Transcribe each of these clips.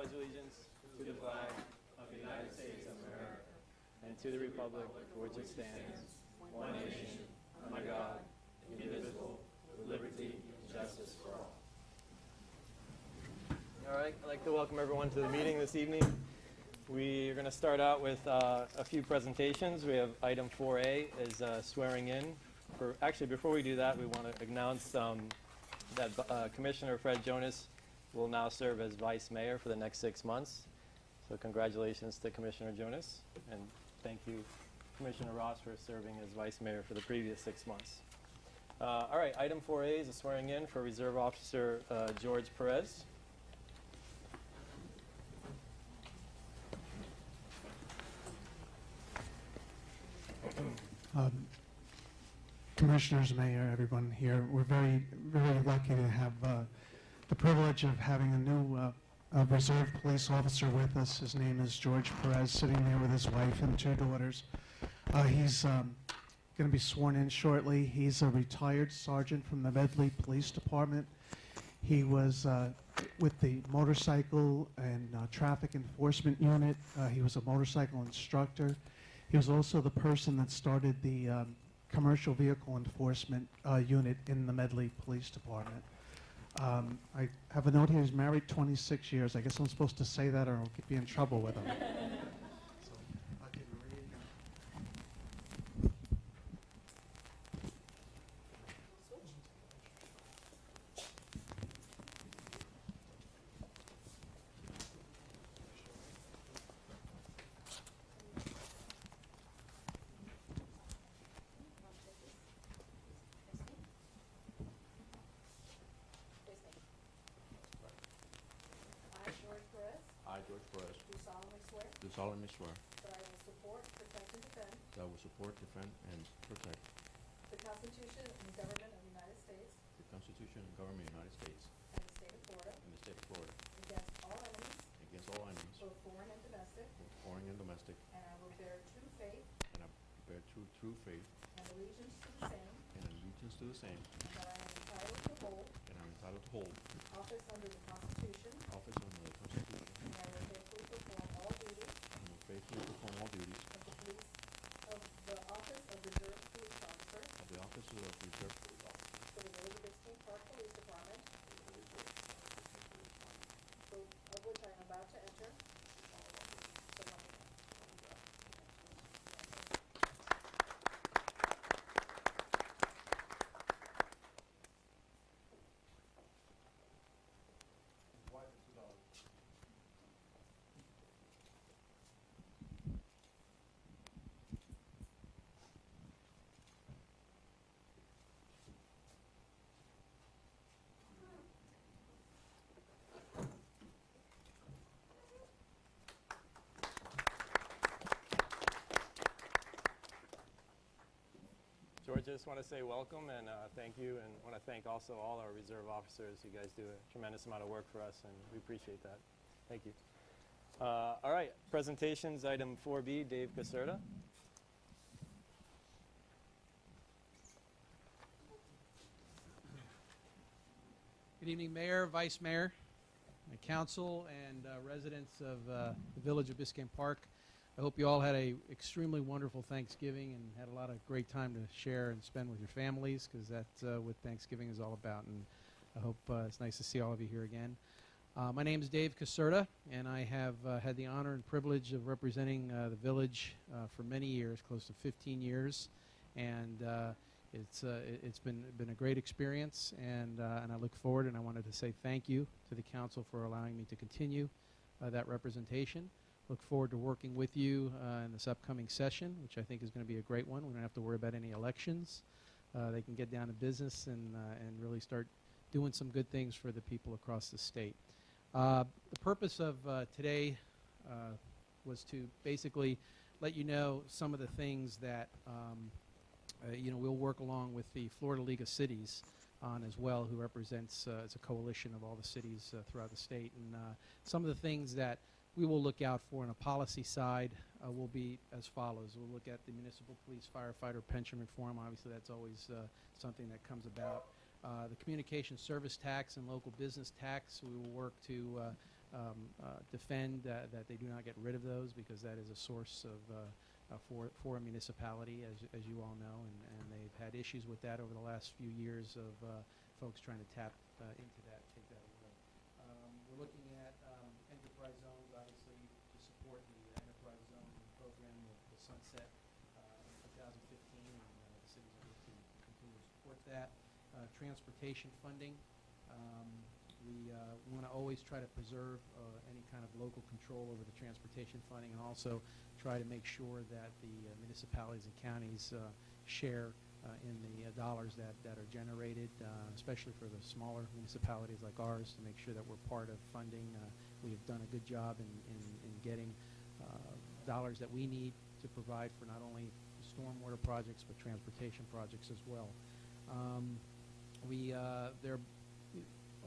pledge allegiance to the flag of the United States of America and to the republic for which it stands, one nation, under God, indivisible, with liberty and justice for all. All right, I'd like to welcome everyone to the meeting this evening. We are going to start out with a few presentations. We have item 4A is swearing in. Actually, before we do that, we want to announce that Commissioner Fred Jonas will now serve as Vice Mayor for the next 6 months. So congratulations to Commissioner Jonas, and thank you, Commissioner Ross, for serving as Vice Mayor for the previous 6 months. All right, item 4A is a swearing in for Reserve Officer George Perez. Commissioners, Mayor, everyone here, we're very lucky to have the privilege of having a new reserve police officer with us. His name is George Perez, sitting there with his wife and 2 daughters. He's going to be sworn in shortly. He's a retired sergeant from the Medley Police Department. He was with the motorcycle and traffic enforcement unit. He was a motorcycle instructor. He was also the person that started the commercial vehicle enforcement unit in the Medley Police Department. I have a note here, he's married 26 years. I guess I'm supposed to say that or I'll be in trouble with him. So, I can read. I, George Perez, Do solemnly swear do solemnly swear that I will support, protect, and defend that I will support, defend, and protect the Constitution and government of the United States the Constitution and government of the United States and the state of Florida and the state of Florida against all enemies, against all enemies, both foreign and domestic, both foreign and domestic, and I will bear true faith and I bear true faith and allegiance to the same, and allegiance to the same, and that I am entitled to hold and I am entitled to hold office under the Constitution, office under the Constitution, and I will faithfully perform all duties and will faithfully perform all duties of the office of Reserve Police Officer of the office of Reserve Police Officer for the Village of Biscayne Park Police Department, of which I am about to enter. So help me God. George, I just want to say welcome and thank you, and want to thank also all our reserve officers. You guys do a tremendous amount of work for us, and we appreciate that. Thank you. All right, presentations, item 4B, Dave Caserta. Good evening, Mayor, Vice Mayor, and Council, and residents of the Village of Biscayne Park. I hope you all had a extremely wonderful Thanksgiving and had a lot of great time to share and spend with your families, because that's what Thanksgiving is all about, and I hope it's nice to see all of you here again. My name is Dave Caserta, and I have had the honor and privilege of representing the village for many years, close to 15 years, and it's been a great experience, and I look forward, and I wanted to say thank you to the council for allowing me to continue that representation. Look forward to working with you in this upcoming session, which I think is going to be a great one. We don't have to worry about any elections. They can get down to business and really start doing some good things for the people across the state. The purpose of today was to basically let you know some of the things that we'll work along with the Florida League of Cities on as well, who represents as a coalition of all the cities throughout the state. And some of the things that we will look out for on a policy side will be as follows. We'll look at the municipal police firefighter pension reform. Obviously, that's always something that comes about. The communication service tax and local business tax, we will work to defend that they do not get rid of those, because that is a source of for a municipality, as you all know, and they've had issues with that over the last few years of folks trying to tap into that, take that away. We're looking at enterprise zones, obviously, to support the enterprise zone program will sunset in 2015, and the city's going to continue to support that. Transportation funding. We want to always try to preserve any kind of local control over the transportation funding, and also try to make sure that the municipalities and counties share in the dollars that are generated, especially for the smaller municipalities like ours, to make sure that we're part of funding. We have done a good job in getting dollars that we need to provide for not only stormwater projects but transportation projects as well. There are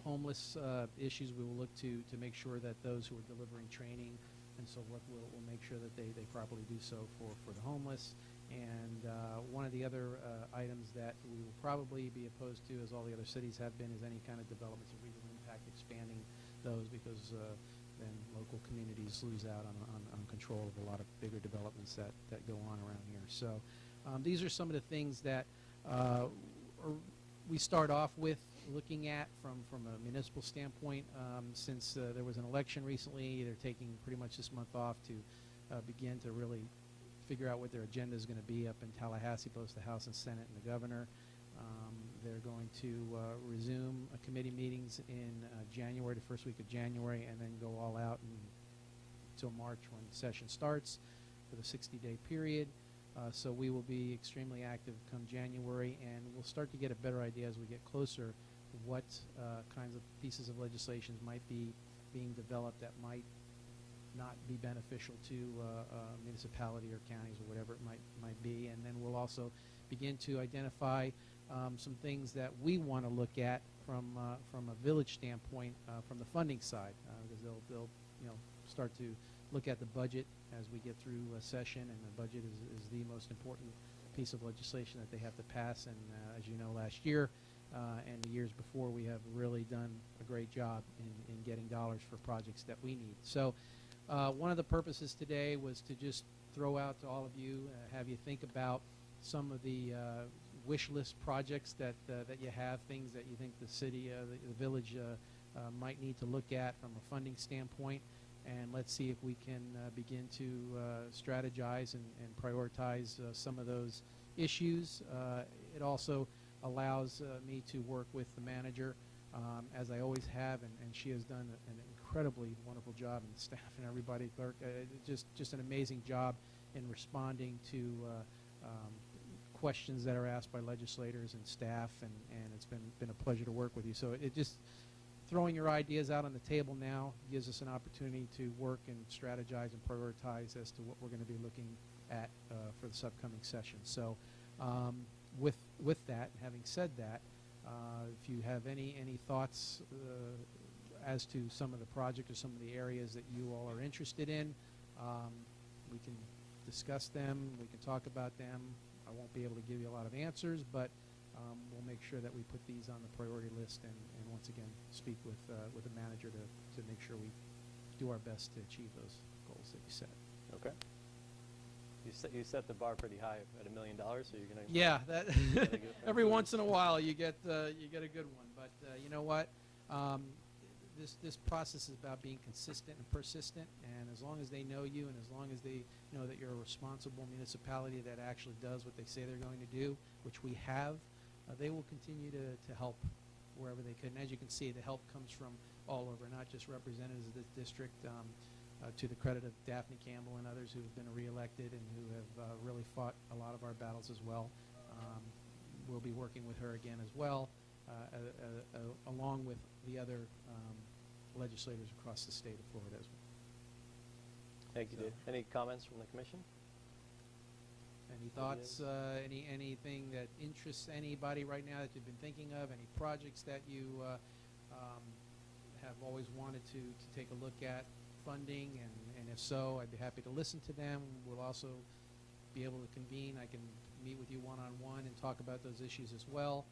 homeless issues. We will look to make sure that those who are delivering training and so forth will make sure that they properly do so for the homeless. And one of the other items that we will probably be opposed to, as all the other cities have been, is any kind of developments of regional impact, expanding those, because then local communities lose out on control of a lot of bigger developments that go on around here. So these are some of the things that we start off with looking at from a municipal standpoint. Since there was an election recently, they're taking pretty much this month off to begin to really figure out what their agenda is going to be up in Tallahassee, both the House and Senate and the governor. They're going to resume committee meetings in January, the first week of January, and then go all out until March when the session starts for the 60-day period. So we will be extremely active come January, and we'll start to get a better idea as we get closer what kinds of pieces of legislation might be being developed that might not be beneficial to a municipality or counties or whatever it might be. And then we'll also begin to identify some things that we want to look at from a village standpoint, from the funding side, because they'll start to look at the budget as we get through a session, and the budget is the most important piece of legislation that they have to pass. And as you know, last year and the years before, we have really done a great job in getting dollars for projects that we need. So one of the purposes today was to just throw out to all of you, have you think about some of the wish list projects that you have, things that you think the city, the village might need to look at from a funding standpoint. And let's see if we can begin to strategize and prioritize some of those issues. It also allows me to work with the manager, as I always have, and she has done an incredibly wonderful job, and the staff and everybody, clerk, just an amazing job in responding to questions that are asked by legislators and staff, and it's been a pleasure to work with you. So it just throwing your ideas out on the table now gives us an opportunity to work and strategize and prioritize as to what we're going to be looking at for this upcoming session. So with that, having said that, if you have any thoughts as to some of the project or some of the areas that you all are interested in, we can discuss them, we can talk about them. I won't be able to give you a lot of answers, but we'll make sure that we put these on the priority list, and once again speak with the manager to make sure we do our best to achieve those goals that you set. Okay. You set the bar pretty high at $1 million, so you're gonna. Yeah, that every once in a while you get a good one, but you know what? This process is about being consistent and persistent, and as long as they know you, and as long as they know that you're a responsible municipality that actually does what they say they're going to do, which we have, they will continue to help wherever they could. And as you can see, the help comes from all over, not just representatives of this district, to the credit of Daphne Campbell and others who have been reelected and who have really fought a lot of our battles as well. We'll be working with her again as well, along with the other legislators across the state of Florida as well. Thank you, Dave. Any comments from the commission? Any thoughts, anything that interests anybody right now that you've been thinking of, any projects that you have always wanted to take a look at funding, and if so, I'd be happy to listen to them. We'll also be able to convene. I can meet with you one-on-one and talk about those issues as well.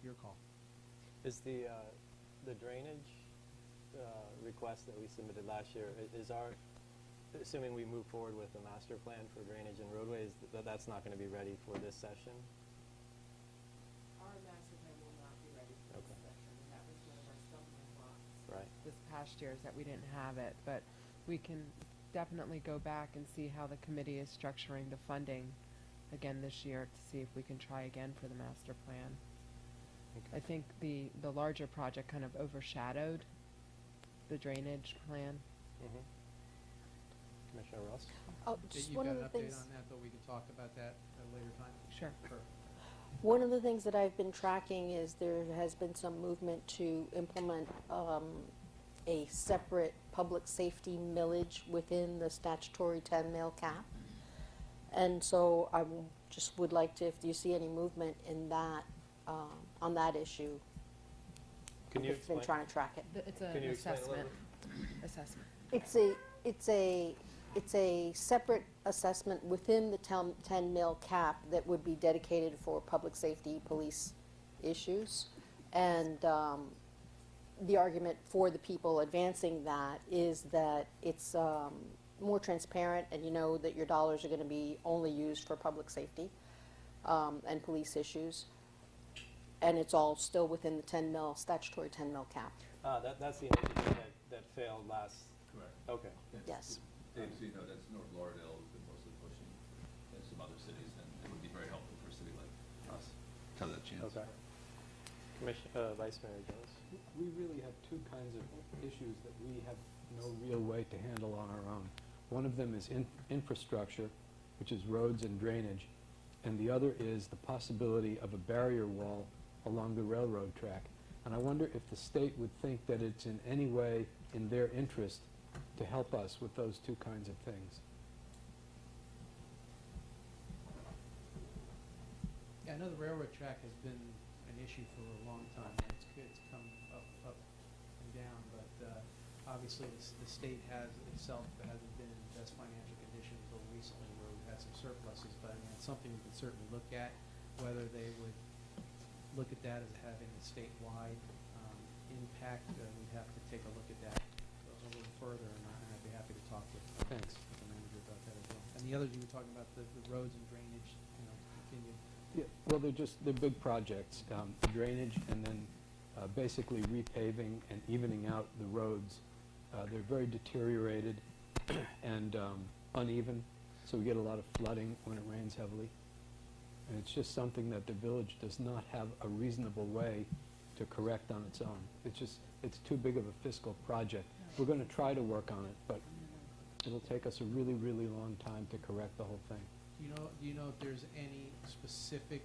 Your call. Is the drainage request that we submitted last year, is our, assuming we move forward with the master plan for drainage and roadways, that's not gonna be ready for this session? Our master plan will not be ready for this Okay. session, and that was one of our stumbling blocks Right. this past year, is that we didn't have it, but we can definitely go back and see how the committee is structuring the funding again this year to see if we can try again for the master plan. I think the larger project kind of overshadowed the drainage plan. Mhm. Commissioner Ross? Oh, Yeah, just you've one got of an the update things, on that, but we can talk about that at a later time. Sure. one of the things that I've been tracking is there has been some movement to implement, a separate public safety millage within the statutory 10 mil cap. And so just would like to, if you see any movement in that, on that issue. Can you I've been explain? trying to track it. It's an Can you explain a little assessment. It's a separate assessment within the 10 mil cap that would be dedicated for public safety police issues. And the argument for the people advancing that is that it's more transparent, and you know that your dollars are going to be only used for public safety and police issues. And it's all still within the 10 mil, statutory 10 mil cap. That's the initiative that failed last, Correct. okay. Yes. Dave, so you know, that's North Lauderdale has been mostly pushing, and some other cities, and it would be very helpful for a city like us to have that chance. Okay. Vice Mayor Jones? We really have two kinds of issues that we have no real way to handle on our own. One of them is infrastructure, which is roads and drainage, and the other is the possibility of a barrier wall along the railroad track. And I wonder if the state would think that it's in any way in their interest to help us with those two kinds of things. Yeah, I know the railroad track has been an issue for a long time. It's come up and down, but obviously the state itself hasn't been in the best financial condition until recently, where we've had some surpluses. But I mean, it's something we could certainly look at, whether they would look at that as having a statewide impact. We'd have to take a look at that a little further, and I'd be happy to talk with Thanks. the manager about that as well. And the others, you were talking about the roads and drainage, continue. Yeah, well, they're big projects, drainage and then basically repaving and evening out the roads. They're very deteriorated and uneven, so we get a lot of flooding when it rains heavily. And it's just something that the village does not have a reasonable way to correct on its own. It's too big of a fiscal project. We're gonna try to work on it, but it'll take us a really, really long time to correct the whole thing. Do you know if there's any specific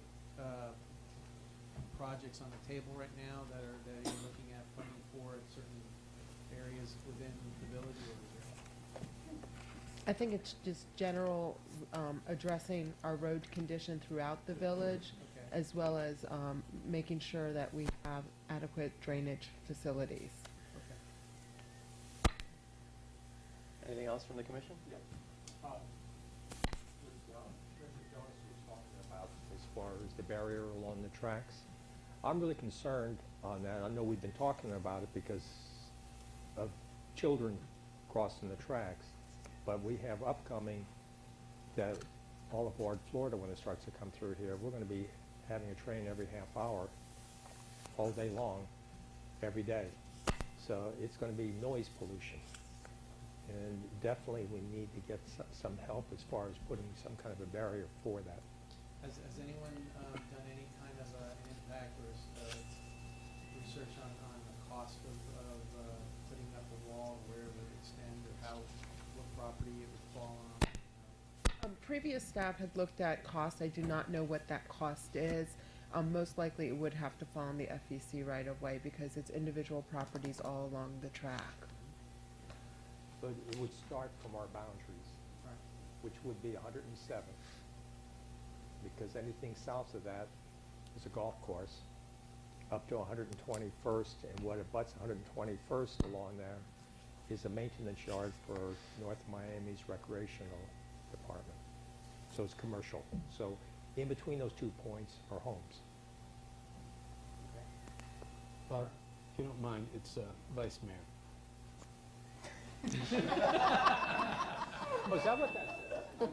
projects on the table right now that you're looking at funding for at certain areas within the village, or is there? I think it's just general, addressing our road condition throughout the village, Okay. as well as making sure that we have adequate drainage facilities. Okay. Anything else from the commission? Commissioner Jones was talking about as far as the barrier along the tracks. I'm really concerned on that. I know we've been talking about it because of children crossing the tracks, but we have upcoming that all of Ward, Florida, when it starts to come through here, we're going to be having a train every half hour, all day long, every day. So it's going to be noise pollution. And definitely we need to get some help as far as putting some kind of a barrier for that. Has anyone done any kind of an impact or research on the cost of putting up a wall, where it would extend, or what property it would fall on? Previous staff had looked at cost. I do not know what that cost is. Most likely it would have to fall on the FEC right of way because it's individual properties all along the track. But it would start from our boundaries, Right. which would be 107. Because anything south of that is a golf course, up to 121st, and what abuts 121st along there is a maintenance yard for North Miami's recreational department. So it's commercial. So in between those 2 points are homes. Well, if you don't mind, it's Vice Mayor. Oh, is that what that said?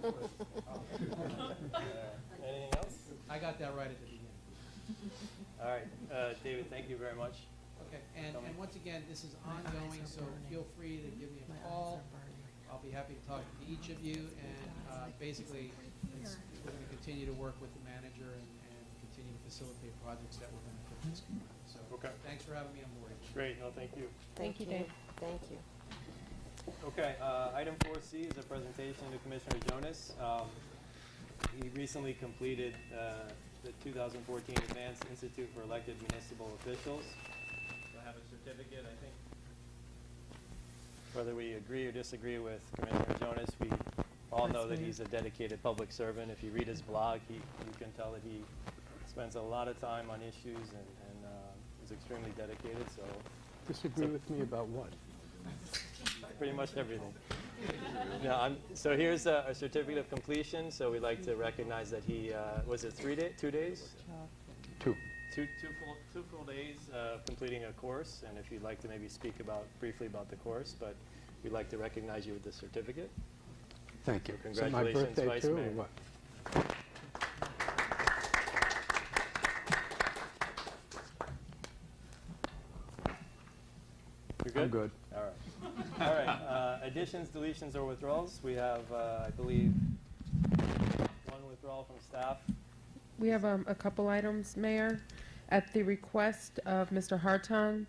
Anything else? I got that right at the beginning. All right, David, thank you very much. Okay, and once again, this is ongoing, so feel free to give me a call. I'll be happy to talk to each of you, and basically, we're going to continue to work with the manager and continue to facilitate projects that will benefit this community. So, Okay. thanks for having me on board. Great, no, thank you. Thank you, Dave. Thank you. Okay, item 4C is a presentation to Commissioner Jonas. He recently completed the 2014 Advanced Institute for Elected Municipal Officials. I have a certificate, I think. Whether we agree or disagree with Commissioner Jonas, we all know that he's a dedicated public servant. If you read his blog, you can tell that he spends a lot of time on issues and is extremely dedicated, so Disagree with me about what? pretty much everything. No, so here's a certificate of completion, so we'd like to recognize that he, was it 2 days? Two. Two full days completing a course, and if you'd like to maybe speak briefly about the course, but we'd like to recognize you with this certificate. Thank you. Is it my Congratulations, birthday Vice too, or Mayor. what? You're good? I'm good. All right. All right, additions, deletions, or withdrawals? We have, I believe, one withdrawal from staff. We have a couple items, Mayor. At the request of Mr. Hartung,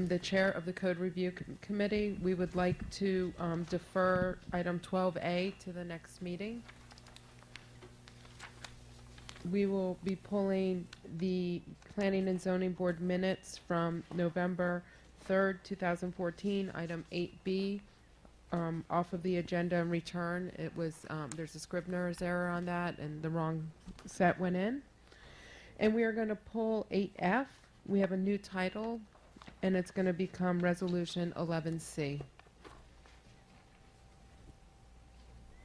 the Chair of the Code Review Committee, we would like to defer item 12A to the next meeting. We will be pulling the Planning and Zoning Board minutes from November 3rd, 2014, item 8B, off of the agenda and return. It was, there's a Scribner's error on that, and the wrong set went in. And we are going to pull 8F. We have a new title, and it's going to become Resolution 11C.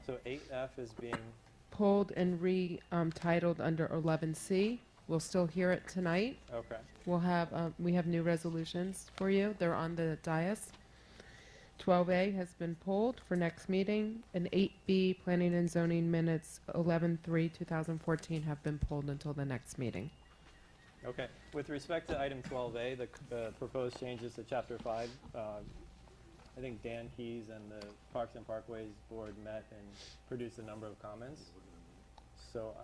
So 8F is being, Pulled and re-titled under 11C. We'll still hear it tonight. okay. We'll have, we have new resolutions for you. They're on the dais. 12A has been pulled for next meeting, and 8B, Planning and Zoning Minutes 11/3/2014 have been pulled until the next meeting. Okay. With respect to item 12A, the proposed changes to Chapter 5, I think Dan Keys and the Parks and Parkways Board met and produced a number of comments. So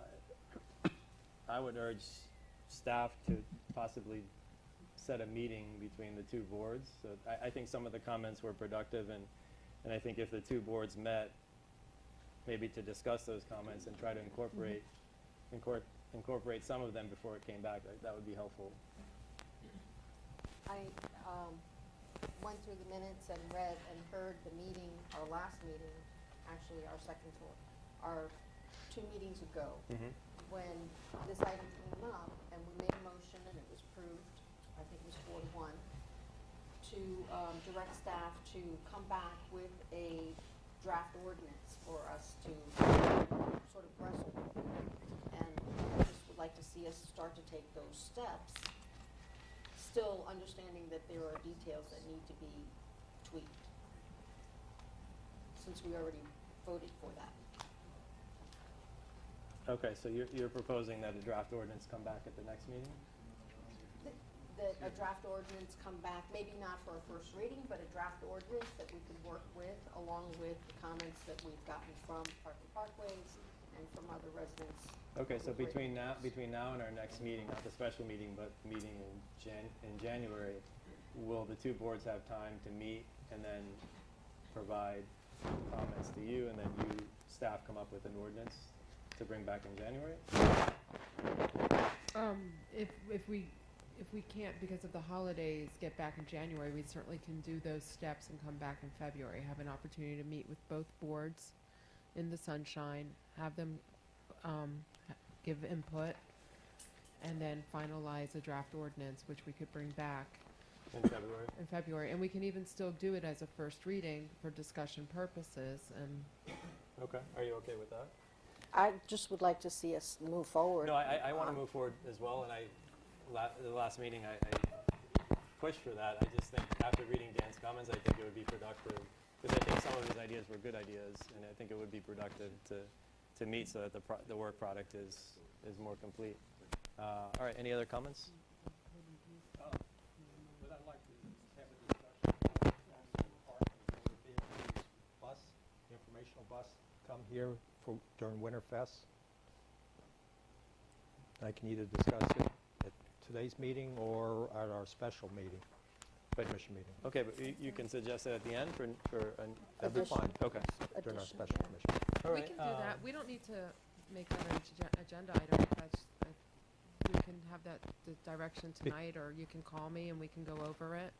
I would urge staff to possibly set a meeting between the two boards. So I think some of the comments were productive, and I think if the two boards met, maybe to discuss those comments and try to incorporate some of them before it came back, that would be helpful. I went through the minutes and read and heard the meeting, our last meeting, actually our second tour, our 2 meetings ago, when this item came up, and we made a motion and it was approved, I think it was 4-1, to direct staff to come back with a draft ordinance for us to sort of wrestle with. And I just would like to see us start to take those steps, still understanding that there are details that need to be tweaked, since we already voted for that. Okay, so you're proposing that a draft ordinance come back at the next meeting? That a draft ordinance come back, maybe not for a first reading, but a draft ordinance that we could work with, along with the comments that we've gotten from Park and Parkways and from other residents. Okay, so between now and our next meeting, not the special meeting, but meeting in January, will the two boards have time to meet and then provide comments to you, and then you, staff, come up with an ordinance to bring back in January? If we can't, because of the holidays, get back in January, we certainly can do those steps and come back in February. Have an opportunity to meet with both boards in the sunshine, have them give input, and then finalize a draft ordinance, which we could bring back In February? And we can even still do it as a first reading for discussion purposes. And Okay, are you okay with that? I just would like to see us move forward. No, I want to move forward as well, and the last meeting, I pushed for that. I just think after reading Dan's comments, I think it would be productive because I think some of his ideas were good ideas, and I think it would be productive to meet so that the work product is more complete. All right, any other comments? What I'd like to have a discussion on the park bus, the informational bus, come here during Winterfest. I can either discuss it at today's meeting or at our special meeting, commission meeting. Okay, but you can suggest it at the end for That'd be Addition- fine, okay, during our addition, special yeah. commission. all We right, can do that. We don't need to make that an agenda item. We can have that, the direction tonight, or you can call me and we can go over it.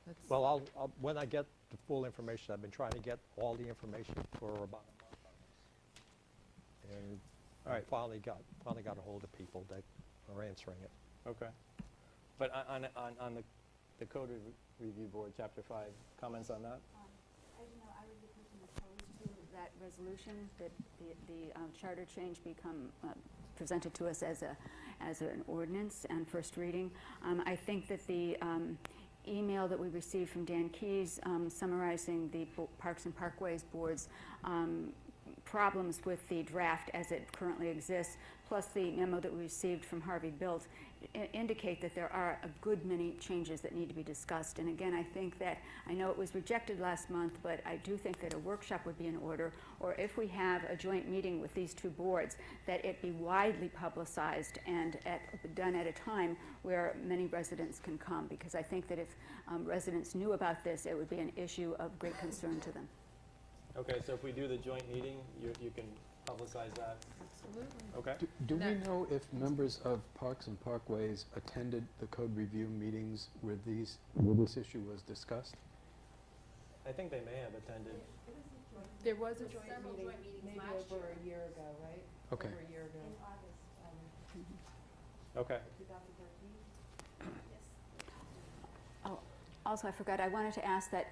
That's- Well, I'll, when I get the full information, I've been trying to get all the information for about a month on this. And All I right. finally got a hold of people that are answering it. Okay. But on the code review board, chapter 5, comments on that? As you know, I would be personally opposed to that resolution, that the charter change become presented to us as an ordinance and first reading. I think that the email that we received from Dan Keyes summarizing the Parks and Parkways Board's problems with the draft as it currently exists, plus the memo that we received from Harvey Built, indicate that there are a good many changes that need to be discussed. And again, I think that, I know it was rejected last month, but I do think that a workshop would be in order, or if we have a joint meeting with these two boards, that it be widely publicized and done at a time where many residents can come, because I think that if residents knew about this, it would be an issue of great concern to them. Okay, so if we do the joint meeting, you can publicize that? Absolutely. Okay. Do we That- know if members of Parks and Parkways attended the code review meetings where this issue was discussed? I think they may have attended. There was a joint Several meeting, joint meetings maybe last over a year ago, right? Okay. Over a year ago. Okay. Also, I forgot, I wanted to ask that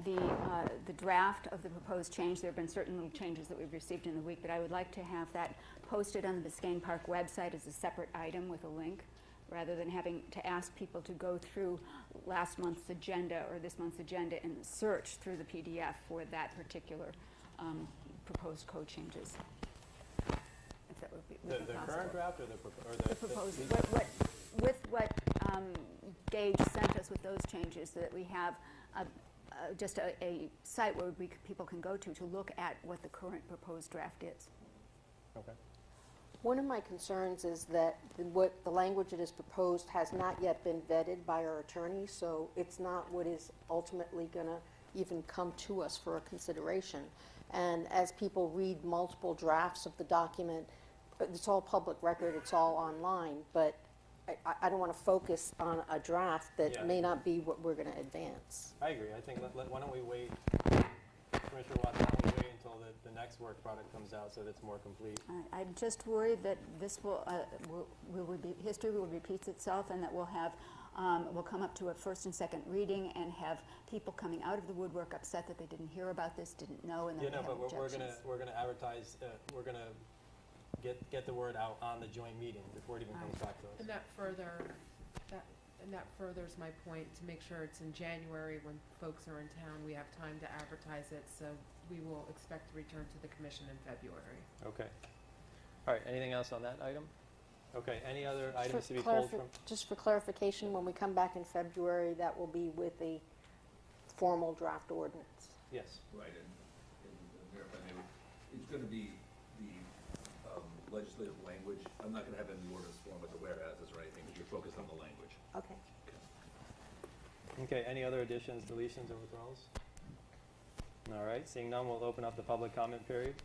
the draft of the proposed change, there have been certain little changes that we've received in the week, but I would like to have that posted on the Biscayne Park website as a separate item with a link, rather than having to ask people to go through last month's agenda or this month's agenda and search through the PDF for that particular proposed code changes. If that would be The possible. current draft or The proposed, with what Gage sent us with those changes, so that we have just a site where people can go to look at what the current proposed draft is. Okay. One of my concerns is that what the language that is proposed has not yet been vetted by our attorney, so it's not what is ultimately going to even come to us for a consideration. And as people read multiple drafts of the document, it's all public record, it's all online, but I don't want to focus on a draft that Yeah. may not be what we're going to advance. I agree. I think, why don't we wait, Commissioner Watson, why don't we wait until the next work product comes out so that it's more complete? I'm just worried that this history will repeat itself, and that we'll come up to a first and second reading and have people coming out of the woodwork upset that they didn't hear about this, didn't know, and then Yeah, they no, have but objections. we're gonna advertise, we're gonna get the word out on the joint meeting before it even comes back to us. And that furthers my point, to make sure it's in January when folks are in town, we have time to advertise it, so we will expect to return to the commission in February. Okay. All right, anything else on that item? Okay, any other items to be For pulled from? Just for clarification, when we come back in February, that will be with a formal draft ordinance. Yes. Right, and Mayor, if I may, it's gonna be the legislative language. I'm not gonna have any ordinance form with the whereases or anything, because you're focused on the language. Okay. Okay, any other additions, deletions, or withdrawals? All right, seeing none, we'll open up the public comment period.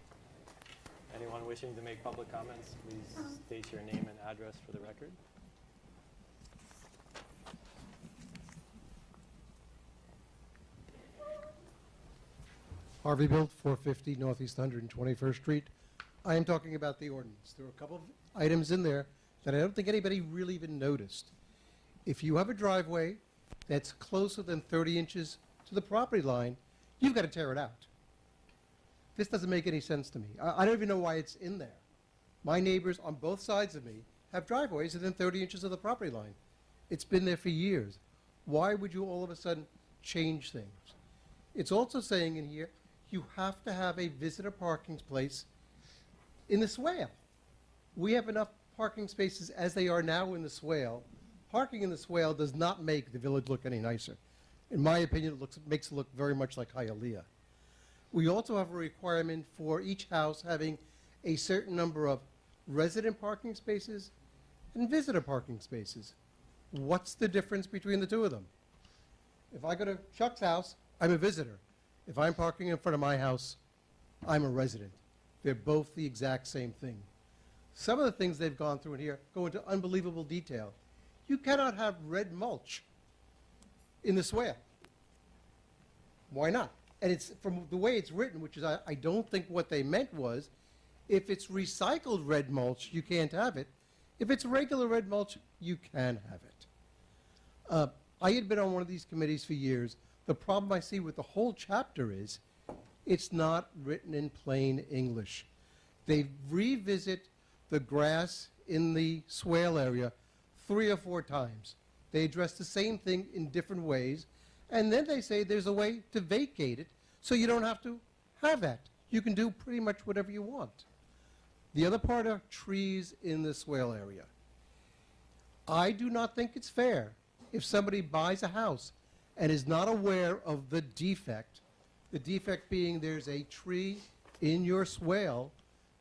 Anyone wishing to make public comments, please state your name and address for the record. Harvey Built, 450 Northeast 121st Street. I am talking about the ordinance. There are a couple of items in there that I don't think anybody really even noticed. If you have a driveway that's closer than 30 inches to the property line, you've got to tear it out. This doesn't make any sense to me. I don't even know why it's in there. My neighbors on both sides of me have driveways within 30 inches of the property line. It's been there for years. Why would you all of a sudden change things? It's also saying in here, you have to have a visitor parking place in the swale. We have enough parking spaces as they are now in the swale. Parking in the swale does not make the village look any nicer. In my opinion, makes it look very much like Hialeah. We also have a requirement for each house having a certain number of resident parking spaces and visitor parking spaces. What's the difference between the two of them? If I go to Chuck's house, I'm a visitor. If I'm parking in front of my house, I'm a resident. They're both the exact same thing. Some of the things they've gone through in here go into unbelievable detail. You cannot have red mulch in the swale. Why not? And it's from the way it's written, which is I don't think what they meant was, if it's recycled red mulch, you can't have it. If it's regular red mulch, you can have it. I had been on one of these committees for years. The problem I see with the whole chapter is it's not written in plain English. They revisit the grass in the swale area 3 or 4 times. They address the same thing in different ways, and then they say there's a way to vacate it so you don't have to have that. You can do pretty much whatever you want. The other part are trees in the swale area. I do not think it's fair if somebody buys a house and is not aware of the defect being there's a tree in your swale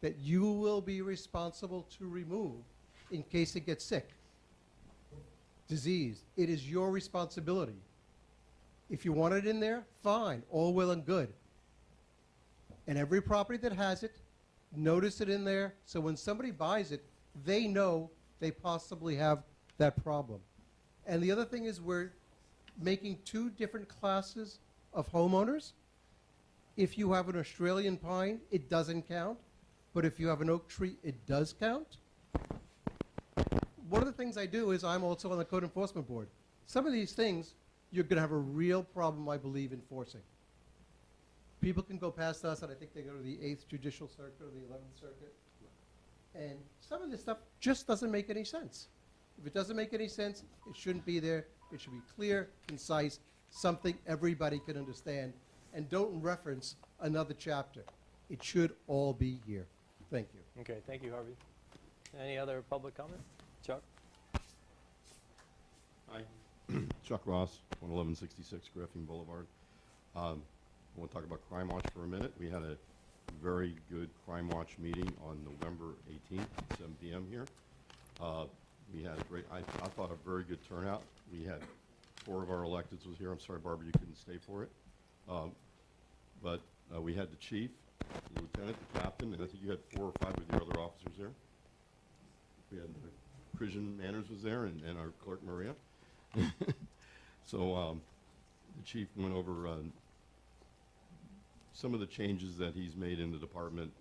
that you will be responsible to remove in case it gets sick, diseased. It is your responsibility. If you want it in there, fine, all well and good. And every property that has it, notice it in there, so when somebody buys it, they know they possibly have that problem. And the other thing is we're making 2 different classes of homeowners. If you have an Australian pine, it doesn't count. But if you have an oak tree, it does count. One of the things I do is I'm also on the Code Enforcement Board. Some of these things, you're going to have a real problem, I believe, enforcing. People can go past us, and I think they go to the 8th Judicial Circuit or the 11th Circuit. And some of this stuff just doesn't make any sense. If it doesn't make any sense, it shouldn't be there. It should be clear, concise, something everybody can understand, and don't reference another chapter. It should all be here. Thank you. Okay, thank you, Harvey. Any other public comment? Chuck? Hi, Chuck Ross, 11166 Griffin Boulevard. I want to talk about Crime Watch for a minute. We had a very good Crime Watch meeting on November 18th, 7 p.m. here. We had a great, I thought a very good turnout. We had 4 of our electeds was here. I'm sorry, Barbara, you couldn't stay for it. But we had the chief, the lieutenant, the captain, and I think you had 4 or 5 of your other officers there. We had Christian Manners was there, and our clerk Maria. So the chief went over some of the changes that he's made in the department.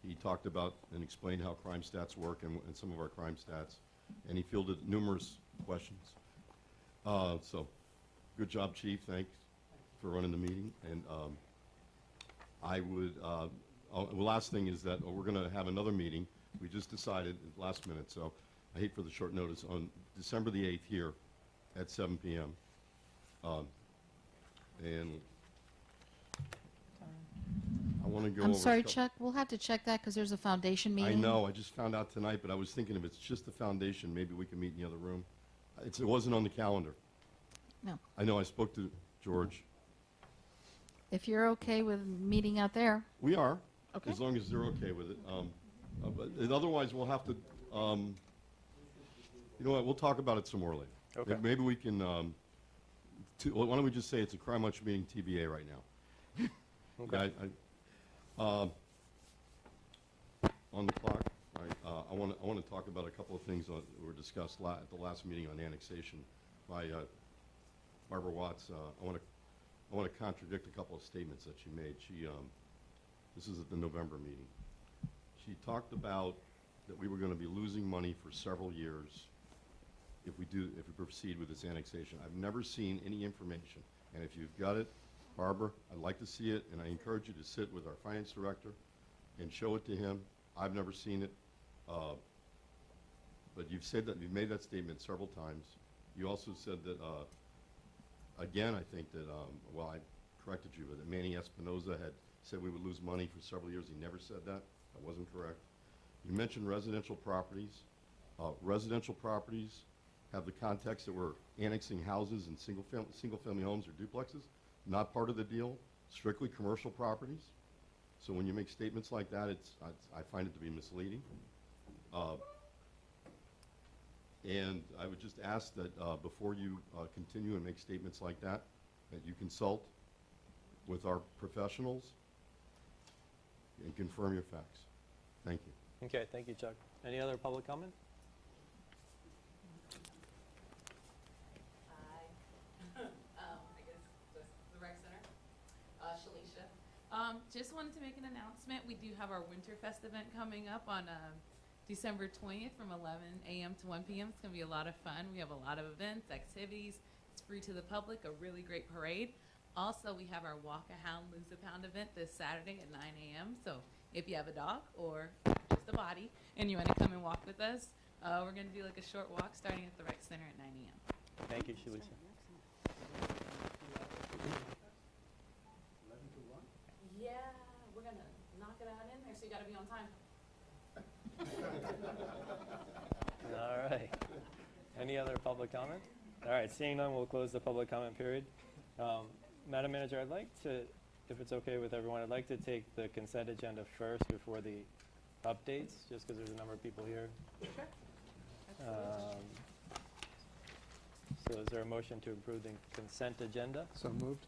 He talked about and explained how crime stats work and some of our crime stats, and he fielded numerous questions. So good job, chief. Thanks for running the meeting. And I would, the last thing is that we're going to have another meeting. We just decided at the last minute, so I hate for the short notice, on December the 8th here at 7 p.m. And I want to go over... I'm sorry, a couple- Chuck, we'll have to check that because there's a foundation meeting. I know, I just found out tonight, but I was thinking if it's just the foundation, maybe we can meet in the other room. It wasn't on the calendar. No. I know, I spoke to George. If you're okay with meeting out there. We are, Okay. as long as they're okay with it. But otherwise, we'll have to, you know what, we'll talk about it some more later. Okay. Maybe we can, why don't we just say it's a Crime Watch meeting TBA right now? Okay. On the clock, I want to talk about a couple of things that were discussed at the last meeting on annexation by Barbara Watts. I want to contradict a couple of statements that she made. This is at the November meeting. She talked about that we were going to be losing money for several years if we proceed with this annexation. I've never seen any information, and if you've got it, Barbara, I'd like to see it, and I encourage you to sit with our finance director and show it to him. I've never seen it, but you've made that statement several times. You also said that, again, I think that, corrected you, but that Manny Espinoza had said we would lose money for several years. He never said that. That wasn't correct. You mentioned residential properties. Residential properties have the context that we're annexing houses and single-family homes or duplexes, not part of the deal, strictly commercial properties. So when you make statements like that, I find it to be misleading. And I would just ask that before you continue and make statements like that you consult with our professionals and confirm your facts. Thank you. Okay, thank you, Chuck. Any other public comment? Hi. I guess just the rec center. Shalisha. Just wanted to make an announcement. We do have our Winterfest event coming up on December 20th from 11 a.m. to 1 p.m. It's going to be a lot of fun. We have a lot of events, activities. It's free to the public, a really great parade. Also, we have our Walk a Hound, Lose a Pound event this Saturday at 9 a.m. So if you have a dog or just a body and you want to come and walk with us, we're going to do like a short walk starting at the rec center at 9 a.m. Thank you, Shalisha. Yeah, we're going to knock it out in there, so you got to be on time. All right. Any other public comment? All right, seeing none, we'll close the public comment period. Madam Manager, I'd like to, if it's okay with everyone, I'd like to take the consent agenda first before the updates, just because there's a number of people here. Sure. So is there a motion to approve the consent agenda? So moved.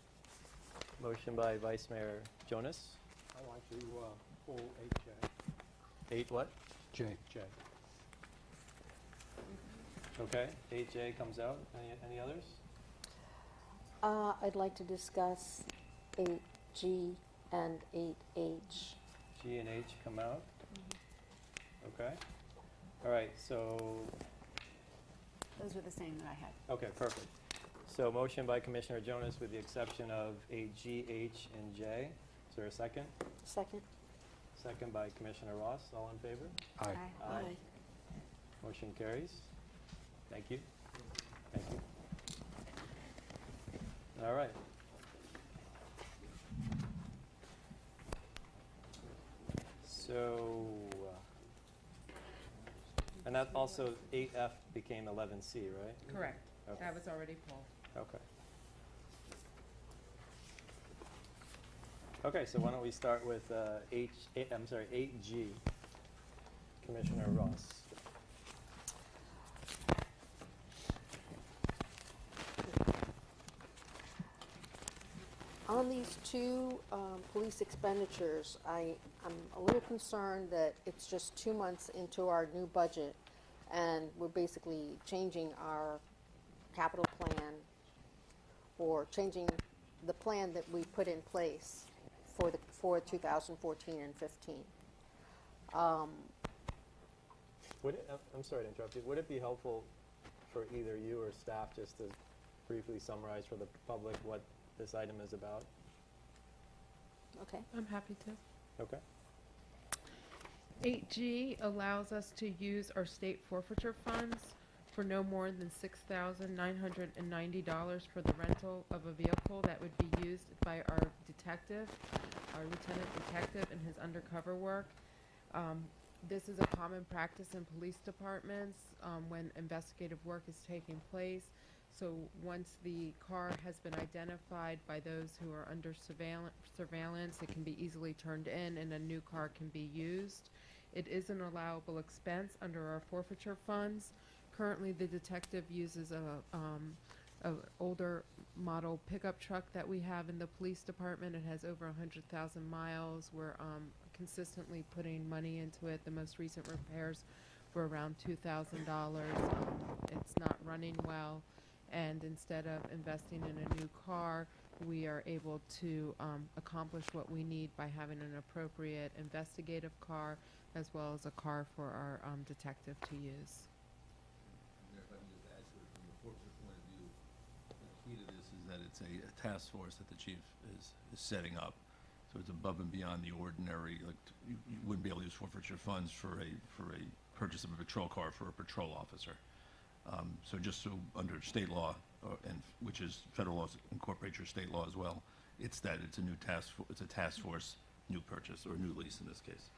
Motion by Vice Mayor Jonas. I'd like to pull 8J. 8 what? J. J. Okay, 8J comes out. Any others? I'd like to discuss 8G and 8H. G and H come out. Okay. All right, so, Those were the same that I had. okay, perfect. So motion by Commissioner Jonas with the exception of 8G, H, and J. Is there a second? Second? Second by Commissioner Ross. All in favor? Aye. Aye. Motion carries. Thank you. Thank you. All right. So, and that also 8F became 11C, right? Correct. Okay. That was already pulled. Okay. Okay, so why don't we start with 8G, Commissioner Ross. On these two police expenditures, I'm a little concerned that it's just 2 months into our new budget, and we're basically changing our capital plan, or changing the plan that we put in place for 2014 and 15. Would it, I'm sorry to interrupt you. Would it be helpful for either you or staff just to briefly summarize for the public what this item is about? Okay. I'm happy to. Okay. 8G allows us to use our state forfeiture funds for no more than $6,990 for the rental of a vehicle that would be used by our detective, our lieutenant detective in his undercover work. This is a common practice in police departments when investigative work is taking place. So once the car has been identified by those who are under surveillance, it can be easily turned in and a new car can be used. It is an allowable expense under our forfeiture funds. Currently, the detective uses a older model pickup truck that we have in the police department. It has over 100,000 miles. We're consistently putting money into it. The most recent repairs were around $2,000. It's not running well. And instead of investing in a new car, we are able to accomplish what we need by having an appropriate investigative car as well as a car for our detective to use. Mayor, if I can just add to it from the forfeiture point of view, the key to this is that it's a task force that the chief is setting up. So it's above and beyond the ordinary, like, you wouldn't be able to use forfeiture funds for a purchase of a patrol car for a patrol officer. So just so under state law, and which is federal laws incorporate your state law as well, It's that it's a new it's a task force, new purchase, or new lease in this case.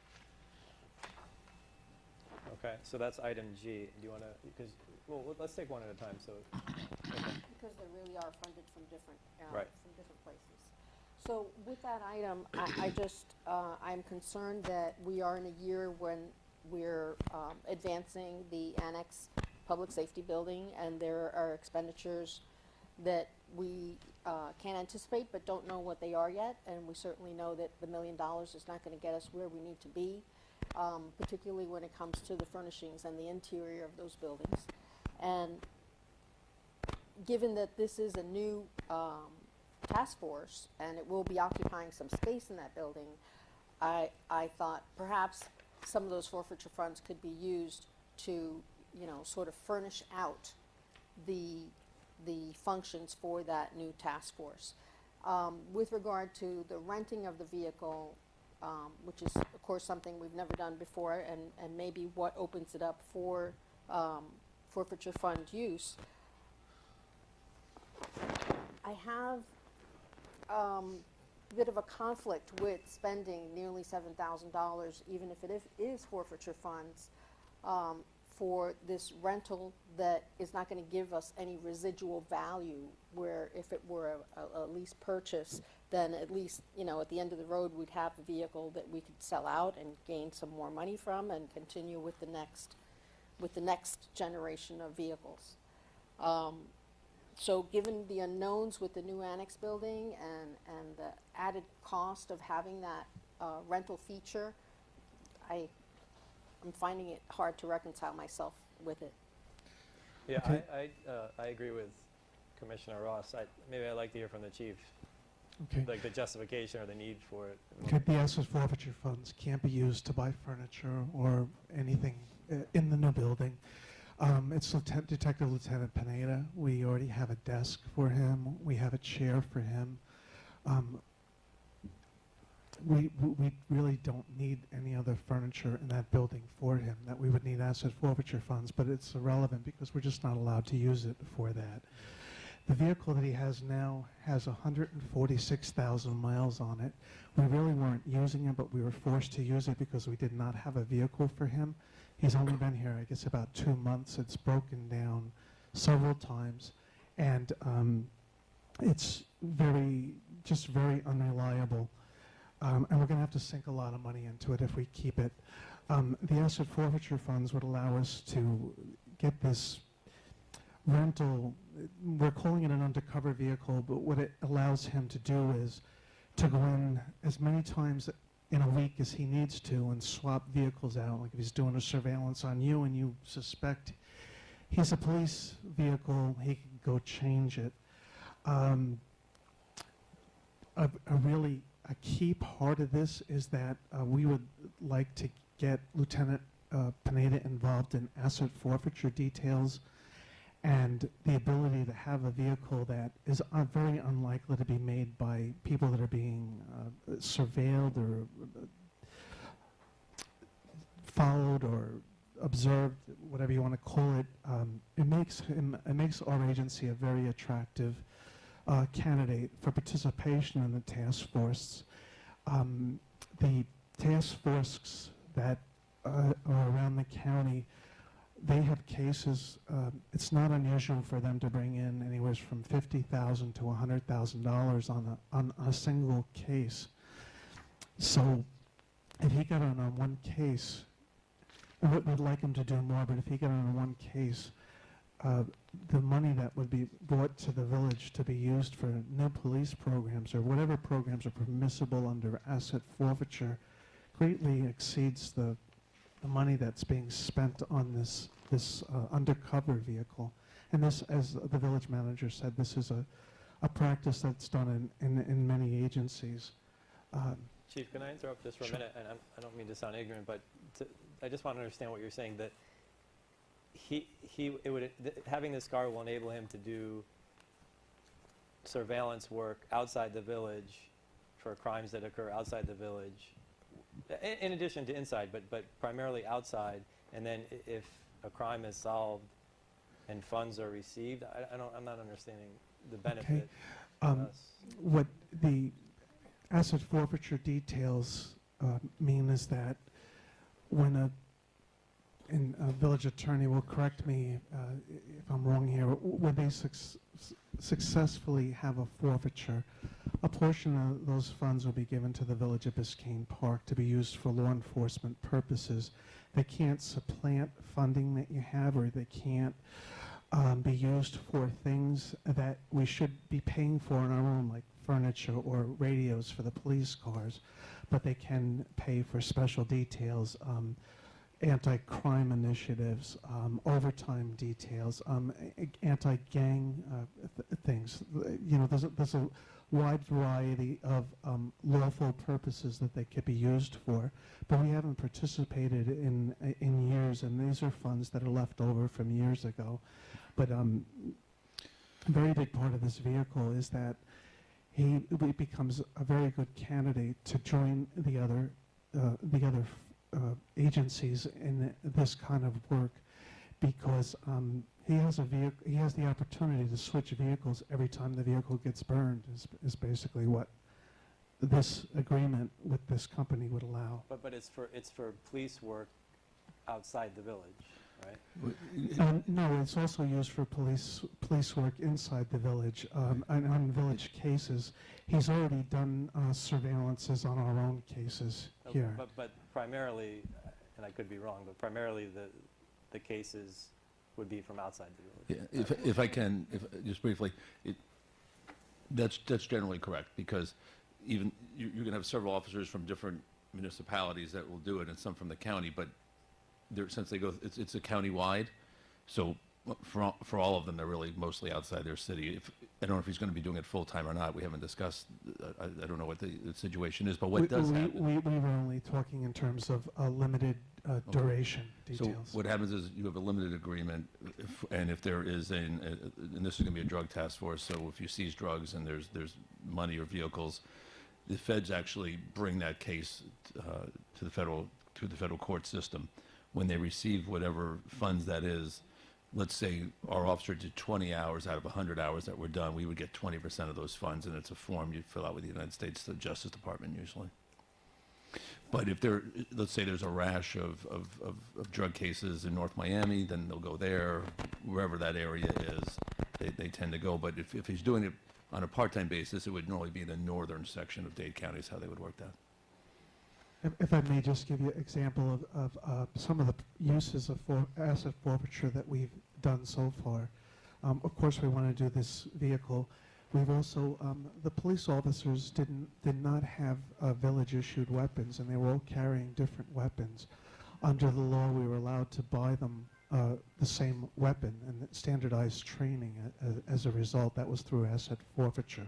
Okay, so that's item G. Do you want to, because, well, let's take one at a time, so. Okay. Because they really are funded from different, Right. from different places. So with that item, I'm concerned that we are in a year when we're advancing the annex public safety building, and there are expenditures that we can't anticipate but don't know what they are yet, and we certainly know that the $1 million is not going to get us where we need to be, particularly when it comes to the furnishings and the interior of those buildings. And given that this is a new task force and it will be occupying some space in that building, I thought perhaps some of those forfeiture funds could be used to, sort of furnish out the functions for that new task force. With regard to the renting of the vehicle, which is of course something we've never done before, and maybe what opens it up for forfeiture fund use, I have a bit of a conflict with spending nearly $7,000, even if it is forfeiture funds, for this rental that is not going to give us any residual value, where if it were a lease purchase, then at least, at the end of the road, we'd have a vehicle that we could sell out and gain some more money from and continue with the next generation of vehicles. So given the unknowns with the new annex building and the added cost of having that rental feature, I'm finding it hard to reconcile myself with it. Yeah, Okay. I agree with Commissioner Ross. Maybe I'd like to hear from the chief, Okay. like the justification or the need for it. Okay, the asset forfeiture funds can't be used to buy furniture or anything in the new building. It's Detective Lieutenant Pineda. We already have a desk for him. We have a chair for him. We really don't need any other furniture in that building for him, that we would need asset forfeiture funds, but it's irrelevant because we're just not allowed to use it for that. The vehicle that he has now has 146,000 miles on it. We really weren't using it, but we were forced to use it because we did not have a vehicle for him. He's only been here, I guess, about 2 months. It's broken down several times, and it's very unreliable. And we're going to have to sink a lot of money into it if we keep it. The asset forfeiture funds would allow us to get this rental. We're calling it an undercover vehicle, but what it allows him to do is to go in as many times in a week as he needs to and swap vehicles out. Like if he's doing a surveillance on you and you suspect he's a police vehicle, he can go change it. A key part of this is that we would like to get Lieutenant Pineda involved in asset forfeiture details and the ability to have a vehicle that is very unlikely to be made by people that are being surveilled or followed or observed, whatever you want to call it. It makes our agency a very attractive candidate for participation in the task force. The task forces that are around the county, they have cases. It's not unusual for them to bring in anywhere from $50,000 to $100,000 on a single case. So if he got on one case, we'd like him to do more, but if he got on one case, the money that would be brought to the village to be used for new police programs or whatever programs are permissible under asset forfeiture greatly exceeds the money that's being spent on this undercover vehicle. And this, as the village manager said, this is a practice that's done in many agencies. Chief, can I interrupt just for Sure. a minute? And I don't mean to sound ignorant, but I just want to understand what you're saying, that having this car will enable him to do surveillance work outside the village for crimes that occur outside the village, in addition to inside, but primarily outside. And then if a crime is solved and funds are received, I'm not understanding the benefit. us? What the asset forfeiture details mean is that when and a village attorney will correct me if I'm wrong here, when they successfully have a forfeiture, a portion of those funds will be given to the Village of Biscayne Park to be used for law enforcement purposes. They can't supplant funding that you have, or they can't be used for things that we should be paying for on our own, like furniture or radios for the police cars, but they can pay for special details, anti-crime initiatives, overtime details, anti-gang things. You know, there's a wide variety of lawful purposes that they could be used for, but we haven't participated in years, and these are funds that are left over from years ago. But a very big part of this vehicle is that he becomes a very good candidate to join the other agencies in this kind of work, because he has the opportunity to switch vehicles every time the vehicle gets burned. Is basically what this agreement with this company would allow. But it's for police work outside the village, right? No, it's also used for police work inside the village. And on village cases, he's already done surveillances on our own cases here. But primarily, and I could be wrong, but primarily the cases would be from outside the village. Yeah, if I can, just briefly, that's generally correct, because even you're going to have several officers from different municipalities that will do it, and some from the county, but since they go, it's a county-wide, so for all of them, they're really mostly outside their city. I don't know if he's going to be doing it full-time or not. We haven't discussed, I don't know what the situation is, but what does happen? We were only talking in terms of a limited duration details. So what happens is you have a limited agreement, and if there is and this is going to be a drug task force, so if you seize drugs and there's money or vehicles, the feds actually bring that case to the federal court system. When they receive whatever funds that is, let's say our officer did 20 hours out of 100 hours that were done, we would get 20% of those funds, and it's a form you fill out with the United States Justice Department usually. But if let's say there's a rash of drug cases in North Miami, then they'll go there, wherever that area is, they tend to go. But if he's doing it on a part-time basis, it would normally be the northern section of Dade County is how they would work that. If I may just give you an example of some of the uses of asset forfeiture that we've done so far. Of course, we want to do this vehicle. We've also, the police officers did not have village-issued weapons, and they were all carrying different weapons. Under the law, we were allowed to buy them the same weapon, and standardized training as a result. That was through asset forfeiture.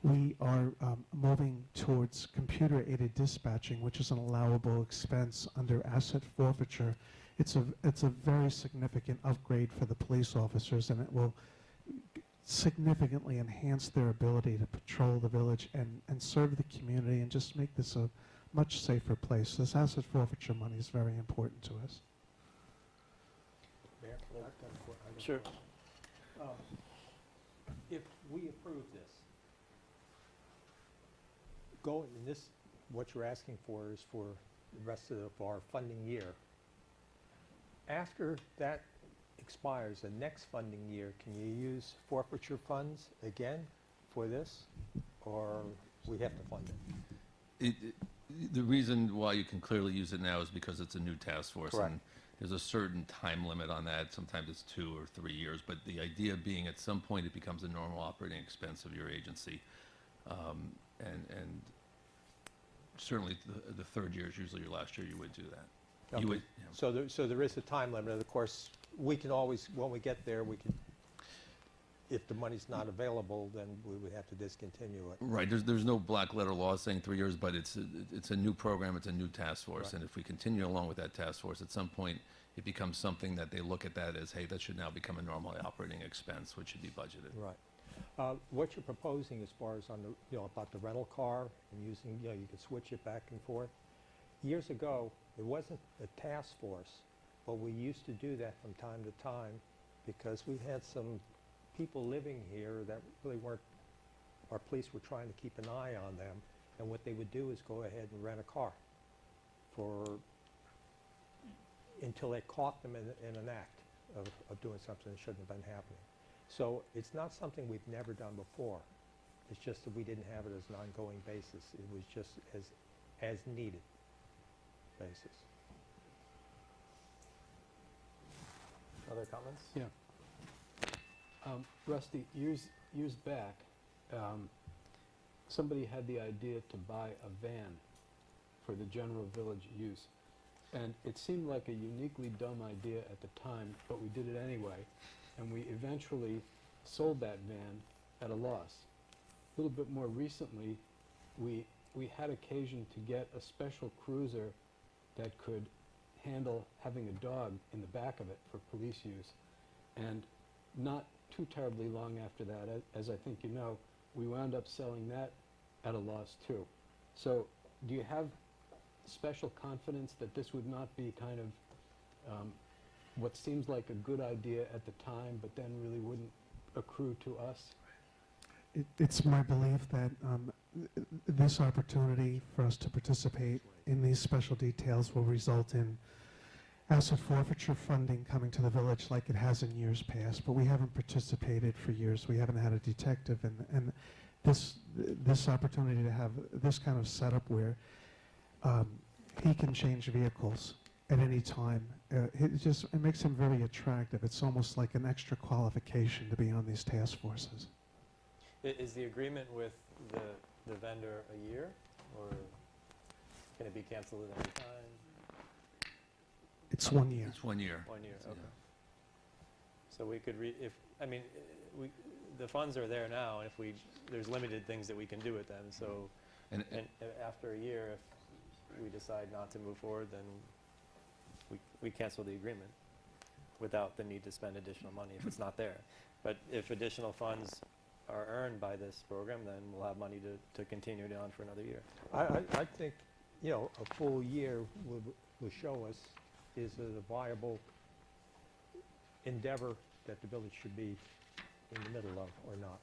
We are moving towards computer-aided dispatching, which is an allowable expense under asset forfeiture. It's a very significant upgrade for the police officers, and it will significantly enhance their ability to patrol the village and serve the community and just make this a much safer place. This asset forfeiture money is very important to us. Mayor, I've got a question. Sure. If we approve this, what you're asking for is for the rest of our funding year. After that expires, the next funding year, can you use forfeiture funds again for this, or we have to fund it? The reason why you can clearly use it now is because it's a new task force. Correct. And there's a certain time limit on that. Sometimes it's 2 or 3 years, but the idea being at some point it becomes a normal operating expense of your agency. And certainly the third year is usually your last year you would do that. Okay. You would, yeah. So there is a time limit, and of course, we can always, when we get there, if the money's not available, then we would have to discontinue it. Right, there's no black letter law saying 3 years, but it's a new program, it's a new task force. Right. And if we continue along with that task force, at some point, it becomes something that they look at that as, hey, that should now become a normal operating expense, which should be budgeted. Right. What you're proposing as far as about the rental car and using, you could switch it back and forth. Years ago, it wasn't a task force, but we used to do that from time to time because we had some people living here that really weren't our police were trying to keep an eye on them, and what they would do is go ahead and rent a car until they caught them in an act of doing something that shouldn't have been happening. So it's not something we've never done before. It's just that we didn't have it as an ongoing basis. It was just as needed basis. Other comments? Yeah. Rusty, years back, somebody had the idea to buy a van for the general village use. And it seemed like a uniquely dumb idea at the time, but we did it anyway. And we eventually sold that van at a loss. A little bit more recently, we had occasion to get a special cruiser that could handle having a dog in the back of it for police use. And not too terribly long after that, as I think you know, we wound up selling that at a loss too. So do you have special confidence that this would not be kind of what seems like a good idea at the time, but then really wouldn't accrue to us? It's my belief that this opportunity for us to participate in these special details will result in asset forfeiture funding coming to the village like it has in years past, but we haven't participated for years. We haven't had a detective, and this opportunity to have this kind of setup where he can change vehicles at any time, it makes him very attractive. It's almost like an extra qualification to be on these task forces. Is the agreement with the vendor a year, or can it be canceled at any time? It's 1 year. It's 1 year. 1 year, Yeah. okay. So we could the funds are there now, and there's limited things that we can do with them, so, And and after a year, if we decide not to move forward, then we cancel the agreement without the need to spend additional money if it's not there. But if additional funds are earned by this program, then we'll have money to continue it on for another year. I think, a full year will show us is it a viable endeavor that the village should be in the middle of or not.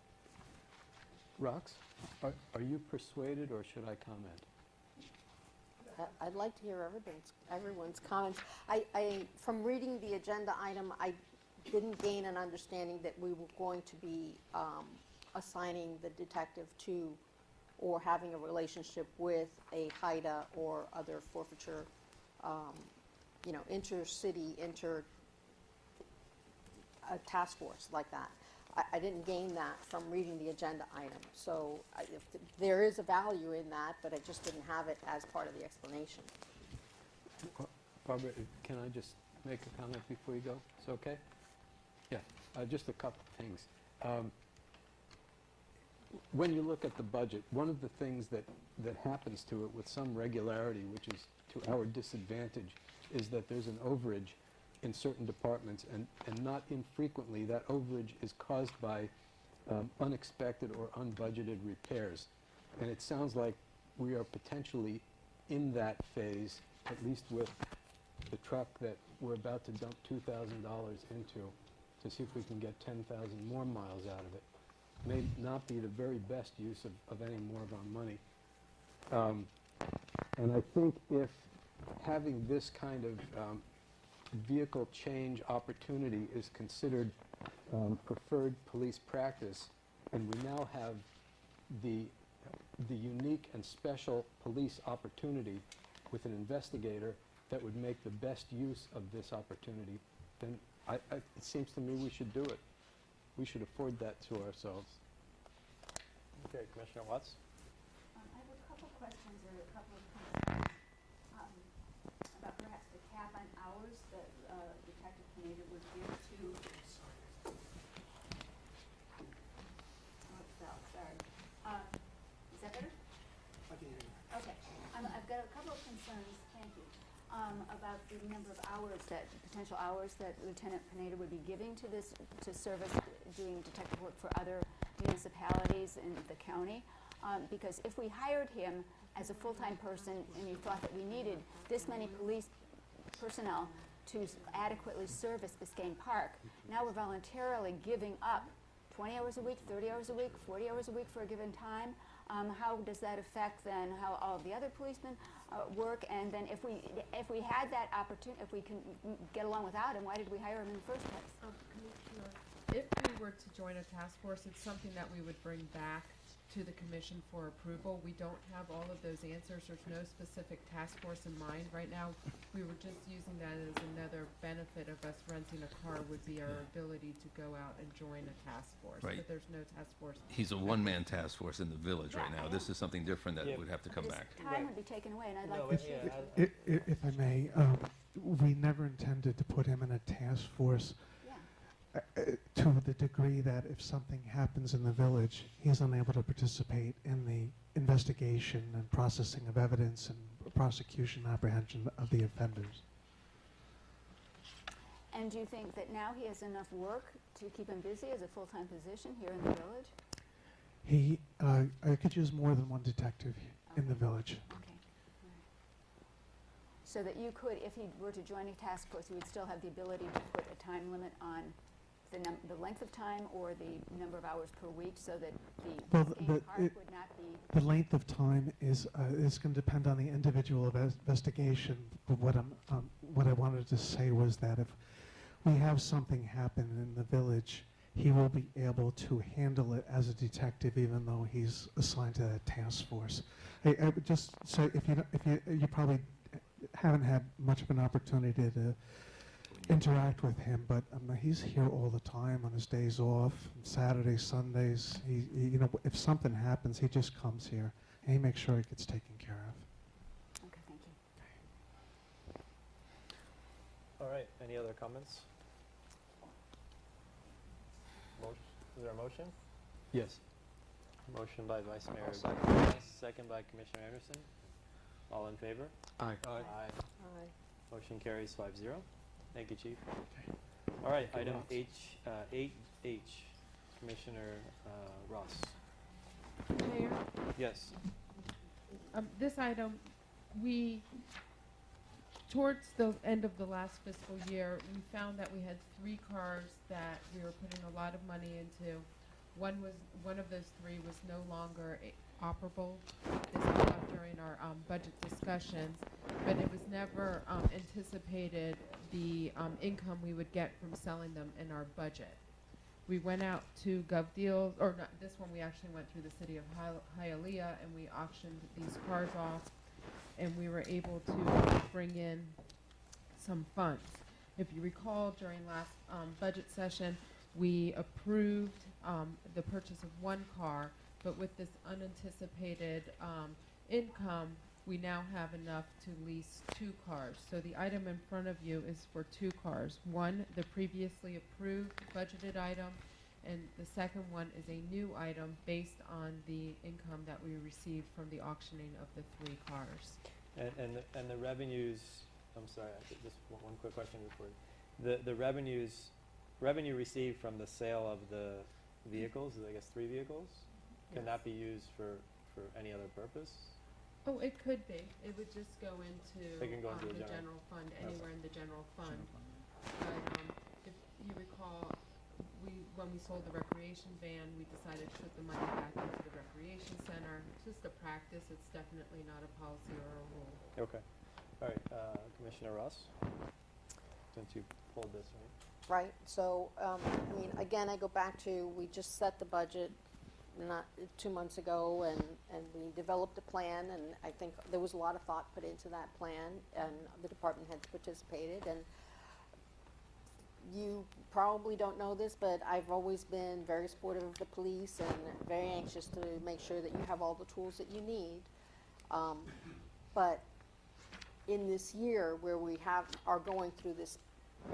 Rox, are you persuaded, or should I comment? I'd like to hear everyone's comments. From reading the agenda item, I didn't gain an understanding that we were going to be assigning the detective to or having a relationship with a HIDA or other forfeiture, intercity, task force like that. I didn't gain that from reading the agenda item. So there is a value in that, but I just didn't have it as part of the explanation. Barbara, can I just make a comment before you go? It's okay? Yeah, just a couple things. When you look at the budget, one of the things that happens to it with some regularity, which is to our disadvantage, is that there's an overage in certain departments, and not infrequently that overage is caused by unexpected or unbudgeted repairs. And it sounds like we are potentially in that phase, at least with the truck that we're about to dump $2,000 into, to see if we can get 10,000 more miles out of it. May not be the very best use of any more of our money. And I think if having this kind of vehicle change opportunity is considered preferred police practice, and we now have the unique and special police opportunity with an investigator that would make the best use of this opportunity, then it seems to me we should do it. We should afford that to ourselves. Okay, Commissioner Watts? I have a couple questions or a couple of concerns about perhaps the cap on hours that Detective Pineda would give to. Oh, it fell, sorry. Is that better? I can hear you. Okay. I've got a couple of concerns, thank you, about the number of hours potential hours that Lieutenant Pineda would be giving to service doing detective work for other municipalities in the county. Because if we hired him as a full-time person and you thought that we needed this many police personnel to adequately service Biscayne Park, now we're voluntarily giving up 20 hours a week, 30 hours a week, 40 hours a week for a given time? How does that affect then how all of the other policemen work? And then if we had that opportunity, if we can get along without him, why did we hire him in the first place? Commissioner, if we were to join a task force, it's something that we would bring back to the commission for approval. We don't have all of those answers. There's no specific task force in mind right now. We were just using that as another benefit of us renting a car would be our ability to go out and join a task force. Right. But there's no task force. He's a one-man task force in the village right Yeah, now. I This know. is something different that Yeah. would have to come His back. time would be taken away, and I'd No, like but to yeah, see. If I may, we never intended to put him in a task force Yeah. to the degree that if something happens in the village, he's unable to participate in the investigation and processing of evidence and prosecution and apprehension of the offenders. And do you think that now he has enough work to keep him busy as a full-time position here in the village? I could use more than one detective in the Okay. village. Okay. All right. So that you could, if he were to join a task force, you would still have the ability to put a time limit on the length of time or the number of hours per week, so that Well, the Biscayne the- Park it- would not be. The length of time is going to depend on the individual investigation. But what I wanted to say was that if we have something happen in the village, he will be able to handle it as a detective, even though he's assigned to that task force. I would just say, if you probably haven't had much of an opportunity to interact with him, but he's here all the time on his days off, Saturdays, Sundays. If something happens, he just comes here and he makes sure it gets taken care of. Okay, thank you. All right, any other comments? Is there a motion? Yes. Motion by Vice Mayor second by Commissioner Anderson. All in favor? Aye. Aye. Motion carries 5-0. Thank you, Chief. All right, Thank you, item Ross. 8H, Commissioner Ross. Mayor? Yes. This item, towards the end of the last fiscal year, we found that we had 3 cars that we were putting a lot of money into. One of those 3 was no longer operable. This came up during our budget discussions, but it was never anticipated the income we would get from selling them in our budget. We went out to GovDeals, or not this one, we actually went through the city of Hialeah and we auctioned these cars off, and we were able to bring in some funds. If you recall, during last budget session, we approved the purchase of 1 car, but with this unanticipated income, we now have enough to lease 2 cars. So the item in front of you is for 2 cars. One, the previously approved budgeted item, and the second one is a new item based on the income that we received from the auctioning of the 3 cars. And the revenues, I'm sorry, just one quick question before. The revenue received from the sale of the vehicles, I guess 3 vehicles, can that be used for any other purpose? Oh, it could be. It would just go into It can go into the the general- general fund, anywhere in the general fund. But if you recall, when we sold the recreation van, we decided to put the money back into the recreation center. It's just a practice. It's definitely not a policy or a rule. Okay. All right, Commissioner Ross, since you pulled this, right? Right, so, again, I go back to, we just set the budget not 2 months ago, and we developed a plan, and I think there was a lot of thought put into that plan, and the department heads participated, and you probably don't know this, but I've always been very supportive of the police and very anxious to make sure that you have all the tools that you need. But in this year where we are going through this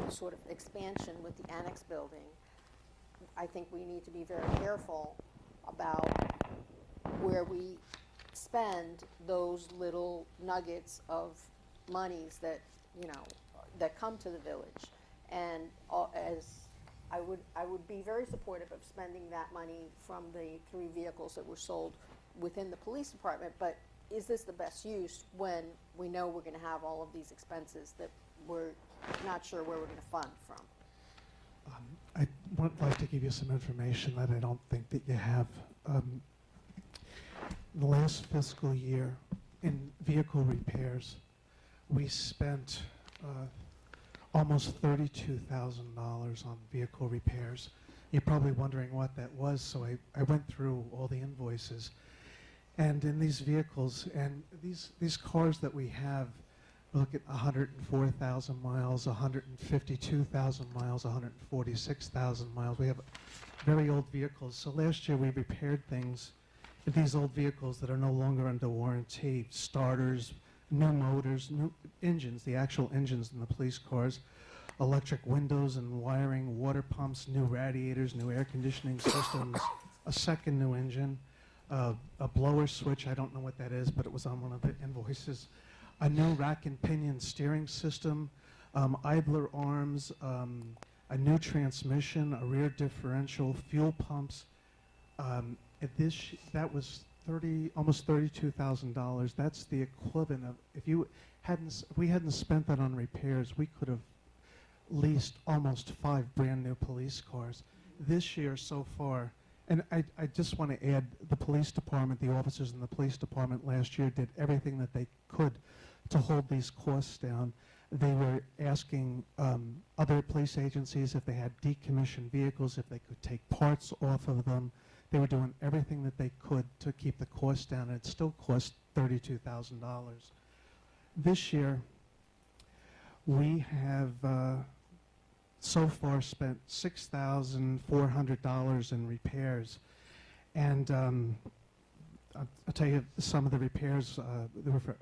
sort of expansion with the annex building, I think we need to be very careful about where we spend those little nuggets of monies that, that come to the village. And as I would be very supportive of spending that money from the 3 vehicles that were sold within the police department, but is this the best use when we know we're going to have all of these expenses that we're not sure where we're going to fund from? would like to give you some information that I don't think that you have. The last fiscal year in vehicle repairs, we spent almost $32,000 on vehicle repairs. You're probably wondering what that was, so I went through all the invoices. And in these vehicles, and these cars that we have, look at 104,000 miles, 152,000 miles, 146,000 miles. We have very old vehicles. So last year we repaired things in these old vehicles that are no longer under warranty, starters, new motors, new engines, the actual engines in the police cars, electric windows and wiring, water pumps, new radiators, new air conditioning systems, a second new engine, a blower switch, I don't know what that is, but it was on one of the invoices, a new rack and pinion steering system, idler arms, a new transmission, a rear differential, fuel pumps. That was almost $32,000. That's the equivalent of, if we hadn't spent that on repairs, we could have leased almost 5 brand new police cars. This year so far, and I just want to add, the police department, the officers in the police department last year did everything that they could to hold these costs down. They were asking other police agencies if they had decommissioned vehicles, if they could take parts off of them. They were doing everything that they could to keep the cost down, and it still cost $32,000. This year, we have so far spent $6,400 in repairs. And I'll tell you some of the repairs. They were for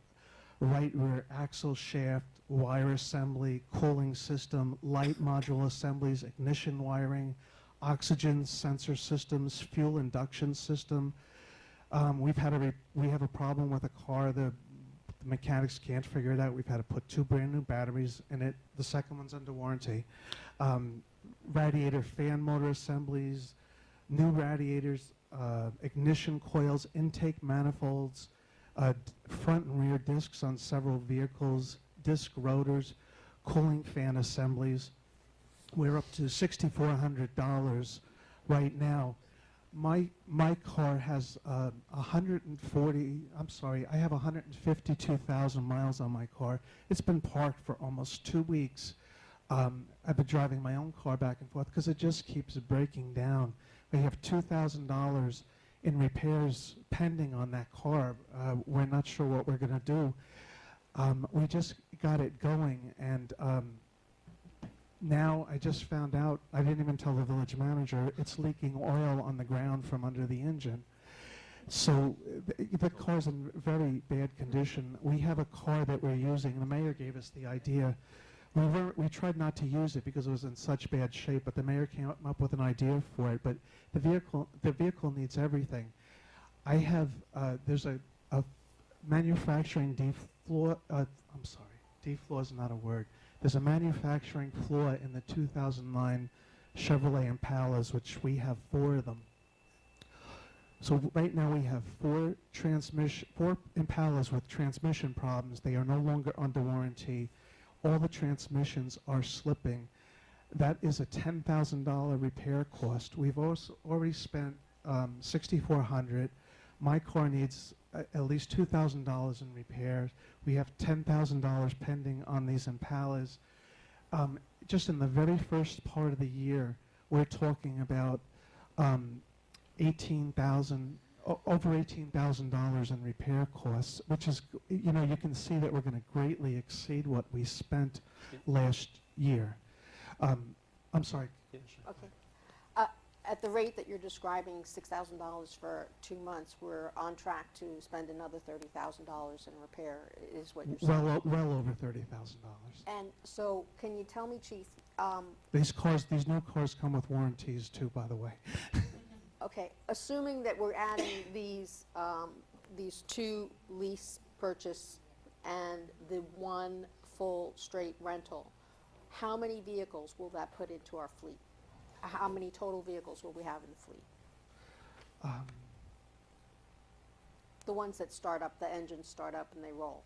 right rear axle shaft, wire assembly, cooling system, light module assemblies, ignition wiring, oxygen sensor systems, fuel induction system. We have a problem with a car. The mechanics can't figure it out. We've had to put 2 brand new batteries in it. The second one's under warranty. Radiator fan motor assemblies, new radiators, ignition coils, intake manifolds, front and rear discs on several vehicles, disc rotors, cooling fan assemblies. We're up to $6,400 right now. My car has I have 152,000 miles on my car. It's been parked for almost 2 weeks. I've been driving my own car back and forth because it just keeps breaking down. We have $2,000 in repairs pending on that car. We're not sure what we're going to do. We just got it going, and now I just found out, I didn't even tell the village manager, it's leaking oil on the ground from under the engine. So the car's in very bad condition. We have a car that we're using, and the mayor gave us the idea. We tried not to use it because it was in such bad shape, but the mayor came up with an idea for it. But the vehicle needs everything. I have there's a manufacturing deflaw. Deflaw is not a word. There's a manufacturing flaw in the 2009 Chevrolet Impalas, which we have 4 of them. So right now we have 4 Impalas with transmission problems. They are no longer under warranty. All the transmissions are slipping. That is a $10,000 repair cost. We've also already spent $6,400. My car needs at least $2,000 in repairs. We have $10,000 pending on these Impalas. Just in the very first part of the year, we're talking about over $18,000 in repair costs, which is, you can see that we're going to greatly exceed what we spent last year. I'm sorry. Okay. At the rate that you're describing, $6,000 for 2 months, we're on track to spend another $30,000 in repair, is what you're saying? Well over $30,000. And so, can you tell me, Chief, These new cars come with warranties too, by the way. okay, assuming that we're adding these 2 lease purchase and the 1 full straight rental, how many vehicles will that put into our fleet? How many total vehicles will we have in the fleet? The ones that start up, the engines start up and they roll.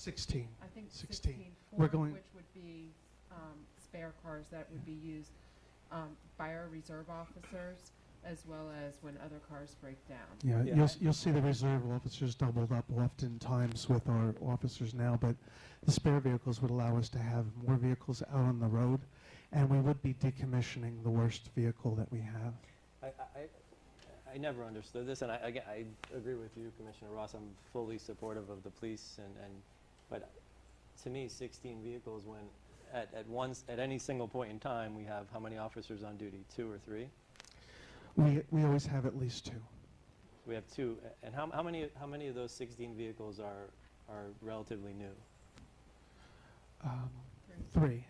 16. I think 16. 16, We're four, going- which would be spare cars that would be used by our reserve officers, as well as when other cars break down. Yeah, Yeah. you'll see the reserve officers doubled up oftentimes with our officers now, but the spare vehicles would allow us to have more vehicles out on the road, and we would be decommissioning the worst vehicle that we have. I never understood this, and I agree with you, Commissioner Ross. I'm fully supportive of the police, but to me, 16 vehicles when at any single point in time, we have how many officers on duty? 2 or 3? We always have at least 2. We have 2, and how many of those 16 vehicles are relatively new? 3.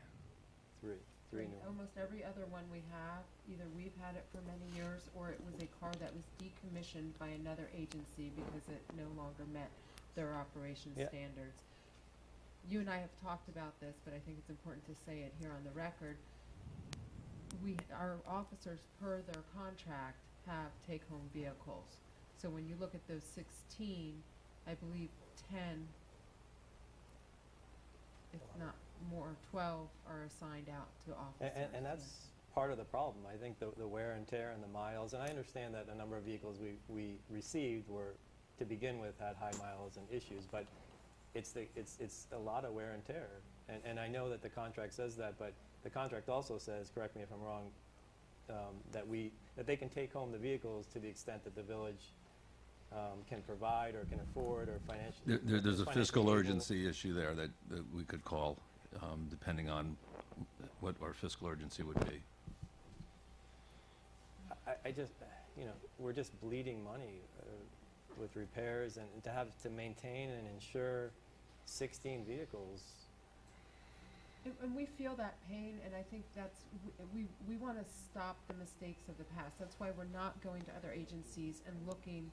3 new. Almost every other one we have, either we've had it for many years, or it was a car that was decommissioned by another agency because it no longer met their operation Yeah. standards. You and I have talked about this, but I think it's important to say it here on the record. Our officers, per their contract, have take-home vehicles. So when you look at those 16, I believe 10, if not more, 12 are assigned out to officers. And that's part of the problem. I think the wear and tear and the miles, and I understand that a number of vehicles we received were, to begin with, had high miles and issues, but it's a lot of wear and tear. And I know that the contract says that, but the contract also says, correct me if I'm wrong, that they can take home the vehicles to the extent that the village can provide or can afford or financially. There's a financially fiscal able. urgency issue there that we could call, depending on what our fiscal urgency would be. I just, we're just bleeding money with repairs, and to have to maintain and insure 16 vehicles. And we feel that pain, and I think that's, we want to stop the mistakes of the past. That's why we're not going to other agencies and looking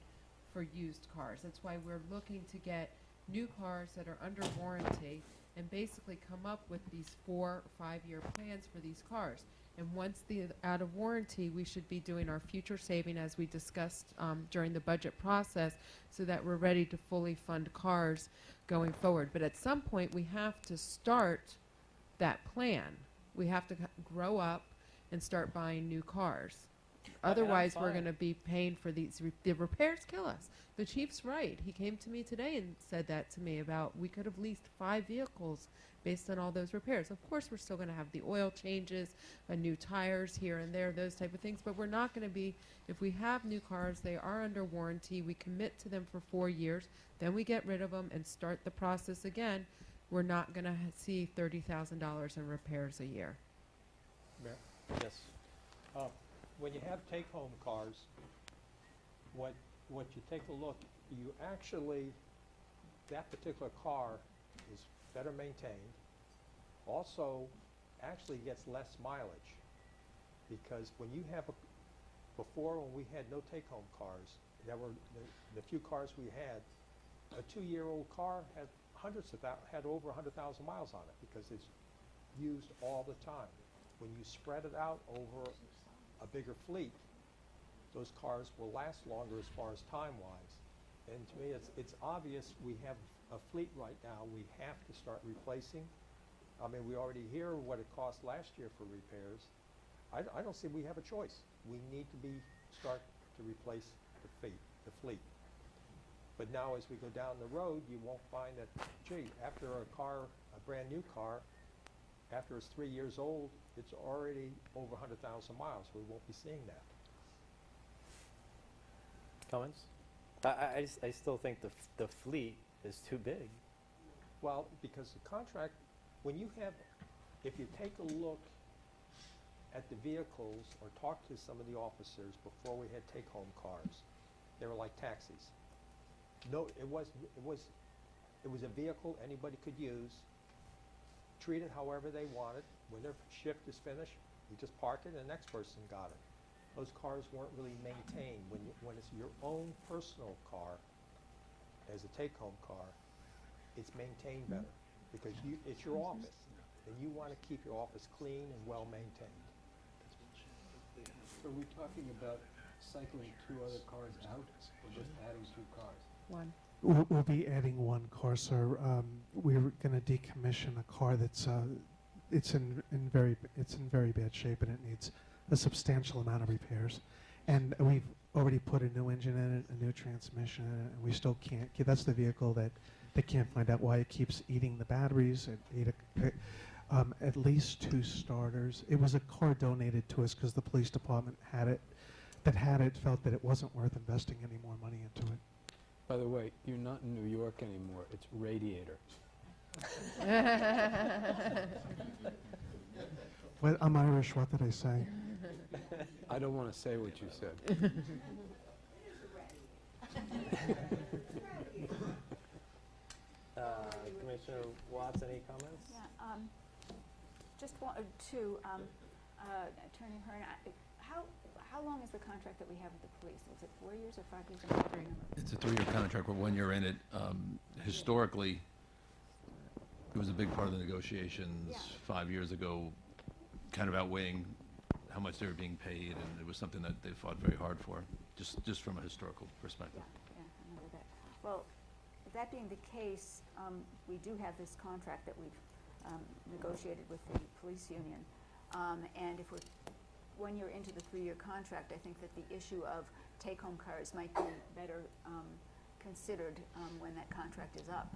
for used cars. That's why we're looking to get new cars that are under warranty and basically come up with these 4 or 5 year plans for these cars. And once they're out of warranty, we should be doing our future saving, as we discussed during the budget process, so that we're ready to fully fund cars going forward. But at some point, we have to start that plan. We have to grow up and start buying new cars. Otherwise, we're fine. going to be paying for these. The repairs kill us. The chief's right. He came to me today and said that to me about we could have leased 5 vehicles based on all those repairs. Of course, we're still going to have the oil changes, new tires here and there, those type of things. But we're not going to be, if we have new cars, they are under warranty. We commit to them for 4 years. Then we get rid of them and start the process again. We're not going to see $30,000 in repairs a year. Mayor? Yes. When you have take-home cars, what you take a look, you actually, that particular car is better maintained, also actually gets less mileage. Because when you have, before when we had no take-home cars, there were the few cars we had, a 2-year-old car had had over 100,000 miles on it because it's used all the time. When you spread it out over a bigger fleet, those cars will last longer as far as time-wise. And to me, it's obvious we have a fleet right now we have to start replacing. I mean, we already hear what it cost last year for repairs. I don't see we have a choice. We need to start to replace the fleet. But now as we go down the road, you won't find that, gee, after a brand new car, after it's 3 years old, it's already over 100,000 miles. We won't be seeing that. Comments? I still think the fleet is too big. Well, because the contract, if you take a look at the vehicles or talk to some of the officers before we had take-home cars, they were like taxis. No, it was a vehicle anybody could use, treat it however they wanted. When their shift is finished, you just park it and the next person got it. Those cars weren't really maintained. When it's your own personal car, as a take-home car, it's maintained better because it's your office, and you want to keep your office clean and well-maintained. Are we talking about cycling 2 other cars out or just adding 2 cars? One. We'll be adding one car, sir. We're going to decommission a car that's it's in very bad shape, and it needs a substantial amount of repairs. And we've already put a new engine in it, a new transmission in it, and we still can't get. That's the vehicle that they can't find out why it keeps eating the batteries. It ate at least 2 starters. It was a car donated to us because the police department had it. Felt that it wasn't worth investing any more money into it. By the way, you're not in New York anymore. It's Radiator. Well, I'm Irish. What did I say? I don't want to say what you said. Commissioner Watts, any comments? Yeah, just two, Attorney Hearn, how long is the contract that we have with the police? Is it 4 years or 5 years? I don't remember. It's a 3-year contract with 1 year in it. Historically, it was a big part of the negotiations Yeah. 5 years ago, kind of outweighing how much they were being paid, and it was something that they fought very hard for, just from a historical perspective. Yeah, I remember that. Well, that being the case, we do have this contract that we've negotiated with the police union. And if we're 1 year into the 3-year contract, I think that the issue of take-home cars might be better considered when that contract is up.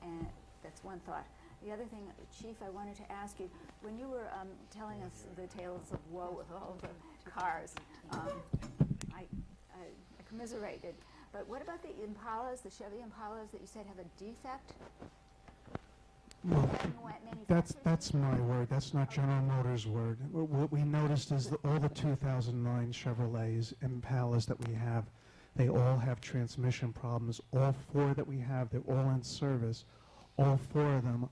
And that's one thought. The other thing, Chief, I wanted to ask you, when you were telling us the tales of woe with all the cars, I commiserated. But what about the Impalas, the Chevy Impalas that you said have a defect? Well, That's that's my word. That's not General Motors' word. What we noticed is that all the 2009 Chevrolets Impalas that we have, they all have transmission problems. All 4 that we have, they're all in service. All 4 of them,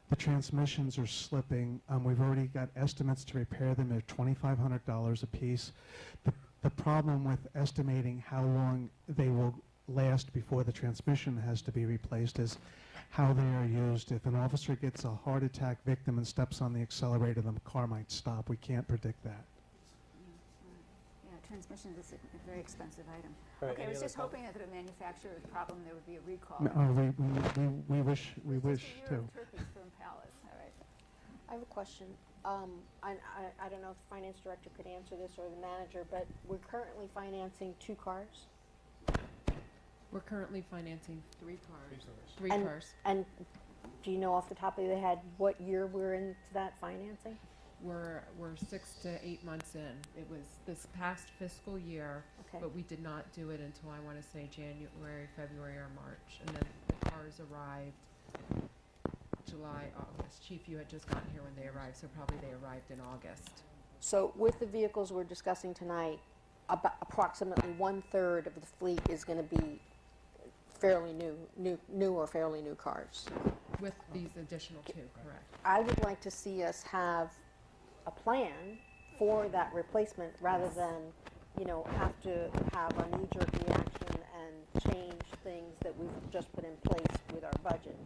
the transmissions are slipping. We've already got estimates to repair them. They're $2,500 a piece. The problem with estimating how long they will last before the transmission has to be replaced is how they are used. If an officer gets a heart attack victim and steps on the accelerator, the car might stop. We can't predict that. Yeah, transmission is a very expensive item. All right, Okay, I any was other just hoping that the manufacturer's problem, there would be a recall. We wish It's just a to. year of turkeys for Impalas, all right. I have a question. I don't know if the finance director could answer this or the manager, but we're currently financing 2 cars. We're currently financing 3 cars. 3 And- cars. And do you know off the top of your head what year we're into that financing? We're 6 to 8 months in. It was this past fiscal year, Okay. but we did not do it until, I want to say, January, February, or March. And then the cars arrived July, August. Chief, you had just gotten here when they arrived, so probably they arrived in August. So with the vehicles we're discussing tonight, about approximately 1/3 of the fleet is going to be fairly new or fairly new cars. With these additional 2, correct. I would like to see us have a plan for that replacement rather than, have to have a knee-jerk reaction and change things that we've just put in place with our budget.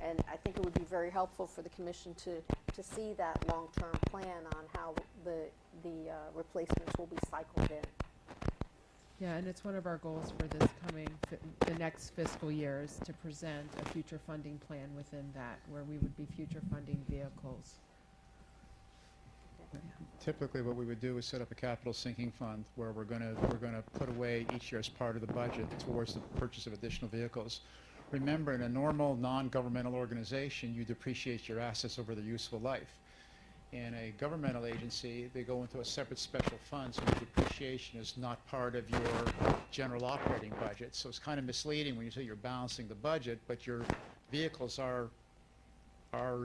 And I think it would be very helpful for the commission to see that long-term plan on how the replacements will be cycled in. Yeah, and it's one of our goals for this the next fiscal year is to present a future funding plan within that, where we would be future funding vehicles. Typically, what we would do is set up a capital sinking fund where we're going to put away each year as part of the budget towards the purchase of additional vehicles. Remember, in a normal non-governmental organization, you depreciate your assets over their useful life. In a governmental agency, they go into a separate special fund, so the depreciation is not part of your general operating budget. So it's kind of misleading when you say you're balancing the budget, but your vehicles are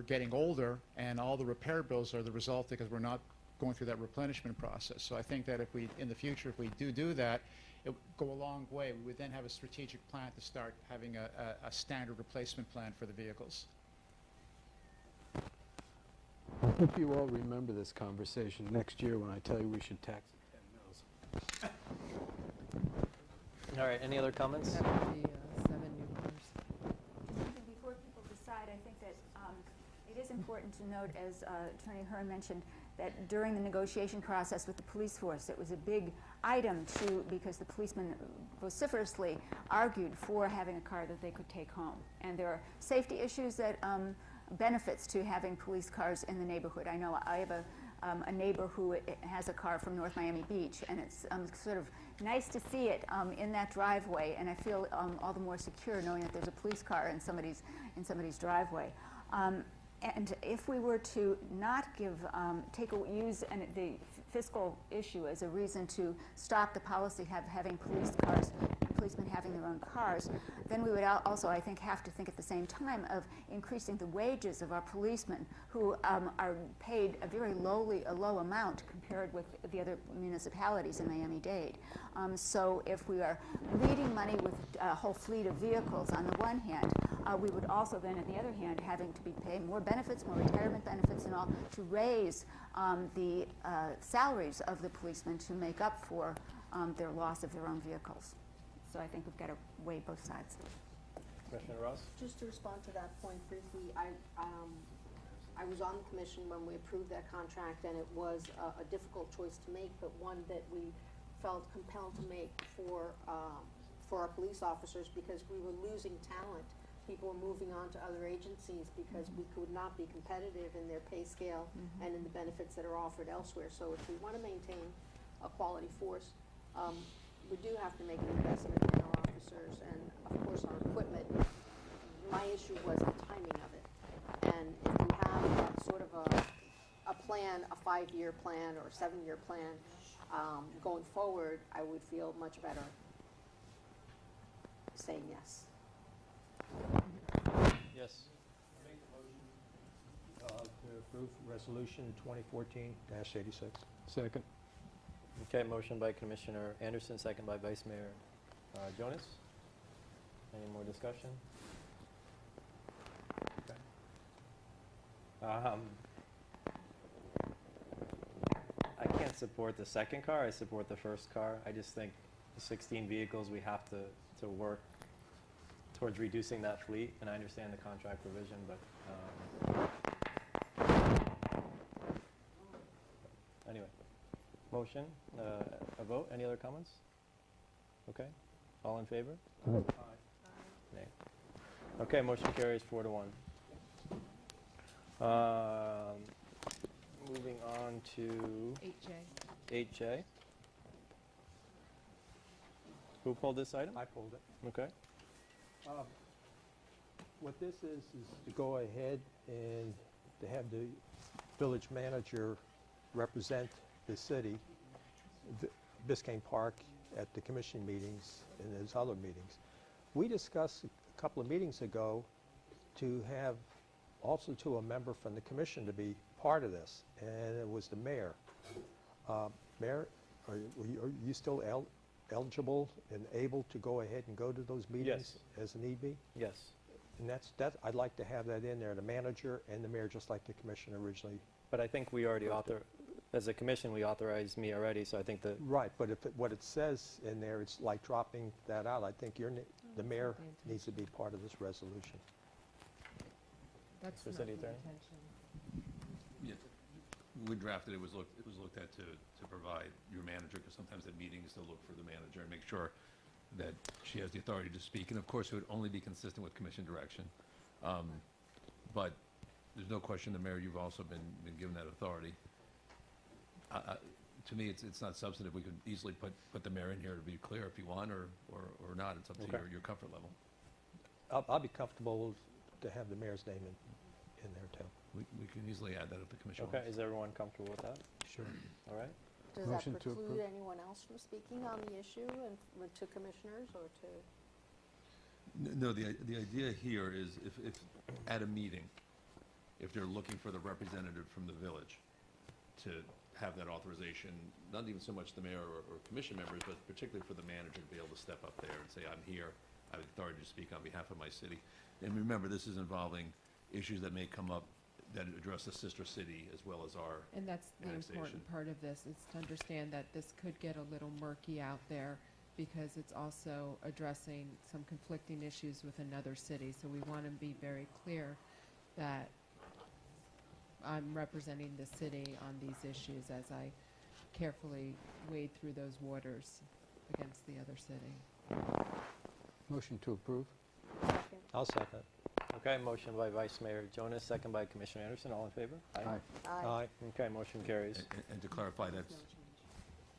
getting older, and all the repair bills are the result because we're not going through that replenishment process. So I think that if we, in the future, if we do that, it would go a long way. We would then have a strategic plan to start having a standard replacement plan for the vehicles. I hope you all remember this conversation next year when I tell you we should tax 10 mills. All right, any other comments? That would be 7 new cars. Before people decide, I think that it is important to note, as Attorney Hearn mentioned, that during the negotiation process with the police force, it was a big item because the policemen vociferously argued for having a car that they could take home. And there are safety issues that benefits to having police cars in the neighborhood. I know I have a neighbor who has a car from North Miami Beach, and it's sort of nice to see it in that driveway, and I feel all the more secure knowing that there's a police car in somebody's driveway. And if we were to not use the fiscal issue as a reason to stop the policy of having policemen having their own cars, then we would also, I think, have to think at the same time of increasing the wages of our policemen, who are paid a very low amount compared with the other municipalities in Miami-Dade. So if we are leading money with a whole fleet of vehicles on the one hand, we would also then, on the other hand, having to be paying more benefits, more retirement benefits and all, to raise the salaries of the policemen to make up for their loss of their own vehicles. So I think we've got to weigh both sides. Commissioner Ross? Just to respond to that point briefly, I was on the commission when we approved that contract, and it was a difficult choice to make, but one that we felt compelled to make for our police officers, because we were losing talent. People were moving on to other agencies because we could not be competitive in their pay scale and in the benefits that are offered elsewhere. So if we want to maintain a quality force, we do have to make an investment in our officers and, of course, our equipment. My issue was the timing of it. And if you have sort of a plan, a 5-year plan or a 7-year plan going forward, I would feel much better saying yes. Yes. Make the motion to approve Resolution 2014-86. Second. Okay, motion by Commissioner Anderson, second by Vice Mayor Jonas. Any more discussion? Okay. I can't support the second car. I support the first car. I just think the 16 vehicles, we have to work towards reducing that fleet, and I understand the contract provision, but anyway. Motion, a vote. Any other comments? Okay. All in favor? Aye. Nay. Okay, motion carries 4-1. Moving on to 8J. Who pulled this item? I pulled it. Okay. What this is to go ahead and to have the village manager represent the city, Biscayne Park, at the commission meetings and his other meetings. We discussed a couple of meetings ago to have also to a member from the commission to be part of this, and it was the mayor. Mayor, are you still eligible and able to go ahead and go to those meetings as need be? Yes. And I'd like to have that in there, the manager and the mayor, just like the commission originally. But I think we already as a commission, we authorized me already, so I think that. Right, but what it says in there, it's like dropping that out. I think the mayor needs to be part of this resolution. That's For not city the attorney? intention. Yeah, when we drafted it, was looked at to provide your manager, because sometimes at meetings, they'll look for the manager and make sure that she has the authority to speak. And of course, it would only be consistent with commission direction. But there's no question, the mayor, you've also been given that authority. To me, it's not substantive. We could easily put the mayor in here to be clear if you want, or not. It's up to your comfort level. I'll be comfortable to have the mayor's name in there too. We can easily add that if the commission Okay, wants. is everyone comfortable with that? Sure. All right. Does Motion that to preclude approve. anyone else from speaking on the issue and to commissioners or to? No, the idea here is if at a meeting, if they're looking for the representative from the village to have that authorization, not even so much the mayor or commission members, but particularly for the manager to be able to step up there and say, I'm here, I have authority to speak on behalf of my city. And remember, this is involving issues that may come up that address the sister city as well as our And that's the annexation. important part of this, is to understand that this could get a little murky out there, because it's also addressing some conflicting issues with another city. So we want to be very clear that I'm representing the city on these issues as I carefully wade through those waters against the other city. Motion to approve? I'll second. Okay, motion by Vice Mayor Jonas, second by Commissioner Anderson. All in favor? Aye. Aye. Okay, motion carries And to clarify, that's,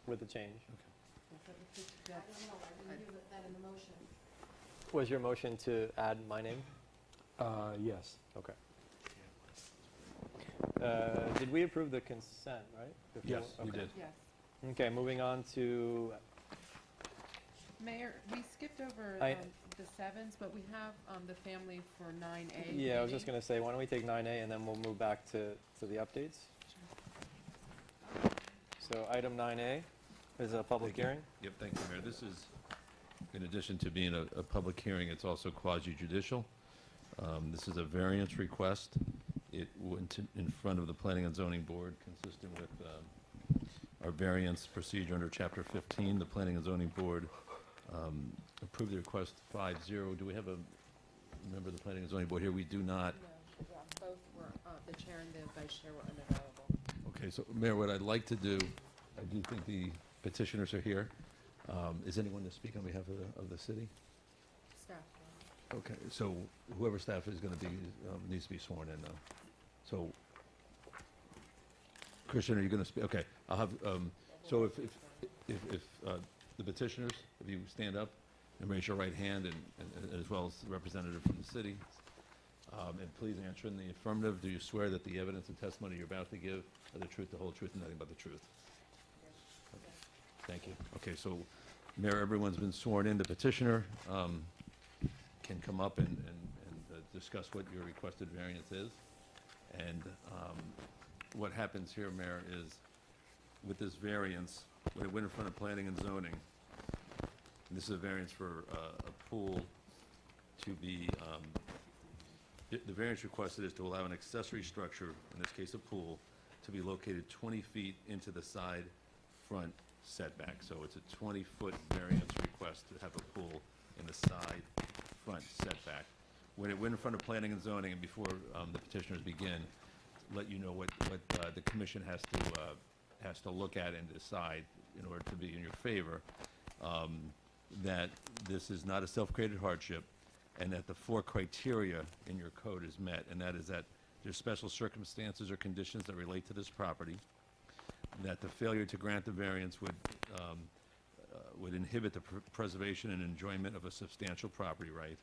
with the change. Yeah. that in the motion. Was your motion to add my name? Yes. Okay. Did we approve the consent, right? yes, you Okay. did. Yes. Okay, moving on to, Mayor, we skipped over I- the sevens, but we have the family for 9A. yeah, I was just waiting. going to say, why don't we take 9A and then we'll move back to the updates? So item 9A is a public Thank you. hearing. Yep, thank you, Mayor. This is, in addition to being a public hearing, it's also quasi-judicial. This is a variance request. It went in front of the Planning and Zoning Board, consistent with our variance procedure under Chapter 15. The Planning and Zoning Board approved the request 5-0. Do we have a member of the Planning and Zoning Board here? We do not. No, both were, the chair and the vice chair were unavailable. Okay, so Mayor, what I'd like to do, I do think the petitioners are here. Is anyone to speak on behalf of the city? Staff. Okay, so whoever staff is going to be, needs to be sworn in, though. So, Christian, are you going to speak? Okay, I'll have, so if the petitioners, if you stand up and raise your right hand, and as well as the representative from the city, and please answer in the affirmative. Do you swear that the evidence and testimony you're about to give are the truth, the whole truth, and nothing but the truth? Okay. Thank you. Okay, so, Mayor, everyone's been sworn in. The petitioner can come up and discuss what your requested variance is. And what happens here, Mayor, is with this variance, when it went in front of Planning and Zoning, and this is a variance for a pool to be, the variance requested is to allow an accessory structure, in this case a pool, to be located 20 feet into the side front setback. So it's a 20-foot variance request to have a pool in the side front setback. When it went in front of Planning and Zoning, and before the petitioners begin, let you know what the commission has to look at and decide in order to be in your favor, that this is not a self-created hardship, and that the 4 criteria in your code is met, and that is that there's special circumstances or conditions that relate to this property, that the failure to grant the variance would inhibit the preservation and enjoyment of a substantial property right,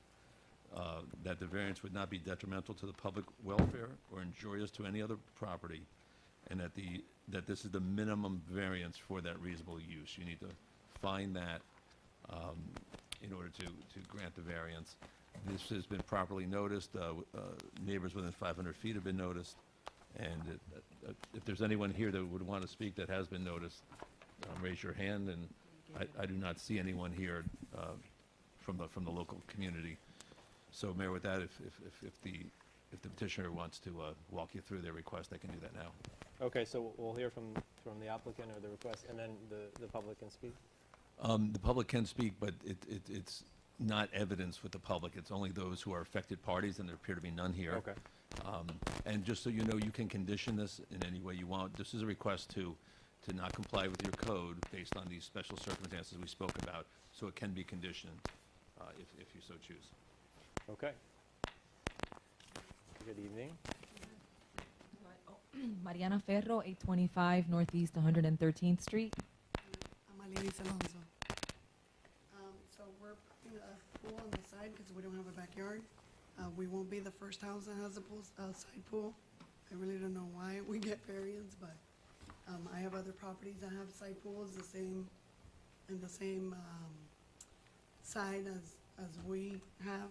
that the variance would not be detrimental to the public welfare or injurious to any other property, and that this is the minimum variance for that reasonable use. You need to find that in order to grant the variance. This has been properly noticed. Neighbors within 500 feet have been noticed. And if there's anyone here that would want to speak that has been noticed, raise your hand. And I do not see anyone here from the local community. So, Mayor, with that, if the petitioner wants to walk you through their request, they can do that now. Okay, so we'll hear from the applicant or the request, and then the public can speak? The public can speak, but it's not evidence with the public. It's only those who are affected parties, and there appear to be none here. Okay. And just so you know, you can condition this in any way you want. This is a request to not comply with your code based on these special circumstances we spoke about, so it can be conditioned if you so choose. Okay. Good evening. Mariana Ferro, 825 Northeast 113th Street. I'm Alisa Alonso. So we're putting a pool on the side because we don't have a backyard. We won't be the first house that has a pool, side pool. I really don't know why we get variance, but I have other properties that have side pools in the same side as we have.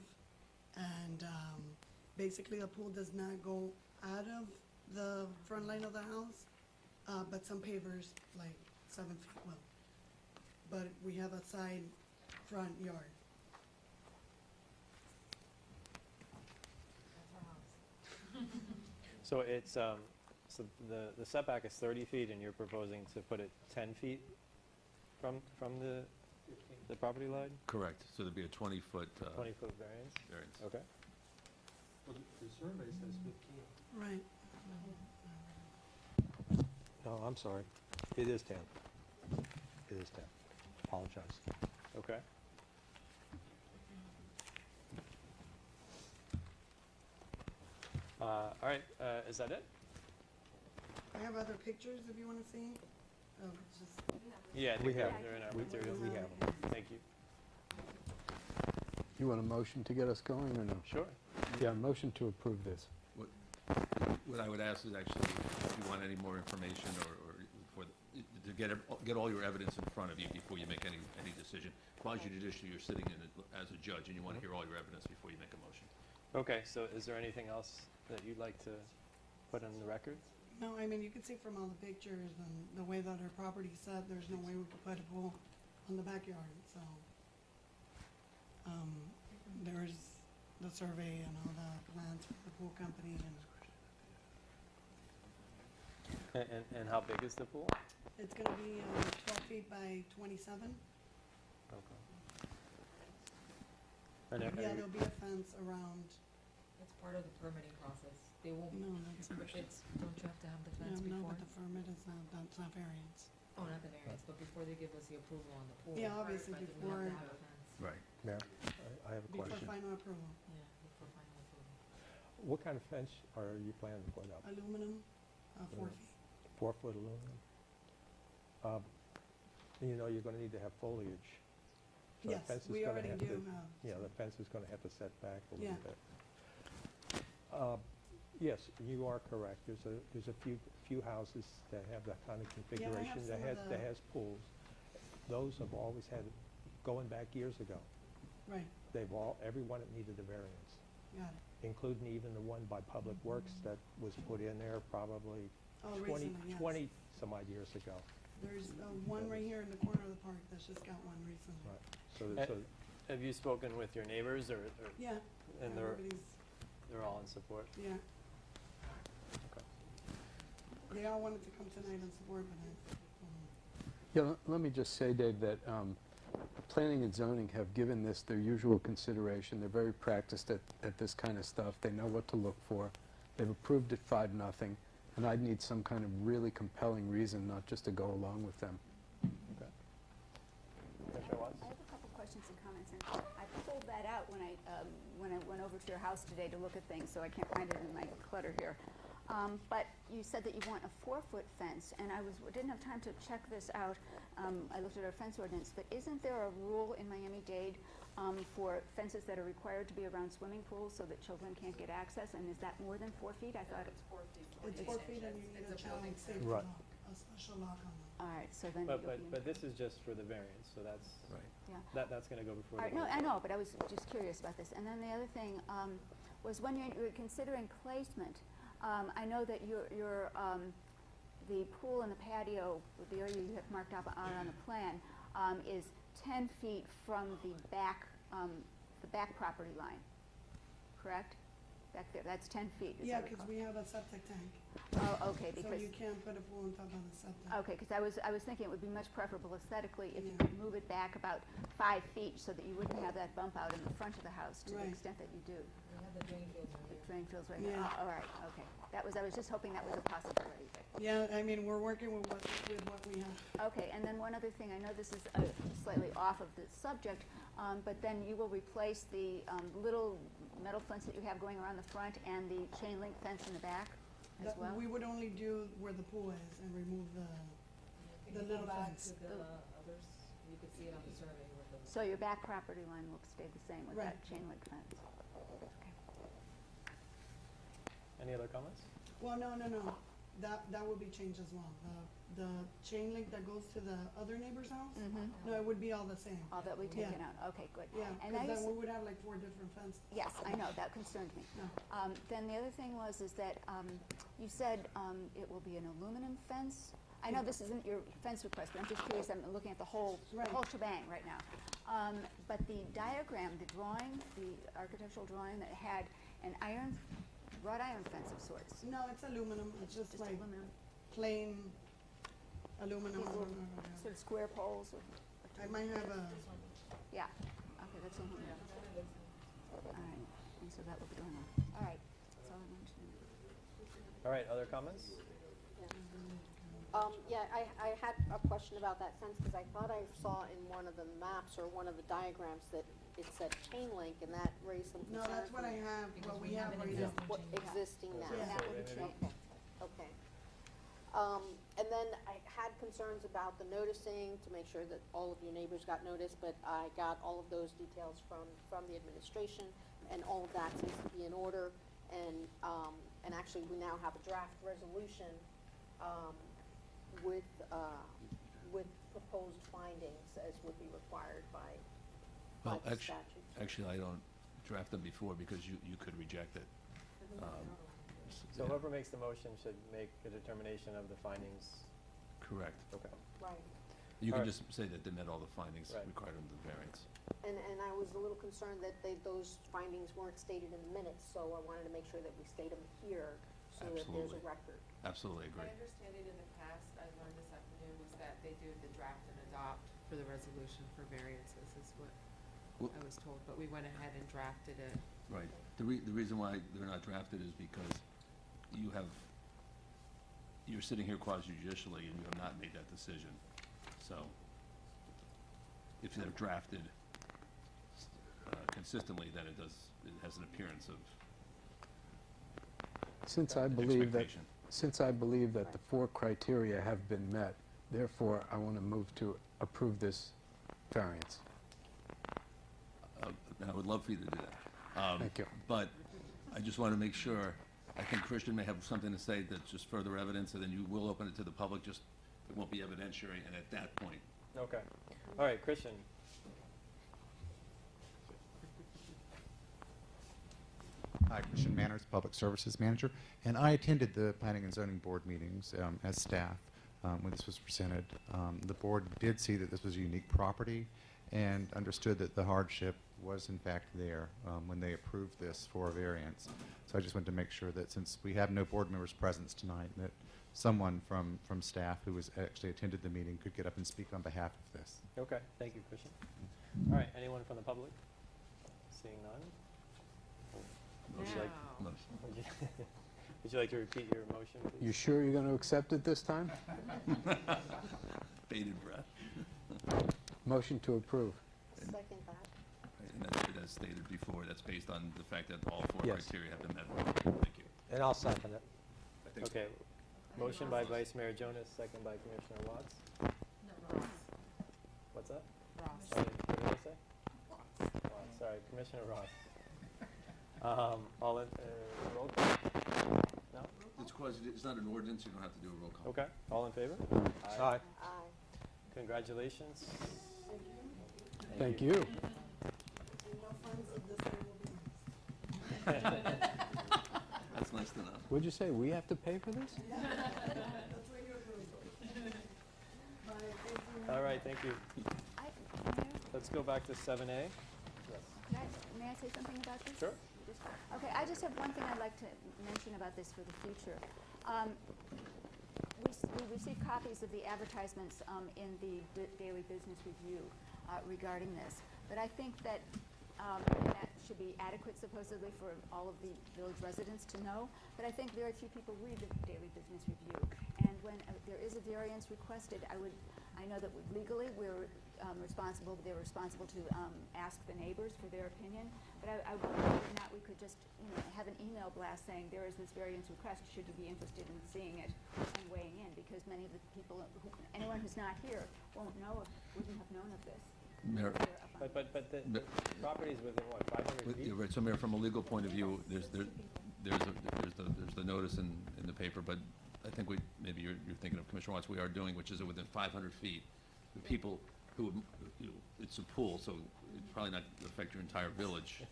And basically a pool does not go out of the front line of the house, but some pavers, like 7 feet, well, but we have a side front yard. So it's, so the setback is 30 feet, and you're proposing to put it 10 feet from the property line? Correct. So there'd be a 20-foot 20-foot variance? variance. Okay. Well, the survey says 15. Right. No, I'm sorry. It is 10. It is 10. Apologize. Okay. All right, is that it? I have other pictures if you want to see. Oh, it's just, Yeah, I We think have they're in our We materials. we have them. Thank you. You want a motion to get us going, or no? Sure. Yeah, motion to approve this. What I would ask is actually, if you want any more information to get all your evidence in front of you before you make any decision. Quasi judicially, you're sitting in it as a judge, and you want to hear all your evidence before you make a motion. Okay, so is there anything else that you'd like to put on the record? no, I mean, you can see from all the pictures and the way that our property's set, there's no way we could put a pool on the backyard, so. There's the survey and all the plans for the pool company and And how big is the pool? it's gonna be 12 feet by 27. Okay. And Yeah, there'll be a fence around, It's part of the permitting process. They won't, no, that's, don't you have to have the fence no, before? but the permit is not, that's not variance. Oh, not the variance, but before they give us the approval on the pool. Yeah, prior to obviously renting, we have to before- have a fence. Right. Mayor, I have a Before question. final approval. Yeah, before final approval. What kind of fence are you planning to put up? Aluminum, 4 feet. 4-foot aluminum? You know, you're going to need to have foliage. So the Yes, fence is we gonna already have do to- have. Yeah, the fence is going to have to set back a little Yeah. bit. Yes, you are correct. There's a few houses that have that kind of configuration some of that the- has pools. Those have always had, going back years ago, Right, everyone that needed a variance, got it. including even the one by Public Works that was put in there probably Oh, 20 recently, yes. 20 some odd years ago. There's one right here in the corner of the park that's just got one recently. Right. So, Eh, so Have you spoken with your neighbors or Yeah. and everybody's, they're all in support? yeah. Okay. They all wanted to come tonight and support, but Yeah, let me just say, Dave, that planning and zoning have given this their usual consideration. They're very practiced at this kind of stuff. They know what to look for. They've approved it 5-0, and I'd need some kind of really compelling reason, not just to go along with them. Okay. Commissioner Watts? I have a couple questions and comments, and I pulled that out when I went over to your house today to look at things, so I can't find it in my clutter here. But you said that you want a 4-foot fence, and I didn't have time to check this out. I looked at our fence ordinance, but isn't there a rule in Miami-Dade for fences that are required to be around swimming pools so that children can't get access, and is that more than 4 feet? I thought it's 4 feet and you need a child safety Right. lock, a special lock on them. All right, so then But, you'll be in. but this is just for the variance, so that's, Right. Yeah. that's gonna go before All the right, no, board. I know, but I was just curious about this. And then the other thing was when you're considering placement, I know that the pool and the patio, the area you have marked up on the plan, is 10 feet from the back property line, correct? Back there, that's 10 feet. is Yeah, that because we have a septic tank, Oh, okay, so because. you can't put a pool on top of the septic. Okay, because I was thinking it would be much preferable aesthetically if you Yeah. could move it back about 5 feet so that you wouldn't have that bump out in the front of the house to the Right. extent that you do. We have the drain fields right The here. drain fields right Yeah. now. Oh, all right, okay. I was just hoping that was a possibility. Yeah, I mean, we're working with what we have. Okay, and then one other thing, I know this is slightly off of the subject, but then you will replace the little metal fence that you have going around the front and the chain link fence in the back as That- well? We would only do where the pool is and remove the If the you go little back fence. to the others, you could see it on the survey where the. So your back property line will stay the same with that Right. chain link fence? Okay. Any other comments? Well, no. That would be changed as well. The chain link that goes to the other neighbor's house? Mm-hmm. No, it would be all the same. All that we Yeah. taken out, okay, good. Yeah, And because I then used- we would have like 4 different fences. Yes, I know, that concerned me. No. Then the other thing is that you said it will be an aluminum fence. I know this isn't your fence request, but I'm just curious, I'm looking at the whole Right. shebang right now. But the diagram, the drawing, the architectural drawing that had an wrought iron fence of sorts. No, it's aluminum. It's just like aluminum. plain aluminum. These I little don't know what it is. sort of square poles or. I might have a, Yeah, okay, that's in here. All right, and so that will be going on. All right, that's all I wanted to know. All right, other comments? Yeah, I had a question about that fence, because I thought I saw in one of the maps or one of the diagrams that it said chain link, and that raised some No, concern. that's what I have, what we have right now. What, existing now? Yeah. That will be changed. Okay. And then I had concerns about the noticing, to make sure that all of your neighbors got notice, but I got all of those details from the administration, and all of that seems to be in order. And actually, we now have a draft resolution, with proposed findings as would be required by Well, the statute. actually, I don't draft them before because you could reject it. So whoever makes the motion should make a determination of the findings. Correct. Okay. Right. You All can right. just say that they met all the findings Right. required under the variance. And I was a little concerned that those findings weren't stated in the minutes, so I wanted to make sure that we state them here so that there's a Absolutely. record. Absolutely agree. My understanding in the past, I learned this afternoon, was that they do the draft and adopt for the resolution for variances, is what Well- I was told, but we went ahead and drafted it. Right. The reason why they're not drafted is because you're sitting here quasi-judicially and you have not made that decision. So if they're drafted consistently, then it has an appearance of Since I believe that, expectation. since I believe that the 4 criteria have been met, therefore, I want to move to approve this variance. And I would love for you to do that. Thank you. But I just want to make sure, I think Christian may have something to say that's just further evidence, and then you will open it to the public, just, it won't be evidentiary, and at that point, Okay. All right, Christian. Hi, Christian Manners, Public Services Manager, and I attended the Planning and Zoning Board meetings as staff when this was presented. The board did see that this was a unique property and understood that the hardship was in fact there when they approved this for a variance. So I just wanted to make sure that since we have no board members present tonight, that someone from staff who was actually attended the meeting could get up and speak on behalf of this. Okay, thank you, Christian. All right, anyone from the public? Seeing none? Would you like- Now. Would you- would you like to repeat your motion, please? You sure you're going to accept it this time? bated breath. Motion to approve. Second that. And that's stated before, that's based on the fact that all 4 Yes. criteria have been met. Thank you. And I'll second it. I think Okay, motion by Vice Mayor Jonas, second by Commissioner Watts. No, Ross. What's that? Ross. What did I say? Watts, sorry, Commissioner Ross. All in, roll call? No? It's not an ordinance, you don't have to do a roll call. Okay, all in favor? Aye. Aye. Congratulations. Thank you. And no funds of this year will be missed. That's nice to know. What'd you say, we have to pay for this? That's what you're doing. Bye, thank you. All right, thank you. Mayor, Let's go back to 7A. Yes. may I say something about this? Sure. Okay, I just have one thing I'd like to mention about this for the future. We received copies of the advertisements in the Daily Business Review regarding this, but I think that that should be adequate supposedly for all of the village residents to know, but I think very few people read the Daily Business Review. And when there is a variance requested, I know that legally we're responsible, they're responsible to ask the neighbors for their opinion, but I wonder whether or not we could just, have an email blast saying there is this variance request, should you be interested in seeing it and weighing in, because many of the people, anyone who's not here wouldn't have known of this. Mayor, But the property's within, what, 500 feet? you're right, so Mayor, from a legal point of view, there's the notice in the paper, but I think maybe you're thinking of Commissioner Watts, we are doing, which is within 500 feet. The people who would, it's a pool, so it's probably not gonna affect your entire village,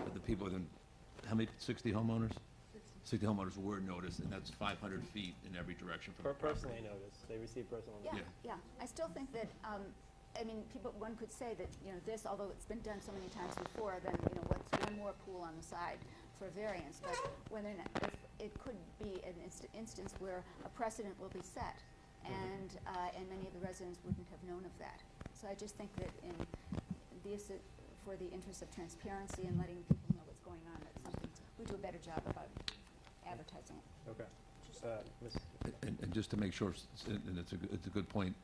but the people within, how many, 60 homeowners? 60 homeowners were noticed, and that's 500 feet in every direction from the property. Personally noticed, they received personal Yeah, notice. yeah. I still think that, one could say that, this, although it's been done so many times before, then, what's one more pool on the side for variance, but if it could be an instance where a precedent will be set, and many of the residents wouldn't have known of that. So I just think that for the interest of transparency and letting people know what's going on, that's something, we do a better job about advertising it. Okay. Just Ms. And just to make sure, and it's a good point,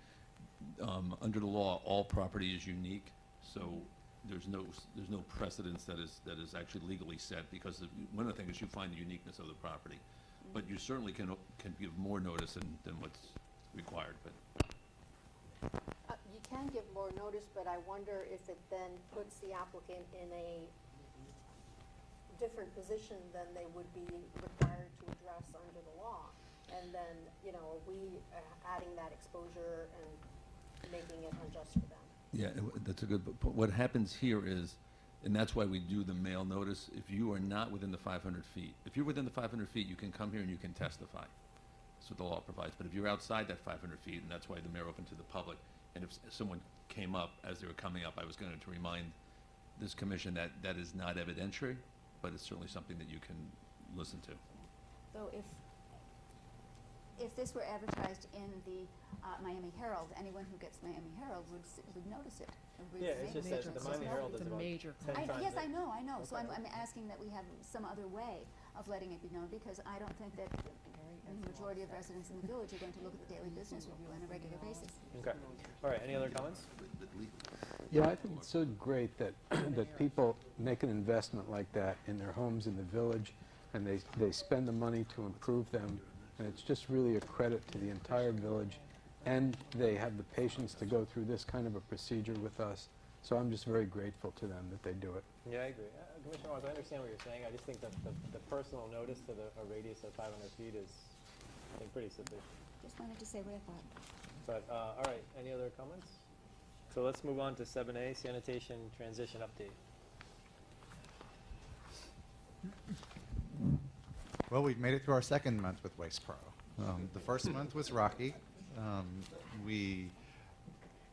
under the law, all property is unique, so there's no precedence that is actually legally set, because one of the things is you find the uniqueness of the property. But you certainly can give more notice than what's required, but. You can give more notice, but I wonder if it then puts the applicant in a different position than they would be required to address under the law. And then, are we adding that exposure and making it unjust for them? Yeah, that's a good, but what happens here is, and that's why we do the mail notice, if you are not within the 500 feet. If you're within the 500 feet, you can come here and you can testify. That's what the law provides. But if you're outside that 500 feet, and that's why the mayor opened to the public, and if someone came up, as they were coming up, I was going to remind this commission that that is not evidentiary, but it's certainly something that you can listen to. So if this were advertised in the Miami Herald, anyone who gets Miami Herald would notice it. Yeah, it's just that the Miami Herald is about 10 times. Yes, I know. So Okay. I'm asking that we have some other way of letting it be known, because I don't think that the majority of residents in the village are going to look at the Daily Business Review on a regular basis. Okay. All right, any other comments? Yeah, I think it's so great that, that people make an investment like that in their homes in the village, and they spend the money to improve them, and it's just really a credit to the entire village, and they have the patience to go through this kind of a procedure with us. So I'm just very grateful to them that they do it. Yeah, I agree. Commissioner Wars, I understand what you're saying. I just think that the personal notice to a radius of 500 feet is, I think, pretty sufficient. Just wanted to say what I thought. But, all right, any other comments? So let's move on to 7A, sanitation transition update. Well, we've made it through our second month with Waste Pro. The first month was rocky. We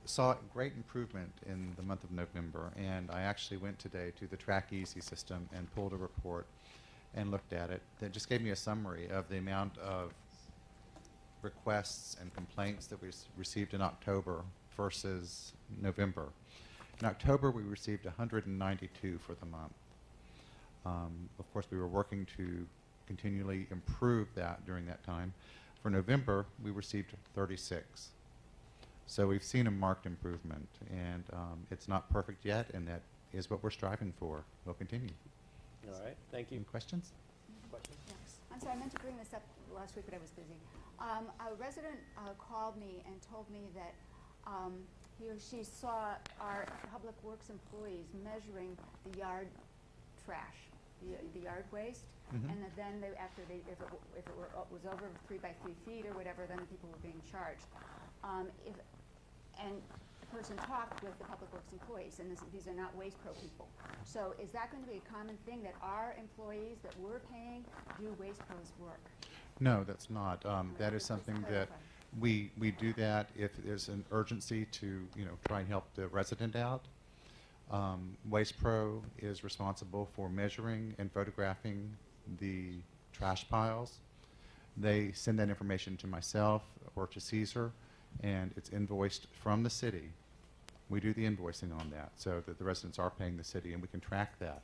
saw great improvement in the month of November, and I actually went today to the Track Easy system and pulled a report and looked at it that just gave me a summary of the amount of requests and complaints that we received in October versus November. In October, we received 192 for the month. Of course, we were working to continually improve that during that time. For November, we received 36. So we've seen a marked improvement, and it's not perfect yet, and that is what we're striving for. We'll continue. All right, thank you. Any questions? Questions? I'm sorry, I meant to bring this up last week, but I was busy. A resident called me and told me that he or she saw our public works employees measuring the yard trash, the yard waste, and that then if it was over 3 by 3 feet or whatever, then people were being charged. And the person talked with the public works employees, and these are not Waste Pro people. So is that going to be a common thing, that our employees that we're paying do Waste Pro's work? No, that's not. That is something that we do that if there's an urgency to try and help the resident out. Waste Pro is responsible for measuring and photographing the trash piles. They send that information to myself or to Caesar, and it's invoiced from the city. We do the invoicing on that so that the residents are paying the city, and we can track that.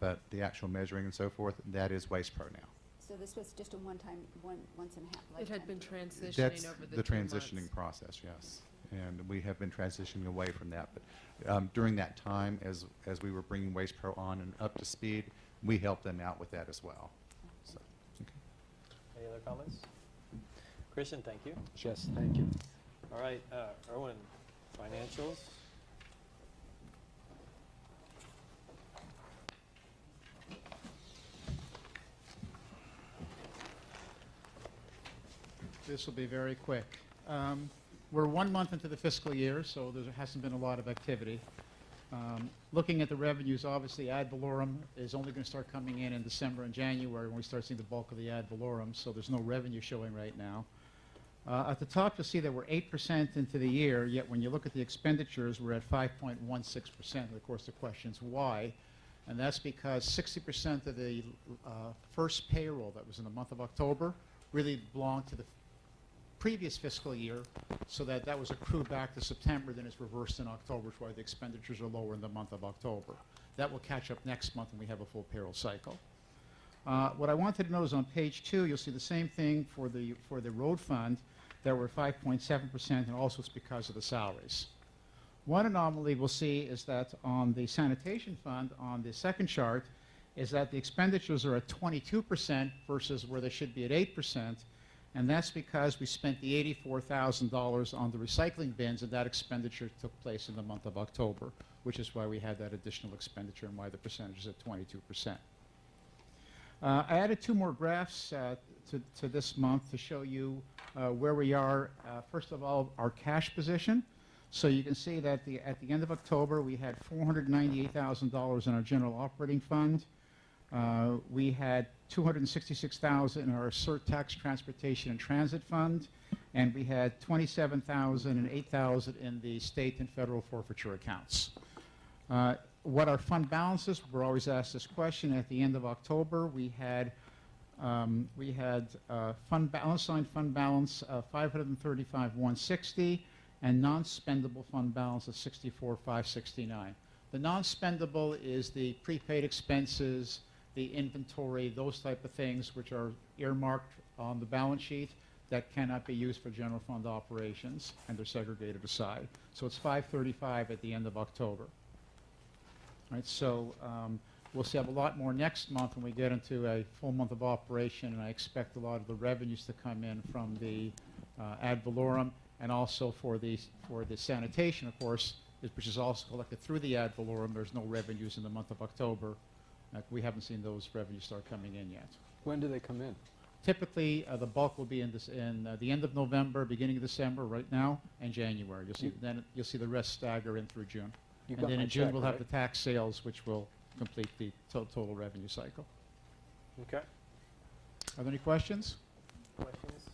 But the actual measuring and so forth, that is Waste Pro now. So this was just a one-time, once and a half lifetime? It had been transitioning That's over the the 2 transitioning months. process, yes. And we have been transitioning away from that. But during that time, as we were bringing Waste Pro on and up to speed, we helped them out with that as well. So, okay. Any other comments? Christian, thank you. Jess, thank you. All right, Erwin, financials. This will be very quick. We're 1 month into the fiscal year, so there hasn't been a lot of activity. Looking at the revenues, obviously ad valorem is only going to start coming in December and January when we start seeing the bulk of the ad valorem, so there's no revenue showing right now. At the top, you'll see that we're 8% into the year, yet when you look at the expenditures, we're at 5.16%. Of course, the question's why, and that's because 60% of the first payroll that was in the month of October really belonged to the previous fiscal year, so that was accrued back to September, then it's reversed in October, which is why the expenditures are lower in the month of October. That will catch up next month when we have a full payroll cycle. What I wanted to note is on page 2, you'll see the same thing for the road fund, that we're 5.7%, and also it's because of the salaries. One anomaly we'll see is that on the sanitation fund, on the second chart, is that the expenditures are at 22% versus where they should be at 8%, and that's because we spent the $84,000 on the recycling bins, and that expenditure took place in the month of October, which is why we had that additional expenditure and why the percentage is at 22%. I added 2 more graphs to this month to show you where we are. First of all, our cash position. So you can see that at the end of October, we had $498,000 in our general operating fund. We had $266,000 in our CERT tax transportation and transit fund, and we had $27,000 and $8,000 in the state and federal forfeiture accounts. What our fund balances, we're always asked this question. At the end of October, we had unassigned fund balance of $535,160 and non-spendable fund balance of $64,569. The non-spendable is the prepaid expenses, the inventory, those type of things which are earmarked on the balance sheet that cannot be used for general fund operations, and they're segregated aside. So it's $535 at the end of October. All right, so we'll see have a lot more next month when we get into a full month of operation, and I expect a lot of the revenues to come in from the ad valorem, and also for the sanitation, of course, which is also collected through the ad valorem. There's no revenues in the month of October. We haven't seen those revenues start coming in yet. When do they come in? Typically, the bulk will be in the end of November, beginning of December, right now, and January. You'll see the rest stagger in through June. And then in June, we'll have the tax sales, which will complete the total revenue cycle. Okay. Are there any questions? Questions?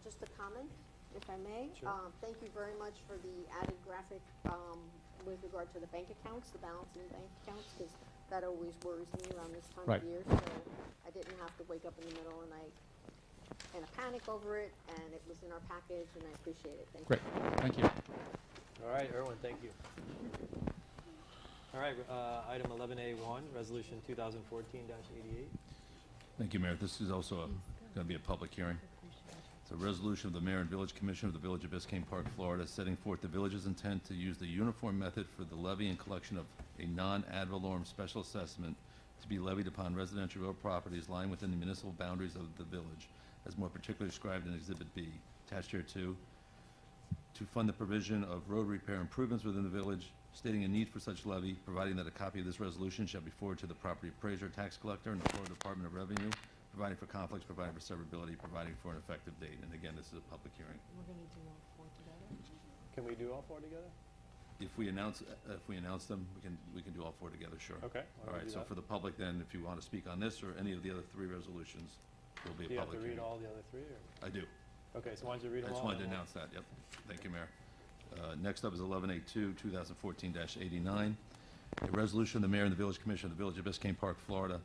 Just a comment, if I may. Sure. Thank you very much for the added graphic with regard to the bank accounts, the balance in the bank accounts, because that always worries me around this time Right. of year. So I didn't have to wake up in the middle of the night in a panic over it, and it was in our package, and I appreciate it. Thank Great. you. Thank you. All right, Erwin, thank you. All right, item 11A1, resolution 2014-88. Thank you, Mayor. This is also going to be a public hearing. It's a resolution of the Mayor and Village Commission of the Village of Biscayne Park, Florida, setting forth the village's intent to use the uniform method for the levy and collection of a non-ad valorem special assessment to be levied upon residential real properties lying within the municipal boundaries of the village, as more particularly described in Exhibit B, attached here to fund the provision of road repair improvements within the village, stating a need for such levy, providing that a copy of this resolution shall be forwarded to the property appraiser, tax collector, and the Florida Department of Revenue, providing for conflicts, providing for severability, providing for an effective date. And again, this is a public hearing. We're going to do all 4 together? Can we do all 4 together? If we announce them, we can do all 4 together, sure. Okay. All right, so for the public then, if you want to speak on this or any of the other 3 resolutions, there will be Do a you have to public read hearing. all the other 3? Or? I do. Okay, so why don't you read I them all? just wanted to and announce that, yep. Thank you, Mayor. Next up is 11A2, 2014-89, a resolution of the Mayor and the Village Commission of the Village of Biscayne Park, Florida,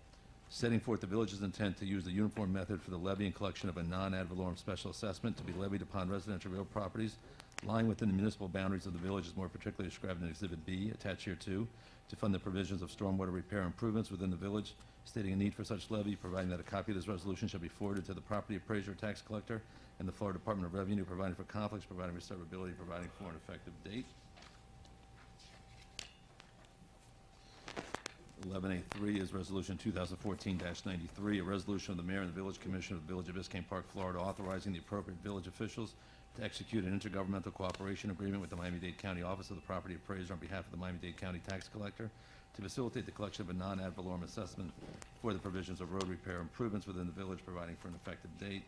setting forth the village's intent to use the uniform method for the levy and collection of a non-ad valorem special assessment to be levied upon residential real properties lying within the municipal boundaries of the village, as more particularly described in Exhibit B, attached here to fund the provisions of stormwater repair improvements within the village, stating a need for such levy, providing that a copy of this resolution shall be forwarded to the property appraiser, tax collector, and the Florida Department of Revenue, providing for conflicts, providing for severability, providing for an effective date. 11A3 is Resolution 2014-93, a resolution of the Mayor and the Village Commission of the Village of Biscayne Park, Florida, authorizing the appropriate village officials to execute an intergovernmental cooperation agreement with the Miami-Dade County Office of the Property Appraiser on behalf of the Miami-Dade County Tax Collector to facilitate the collection of a non-ad valorem assessment for the provisions of road repair improvements within the village, providing for an effective date.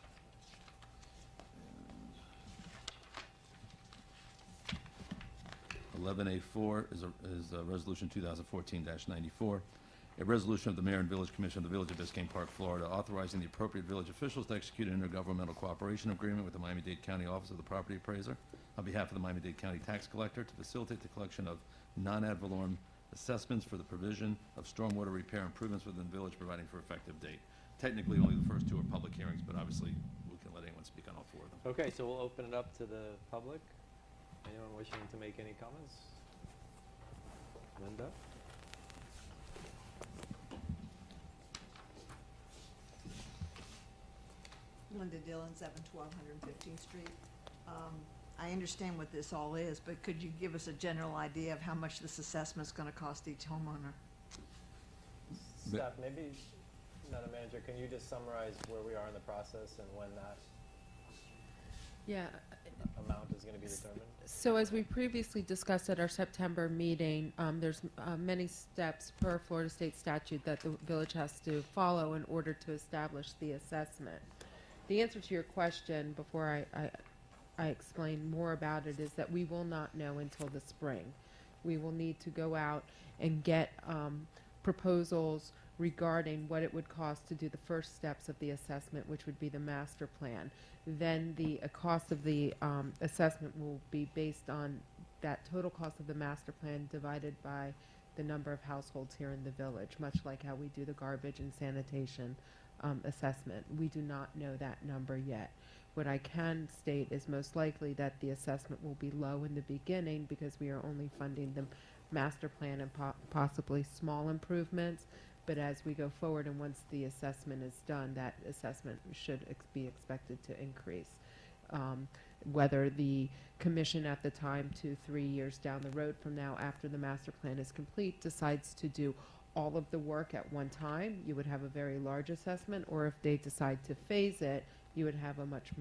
11A4 is Resolution 2014-94, a resolution of the Mayor and Village Commission of the Village of Biscayne Park, Florida, authorizing the appropriate village officials to execute an intergovernmental cooperation agreement with the Miami-Dade County Office of the Property Appraiser on behalf of the Miami-Dade County Tax Collector to facilitate the collection of non-ad valorem assessments for the provision of stormwater repair improvements within the village, providing for effective date. Technically, only the first 2 are public hearings, but obviously we can let anyone speak on all 4 of them. Okay, so we'll open it up to the public. Anyone wishing to make any comments? Linda? Linda Dillon, 712 115th Street. I understand what this all is, but could you give us a general idea of how much this assessment's going to cost each homeowner? Steph, maybe, Madam Manager, can you just summarize where we are in the process and when that Yeah. amount is going to be determined? So as we previously discussed at our September meeting, there's many steps per Florida state statute that the village has to follow in order to establish the assessment. The answer to your question, before I explain more about it, is that we will not know until the spring. We will need to go out and get proposals regarding what it would cost to do the first steps of the assessment, which would be the master plan. Then the cost of the assessment will be based on that total cost of the master plan divided by the number of households here in the village, much like how we do the garbage and sanitation assessment. We do not know that number yet. What I can state is most likely that the assessment will be low in the beginning because we are only funding the master plan and possibly small improvements. But as we go forward and once the assessment is done, that assessment should be expected to increase. Whether the commission at the time, 2-3 years down the road from now, after the master plan is complete, decides to do all of the work at one time, you would have a very large assessment, or if they decide to phase it, you would have a much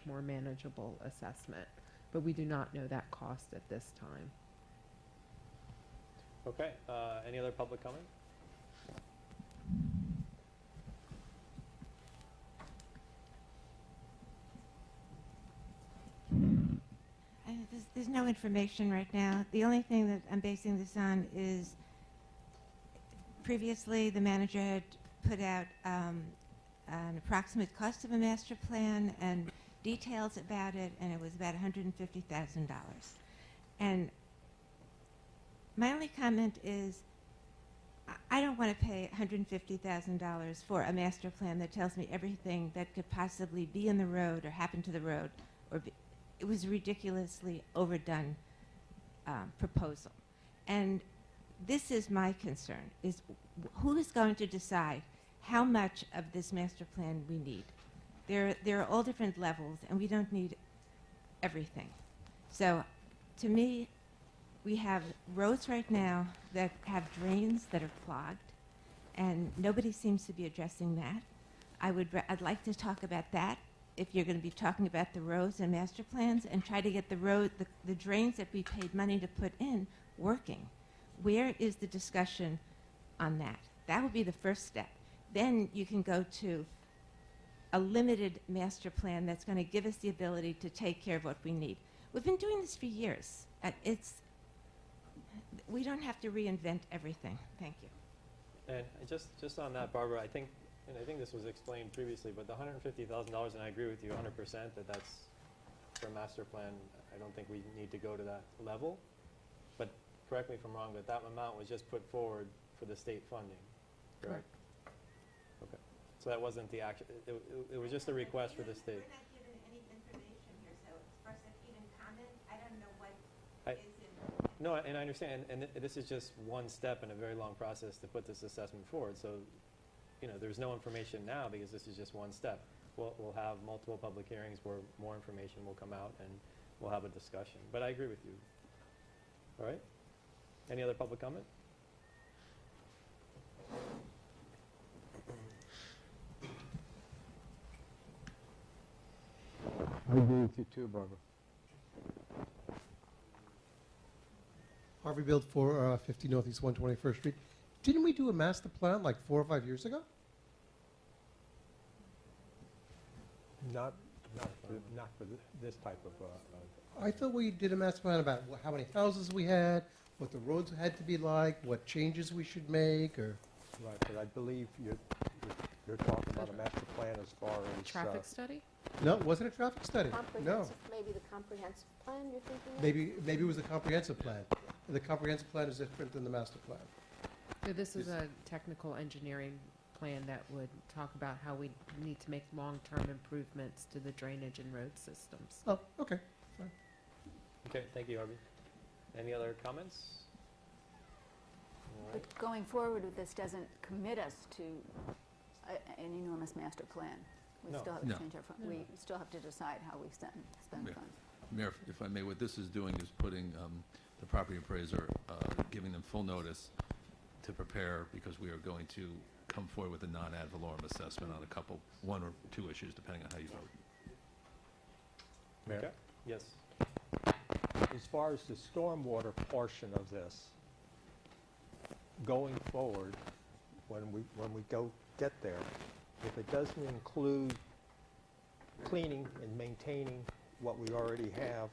more manageable assessment. But we do not know that cost at this time. Okay, any other public comment? There's no information right now. The only thing that I'm basing this on is previously the manager had put out an approximate cost of a master plan and details about it, and it was about $150,000. And my only comment is I don't want to pay $150,000 for a master plan that tells me everything that could possibly be in the road or happen to the road. It was a ridiculously overdone proposal. And this is my concern, is who is going to decide how much of this master plan we need? There are all different levels, and we don't need everything. So to me, we have roads right now that have drains that are clogged, and nobody seems to be addressing that. I'd like to talk about that if you're going to be talking about the roads and master plans, and try to get the drains that we paid money to put in working. Where is the discussion on that? That would be the first step. Then you can go to a limited master plan that's going to give us the ability to take care of what we need. We've been doing this for years. We don't have to reinvent everything. Thank you. And just on that, Barbara, I think this was explained previously, but the $150,000, and I agree with you 100% that that's for a master plan. I don't think we need to go to that level. But correct me if I'm wrong, but that amount was just put forward for the state funding, correct? Okay. So that wasn't the action. It was just a request for the state. We're not given any information here, so for us to even comment, I don't know what is in. No, and I understand, and this is just one step in a very long process to put this assessment forward. So, there's no information now because this is just one step. We'll have multiple public hearings where more information will come out and we'll have a discussion. But I agree with you. All right? Any other public comment? I agree with you too, Barbara. Harvey Build for 50 Northeast 121st Street. Didn't we do a master plan like 4 or 5 years ago? Not for this type of, I thought we did a master plan about how many houses we had, what the roads had to be like, what changes we should make, or... right, but I believe you're talking about a master plan as far as... Traffic study? No, it wasn't a traffic study. No. Maybe the comprehensive plan you're thinking of? Maybe it was a comprehensive plan. The comprehensive plan is different than the master plan. So this is a technical engineering plan that would talk about how we need to make long-term improvements to the drainage and road systems. Oh, okay, fine. Okay, thank you, Harvey. Any other comments? All right. But going forward with this doesn't commit us to an enormous master plan. We No. still have No. to change our, we still have to decide how we spend Yeah. funds. Mayor, if I may, what this is doing is putting the property appraiser, giving them full notice to prepare, because we are going to come forward with a non-ad valorem assessment on a couple, one or two issues, depending on how you vote. Mayor? Okay. Yes. As far as the stormwater portion of this, going forward, when we get there, if it doesn't include cleaning and maintaining what we already have,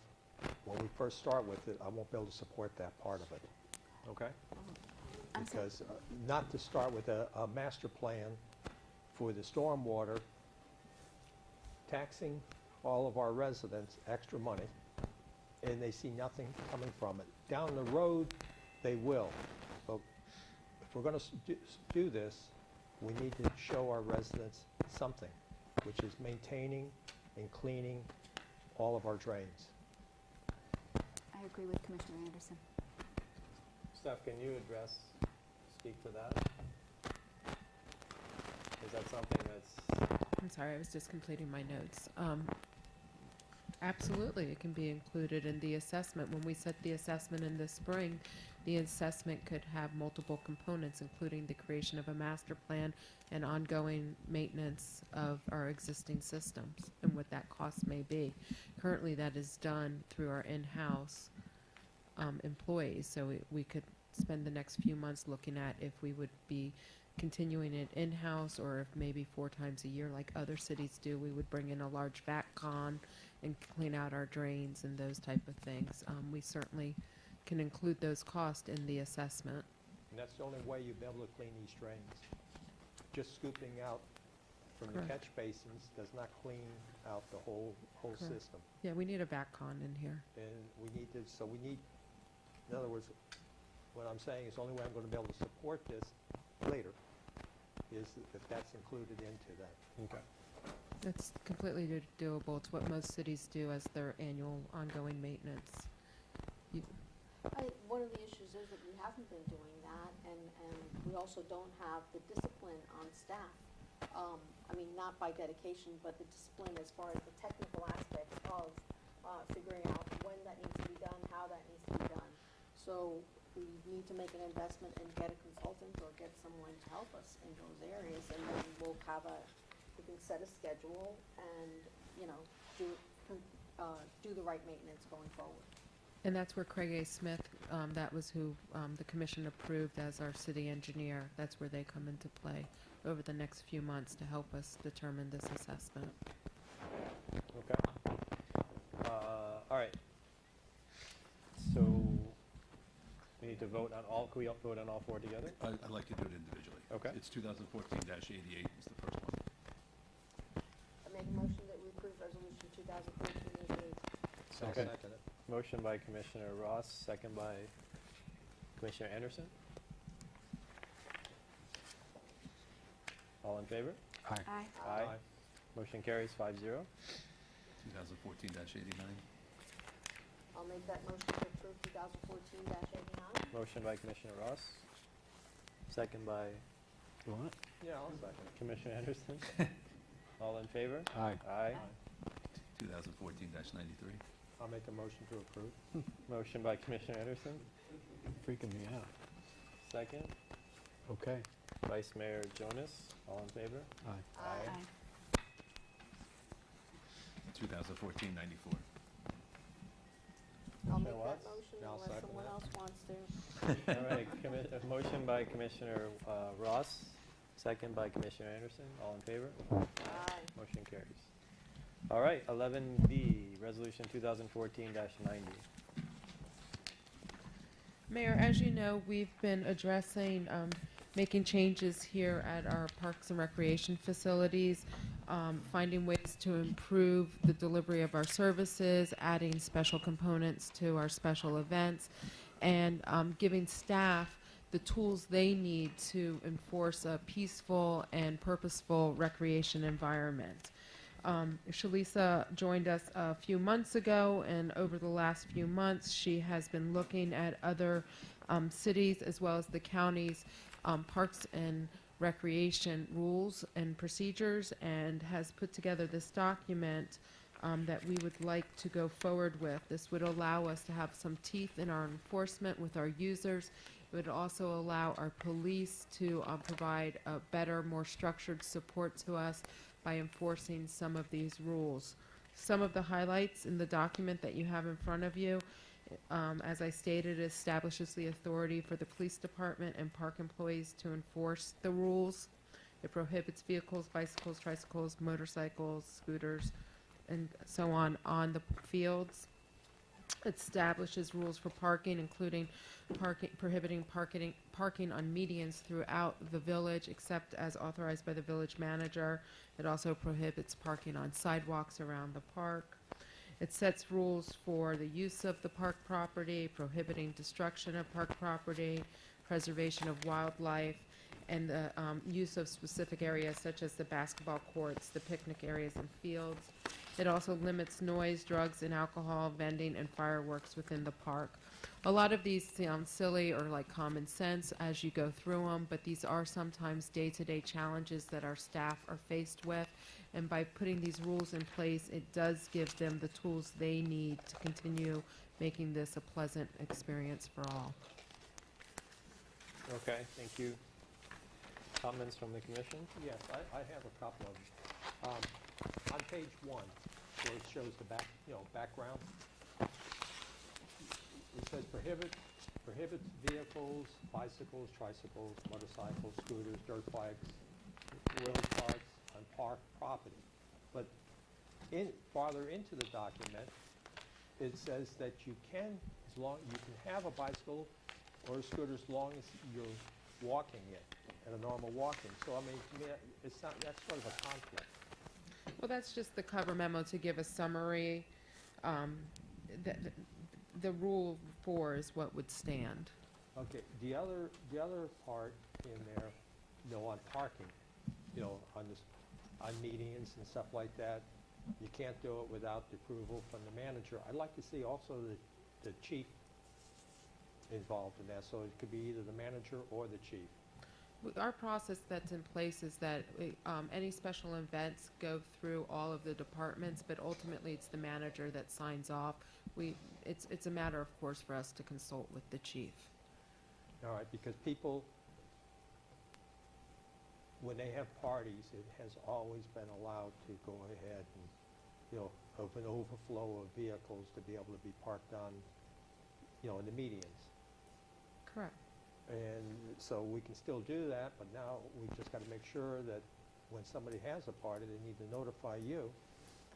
when we first start with it, I won't be able to support that part of it, okay? I'm sorry. Because not to start with a master plan for the stormwater, taxing all of our residents extra money, and they see nothing coming from it. Down the road, they will. But if we're going to do this, we need to show our residents something, which is maintaining and cleaning all of our drains. I agree with Commissioner Anderson. Steph, can you speak to that? Is that something that's, I'm sorry, I was just completing my notes. Absolutely, it can be included in the assessment. When we set the assessment in the spring, the assessment could have multiple components, including the creation of a master plan and ongoing maintenance of our existing systems and what that cost may be. Currently, that is done through our in-house employees, so we could spend the next few months looking at if we would be continuing it in-house, or if maybe 4 times a year like other cities do, we would bring in a large vac con and clean out our drains and those type of things. We certainly can include those costs in the assessment. And that's the only way you'll be able to clean these drains. Just scooping out from the Correct. catch basins does not clean out the whole Correct. system. Yeah, we need a vac con in here. And we need to, in other words, what I'm saying is the only way I'm going to be able to support this later is if that's included into that. okay. That's completely doable. It's what most cities do as their annual ongoing maintenance. One of the issues is that we haven't been doing that, and we also don't have the discipline on staff. I mean, not by dedication, but the discipline as far as the technical aspects of figuring out when that needs to be done, how that needs to be done. So we need to make an investment and get a consultant or get someone to help us in those areas, and then we can set a schedule and, do the right maintenance going forward. And that's where Craig A. Smith, that was who the commission approved as our city engineer. That's where they come into play over the next few months to help us determine this assessment. Okay. All right. So we need to vote on all, can we vote on all 4 together? I'd like to do it individually. Okay. It's 2014-88 is the first one. I make a motion that we approve resolution 2014-88. Okay. Motion by Commissioner Ross, second by Commissioner Anderson. All in favor? Aye. Aye. Motion carries 5-0. 2014-89. I'll make that motion to approve 2014-89. Motion by Commissioner Ross, second by, What? yeah, I'll second. Commissioner Anderson. All in favor? Aye. Aye. 2014-93. I'll make a motion to approve. Motion by Commissioner Anderson, Freaking me out. second. Okay. Vice Mayor Jonas, all in favor? Aye. Aye. 2014-94. I'll make Commissioner that Watts? motion I'll unless second someone that. else wants to. All right, a motion by Commissioner Ross, second by Commissioner Anderson, all in favor? Aye. Motion carries. All right, 11B, Resolution 2014-90. Mayor, as you know, we've been addressing making changes here at our parks and recreation facilities, finding ways to improve the delivery of our services, adding special components to our special events, and giving staff the tools they need to enforce a peaceful and purposeful recreation environment. Shalisa joined us a few months ago, and over the last few months, she has been looking at other cities as well as the counties' parks and recreation rules and procedures and has put together this document that we would like to go forward with. This would allow us to have some teeth in our enforcement with our users. It would also allow our police to provide a better, more structured support to us by enforcing some of these rules. Some of the highlights in the document that you have in front of you, as I stated, establishes the authority for the police department and park employees to enforce the rules. It prohibits vehicles, bicycles, tricycles, motorcycles, scooters, and so on the fields. It establishes rules for parking, including prohibiting parking on medians throughout the village, except as authorized by the village manager. It also prohibits parking on sidewalks around the park. It sets rules for the use of the park property, prohibiting destruction of park property, preservation of wildlife, and the use of specific areas such as the basketball courts, the picnic areas, and fields. It also limits noise, drugs, and alcohol, vending, and fireworks within the park. A lot of these sound silly or like common sense as you go through them, but these are sometimes day-to-day challenges that our staff are faced with. And by putting these rules in place, it does give them the tools they need to continue making this a pleasant experience for all. Okay, thank you. Comments from the commission? Yes, I have a couple of them. On page 1, where it shows the background, it says prohibits vehicles, bicycles, tricycles, motorcycles, scooters, dirt bikes, road carts on park property. But farther into the document, it says that you can have a bicycle or a scooter as long as you're walking it at a normal walking. So I mean, to me, that's sort of a conflict. Well, that's just the cover memo to give a summary. The rule 4 is what would stand. Okay, the other part in there, on parking, on medians and stuff like that, you can't do it without the approval from the manager. I'd like to see also the chief involved in that, so it could be either the manager or the chief. Our process that's in place is that any special events go through all of the departments, but ultimately it's the manager that signs off. It's a matter, of course, for us to consult with the chief. All right, because people, when they have parties, it has always been allowed to go ahead and, of an overflow of vehicles to be able to be parked on, in the medians. Correct. And so we can still do that, but now we just got to make sure that when somebody has a party, they need to notify you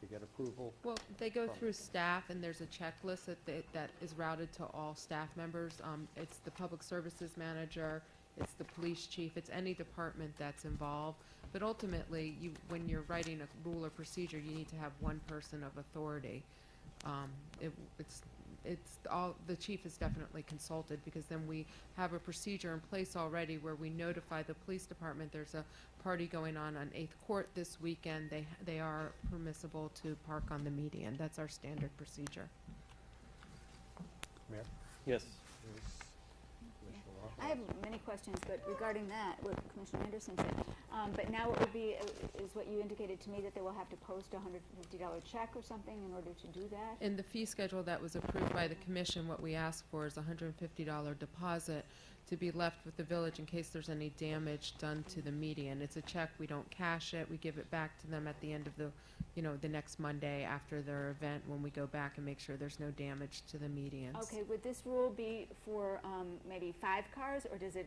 to get approval. Well, they go through staff, and there's a checklist that is routed to all staff members. It's the public services manager, it's the police chief, it's any department that's involved. But ultimately, when you're writing a rule or procedure, you need to have one person of authority. The chief is definitely consulted, because then we have a procedure in place already where we notify the police department there's a party going on 8th Court this weekend. They are permissible to park on the median. That's our standard procedure. Mayor? Yes. I have many questions, but regarding that, what Commissioner Anderson said. But now it would be, is what you indicated to me, that they will have to post a $150 check or something in order to do that? In the fee schedule that was approved by the commission, what we ask for is a $150 deposit to be left with the village in case there's any damage done to the median. It's a check, we don't cash it, we give it back to them at the end of the next Monday after their event, when we go back and make sure there's no damage to the medians. Okay, would this rule be for maybe 5 cars, or is there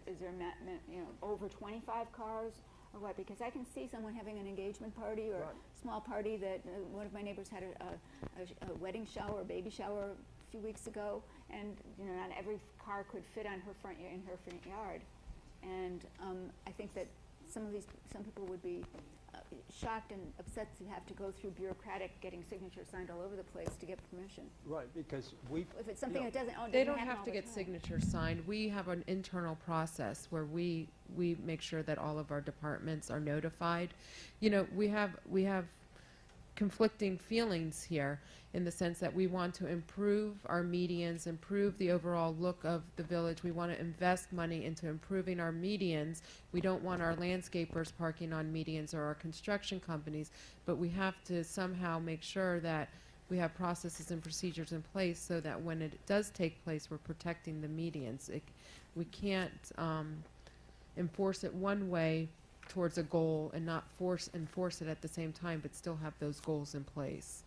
over 25 cars, or what? Because I can see someone having an engagement party or small party that one of my neighbors had a wedding shower, baby shower a few weeks ago, and not every car could fit on her front yard, and I think that some people would be shocked and upset to have to go through bureaucratic getting signatures signed all over the place to get permission. Right, because If it's something that doesn't They don't have to get signatures signed. We have an internal process where we make sure that all of our departments are notified. We have conflicting feelings here in the sense that we want to improve our medians, improve the overall look of the village. We want to invest money into improving our medians. We don't want our landscapers parking on medians or our construction companies, but we have to somehow make sure that we have processes and procedures in place so that when it does take place, we're protecting the medians. We can't enforce it one way towards a goal and not enforce it at the same time, but still have those goals in place.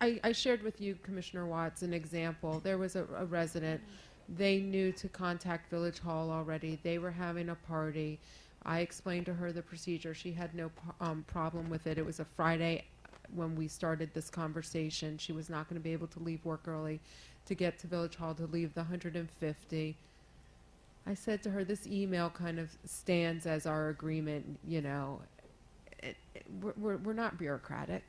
I shared with you, Commissioner Watts, an example. There was a resident. They knew to contact Village Hall already. They were having a party. I explained to her the procedure. She had no problem with it. It was a Friday when we started this conversation. She was not going to be able to leave work early to get to Village Hall to leave the 150. I said to her, this email kind of stands as our agreement, you know. We're not bureaucratic.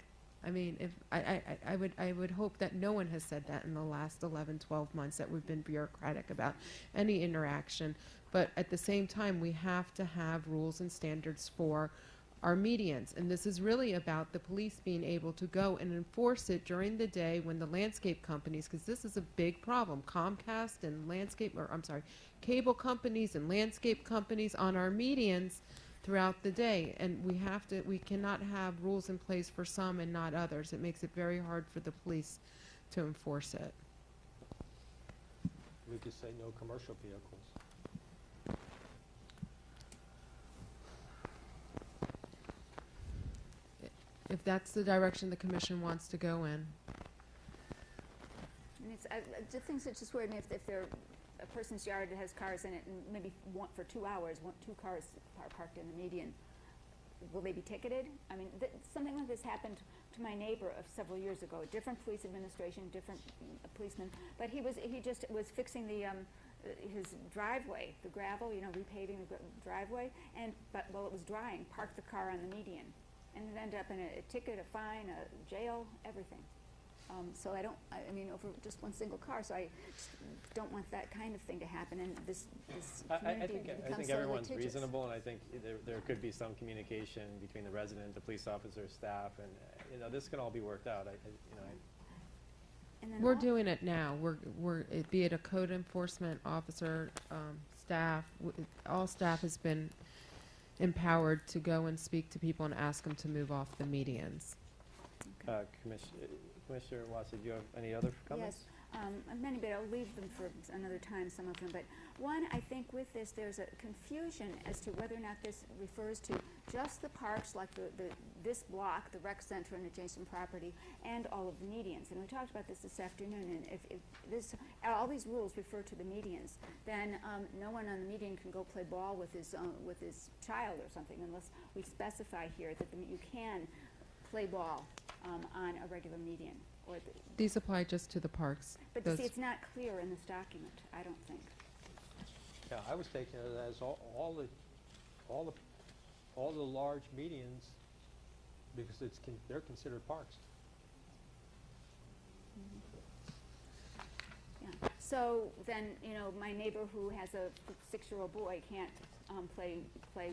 I mean, if I would hope that no one has said that in the last 11, 12 months, that we've been bureaucratic about any interaction. But at the same time, we have to have rules and standards for our medians. And this is really about the police being able to go and enforce it during the day when the landscape companies, because this is a big problem, Comcast and cable companies and landscape companies on our medians throughout the day. And we cannot have rules in place for some and not others. It makes it very hard for the police to enforce it. We could say no commercial vehicles. If that's the direction the commission wants to go in. And it's, the things that just worry me, if they're a person's yard that has cars in it and maybe for 2 hours, two cars parked in the median, will they be ticketed? I mean, something like this happened to my neighbor several years ago. A different police administration, different policeman, but he just was fixing the his driveway, the gravel, repaving the driveway, but while it was drying, parked the car on the median, and it ended up in a ticket, a fine, a jail, everything. So I mean, over just one single car, so I just don't want that kind of thing to happen, and this community I think everyone's reasonable, and I think there could be some communication between the resident, the police officer, staff, and this can all be worked out. We're doing it now. Be it a code enforcement officer, staff, all staff has been empowered to go and speak to people and ask them to move off the medians. Commissioner Watts, do you have any other comments? Yes, many, but I'll leave them for another time, some of them. But one, I think with this, there's a confusion as to whether or not this refers to just the parks, like this block, the rec center and adjacent property, and all of the medians. And we talked about this afternoon, and if all these rules refer to the medians, then no one on the median can go play ball with his child or something, unless we specify here that you can play ball on a regular median. These apply just to the parks. But you see, it's not clear in this document, I don't think. Yeah, I was taking it as all the large medians, because they're considered parks. Yeah. So then, my neighbor who has a 6-year-old boy can't play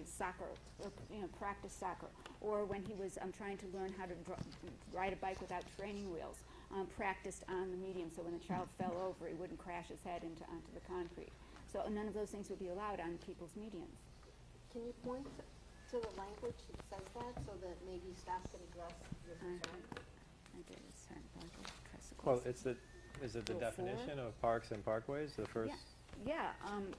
soccer or practice soccer, or when he was trying to learn how to ride a bike without training wheels, practiced on the median, so when the child fell over, he wouldn't crash his head onto the concrete. So none of those things would be allowed on people's medians. Can you point to the language that says that, so that maybe staff can address your concern? I did. Well, is it the definition of parks and parkways, the first? Yeah.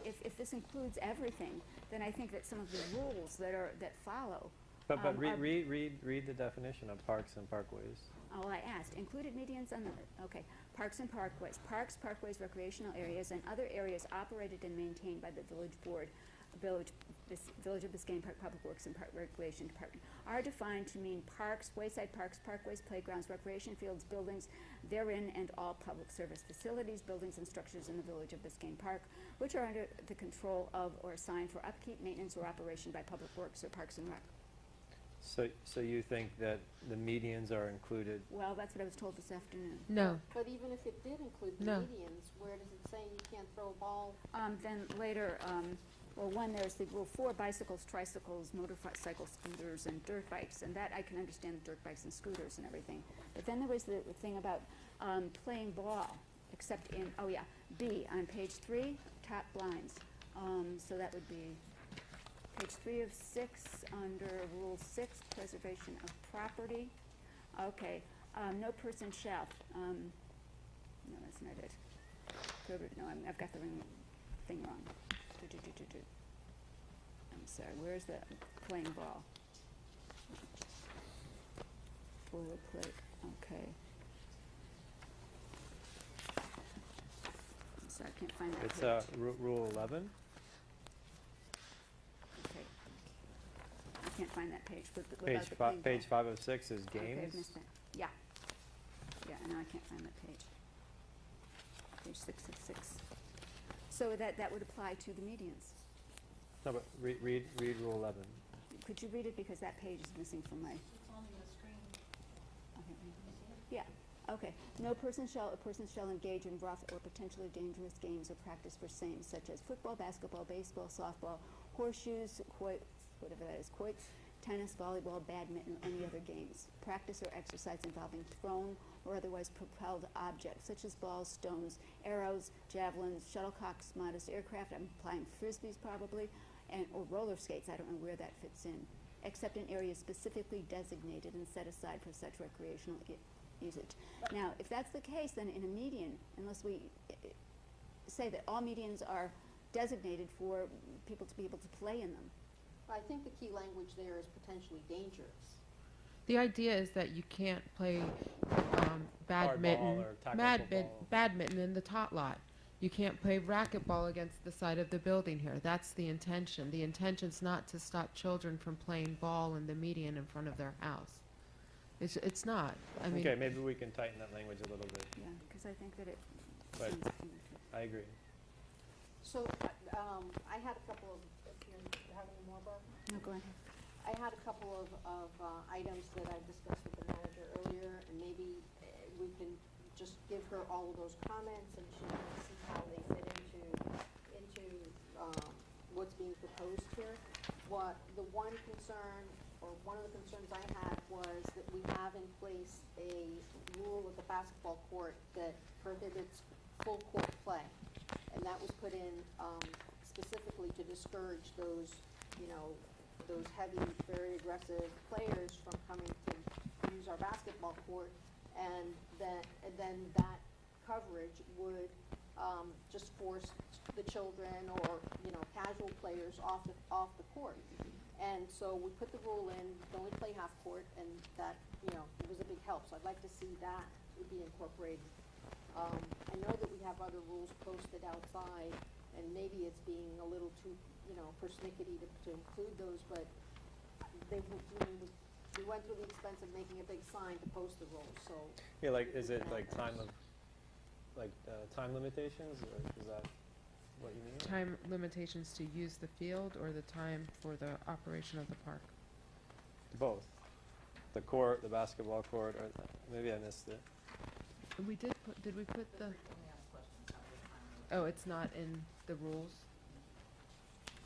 If this includes everything, then I think that some of the rules that follow. But read the definition of parks and parkways. Oh, I asked. Included medians on parks and parkways. Parks, parkways, recreational areas, and other areas operated and maintained by the village board, Village of Biscayne Park Public Works and Park Recreation Department, are defined to mean parks, wayside parks, parkways, playgrounds, recreation fields, buildings therein, and all public service facilities, buildings, and structures in the Village of Biscayne Park, which are under the control of or assigned for upkeep, maintenance, or operation by Public Works or Parks and Rec. So you think that the medians are included? Well, that's what I was told this afternoon. No. But even if it did include the medians, where does it say you can't throw a ball? Then later, Well, one, there's the Rule 4, bicycles, tricycles, motorcycle scooters, and dirt bikes, and that I can understand, the dirt bikes and scooters and everything. But then there was the thing about playing ball, except in, oh yeah, B, on page 3, top blinds. So that would be page 3 of 6, under Rule 6, preservation of property. Okay, no person shall, no, that's not it. No, I've got the thing wrong. I'm sorry, where's the playing ball? Boilerplate, okay. I'm sorry, I can't find that It's page. Rule 11. Okay. I can't find that page. What about the playing Page ball? 506 is Okay, I've games. missed that. Yeah. Yeah, no, I can't find that page. Page 666. So that would apply to the medians. No, but read Rule 11. Could you read it, because that page is missing from my... It's on the screen. Okay. Yeah, okay. A person shall engage in rough or potentially dangerous games or practice for same, such as football, basketball, baseball, softball, horseshoes, quoits, whatever that is, quoits, tennis, volleyball, badminton, any other games. Practice or exercise involving thrown or otherwise propelled objects, such as balls, stones, arrows, javelins, shuttlecocks, modest aircraft, I'm applying frisbees probably, or roller skates, I don't know where that fits in, except in areas specifically designated and set aside for such recreational usage. Now, if that's the case, then in a median, unless we say that all medians are designated for people to be able to play in them. I think the key language there is potentially dangerous. The idea is that you can't play badminton, or tackle football. badminton in the tot lot. You can't play racquetball against the side of the building here. That's the intention. The intention's not to stop children from playing ball in the median in front of their house. It's not. I mean, Okay, maybe we can tighten that language a little bit. Yeah, because I think that it But seems to- I agree. So, I had a couple of, if you have any more, Barb? No, go ahead. I had a couple of items that I discussed with the manager earlier, and maybe we can just give her all of those comments, and she can see how they fit into what's being proposed here. The one concern, or one of the concerns I had, was that we have in place a rule with the basketball court that prohibits full court play, and that was put in specifically to discourage those, those heavy, very aggressive players from coming to use our basketball court, and then that coverage would just force the children or casual players off the court. And so we put the rule in, you can only play half court, and that it was a big help. So I'd like to see that would be incorporated. I know that we have other rules posted outside, and maybe it's being a little too persnickety to include those, but we went through the expense of making a big sign to post the rules. So Yeah, like, is it like time limitations, or is that what you mean? time limitations to use the field or the time for the operation of the park? Both. The court, the basketball court, or maybe I missed it. We did we put the? Oh, it's not in the rules?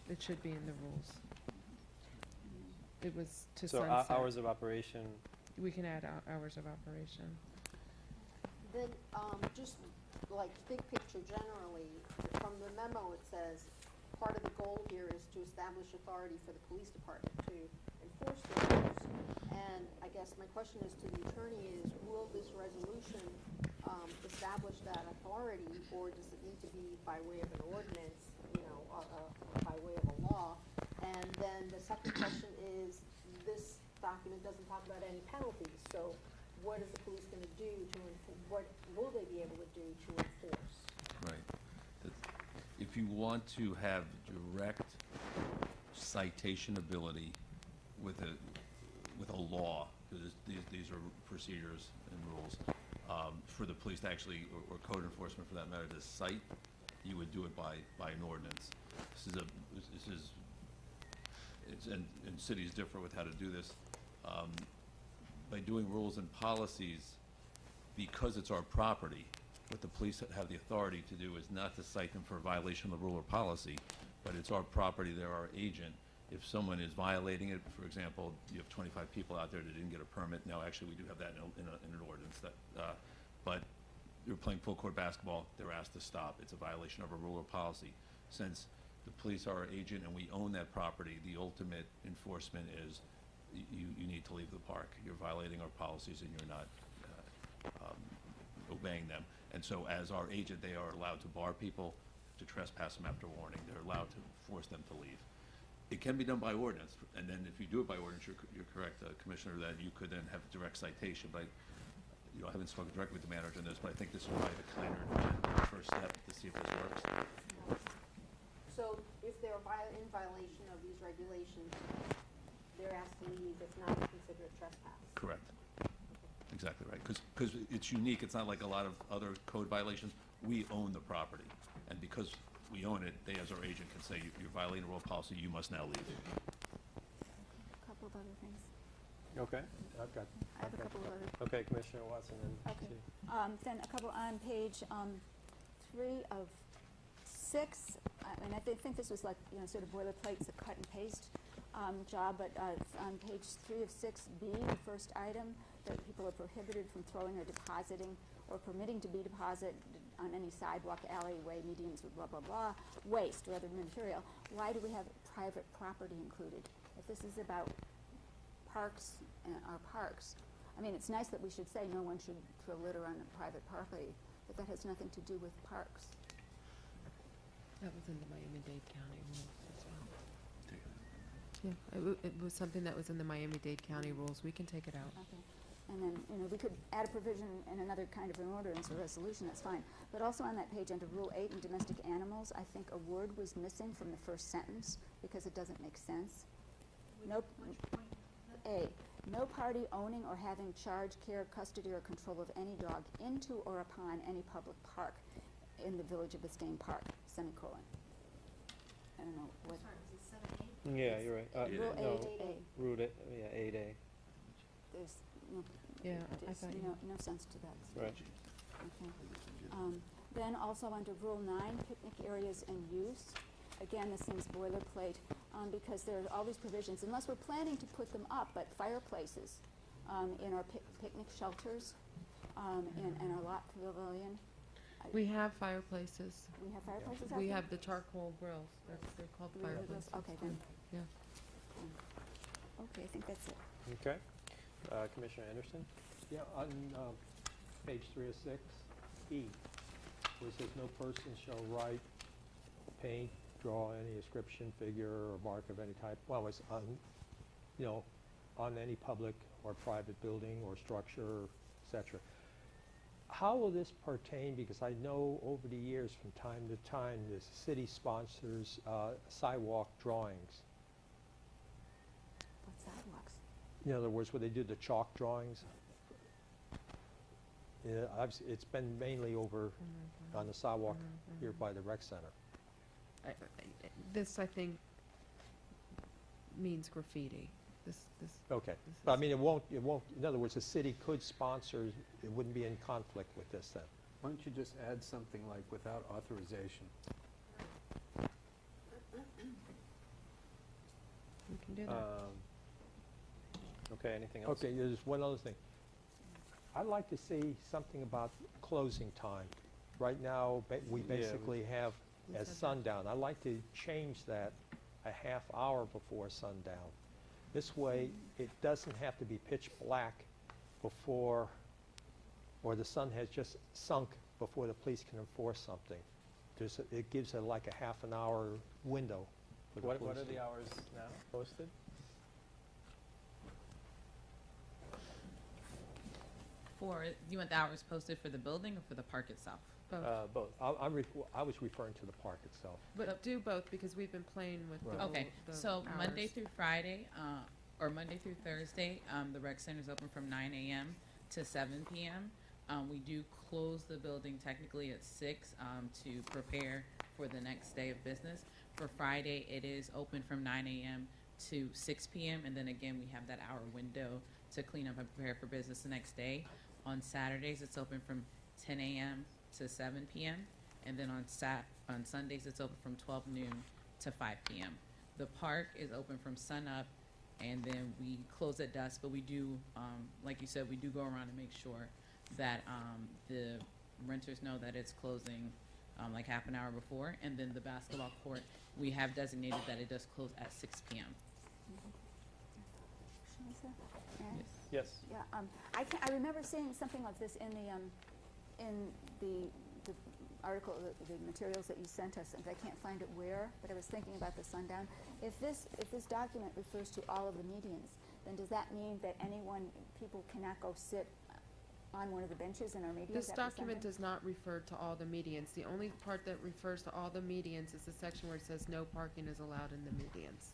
It should be in the rules. It was to So sunset. hours of operation. We can add hours of operation. then, just like big picture generally, from the memo it says, part of the goal here is to establish authority for the police department to enforce the rules. And I guess my question is to the attorney is, will this resolution establish that authority, or does it need to be by way of an ordinance, by way of a law? And then the second question is, this document doesn't talk about any penalties, so what is the police going to do what will they be able to do to enforce? Right. If you want to have direct citation ability with a law, because these are procedures and rules, for the police to actually, or code enforcement for that matter, to cite, you would do it by an ordinance. And cities differ with how to do this. By doing rules and policies, because it's our property, what the police have the authority to do is not to cite them for a violation of the rule or policy, but it's our property, they're our agent. If someone is violating it, for example, you have 25 people out there that didn't get a permit, now actually we do have that in an ordinance, that, but they're playing full court basketball, they're asked to stop. It's a violation of a rule or policy. Since the police are our agent and we own that property, the ultimate enforcement is you need to leave the park. You're violating our policies and you're not obeying them. And so as our agent, they are allowed to bar people, to trespass them after warning. They're allowed to force them to leave. It can be done by ordinance, and then if you do it by ordinance, you're correct, Commissioner, that you could then have direct citation, but I haven't spoken directly with the manager on this, but I think this is probably the kinder and first step to see if this works. So if they're in violation of these regulations, they're asked to leave, if not, it's considered trespass. Correct. Exactly right, because it's unique, it's not like a lot of other code violations. We own the property, and because we own it, they, as our agent, can say, you're violating a rule policy, you must now leave. A couple of other things. Okay, I have a couple of other. Okay, Commissioner Watson, then. Okay. Then a couple on page 3 of 6, and I think this was like, sort of boilerplate, it's a cut and paste job, but on page 3 of 6B, the first item, that people are prohibited from throwing or depositing or permitting to be deposited on any sidewalk, alleyway, medians, blah, blah, blah, waste or other material. Why do we have private property included? If this is about parks and our parks, I mean, it's nice that we should say no one should throw litter on private property, but that has nothing to do with parks. That was in the Miami-Dade County rules as well. Yeah, it was something that was in the Miami-Dade County rules. We can take it out. Okay. And then, we could add a provision in another kind of an ordinance or resolution, that's fine. But also on that page under Rule 8 in domestic animals, I think a word was missing from the first sentence because it doesn't make sense. A, no party owning or having charge, care, custody, or control of any dog into or upon any public park in the Village of Biscayne Park, semicolon. I don't know what. Yeah, you're right. Rule no, 8A. Rule 8, yeah, 8A. There's no, Yeah, I there's thought no sense to that. Right. Okay. Then also under Rule 9, picnic areas and use. Again, this seems boilerplate because there are all these provisions, unless we're planning to put them up, but fireplaces in our picnic shelters, in our lot pavilion. We have fireplaces. We have fireplaces out We there? have the charcoal grills. They're called Do we have fireplaces. those? Okay, then. Yeah. Okay, I think that's it. Okay. Commissioner Anderson? Yeah, on page 3 of 6, E, where it says no person shall write, paint, draw any inscription, figure, or mark of any type. Well, it's on, on any public or private building or structure, etc. How will this pertain? Because I know over the years, from time to time, the city sponsors sidewalk drawings. What sidewalks? In other words, where they do the chalk drawings. Yeah, it's been mainly over on the sidewalk here by the rec center. This, I think, means graffiti. Okay, this but I is- mean, it won't, in other words, the city could sponsor, it wouldn't be in conflict with this then. Why don't you just add something like without authorization? We can do that. Okay, anything else? Okay, there's one other thing. I'd like to see something about closing time. Right now, we Yeah, basically have We as said that. sundown. I'd like to change that a half hour before sundown. This way, it doesn't have to be pitch black before, or the sun has just sunk before the police can enforce something. It gives it like a half an hour window for the What police are to- the hours now posted? Do you want the hours posted for the building or for the park itself? Both. Both. I was referring to the park itself. But do both, because we've been playing with the Okay, the so Monday hours. through Friday, or Monday through Thursday, the rec center is open from 9 a.m. to 7 p.m. We do close the building technically at 6 to prepare for the next day of business. For Friday, it is open from 9 a.m. to 6 p.m. And then again, we have that hour window to clean up and prepare for business the next day. On Saturdays, it's open from 10 a.m. to 7 p.m. And then on Sundays, it's open from 12 noon to 5 p.m. The park is open from sun up, and then we close at dusk, but we do, like you said, we do go around and make sure that the renters know that it's closing like half an hour before, and then the basketball court, we have designated that it does close at 6 p.m. Shalisa? Yes. Yeah, I remember seeing something like this in the article, the materials that you sent us, and I can't find it where, but I was thinking about the sundown. If this document refers to all of the medians, then does that mean that people cannot go sit on one of the benches in our medians? This after document sundown? does not refer to all the medians. The only part that refers to all the medians is the section where it says no parking is allowed in the medians.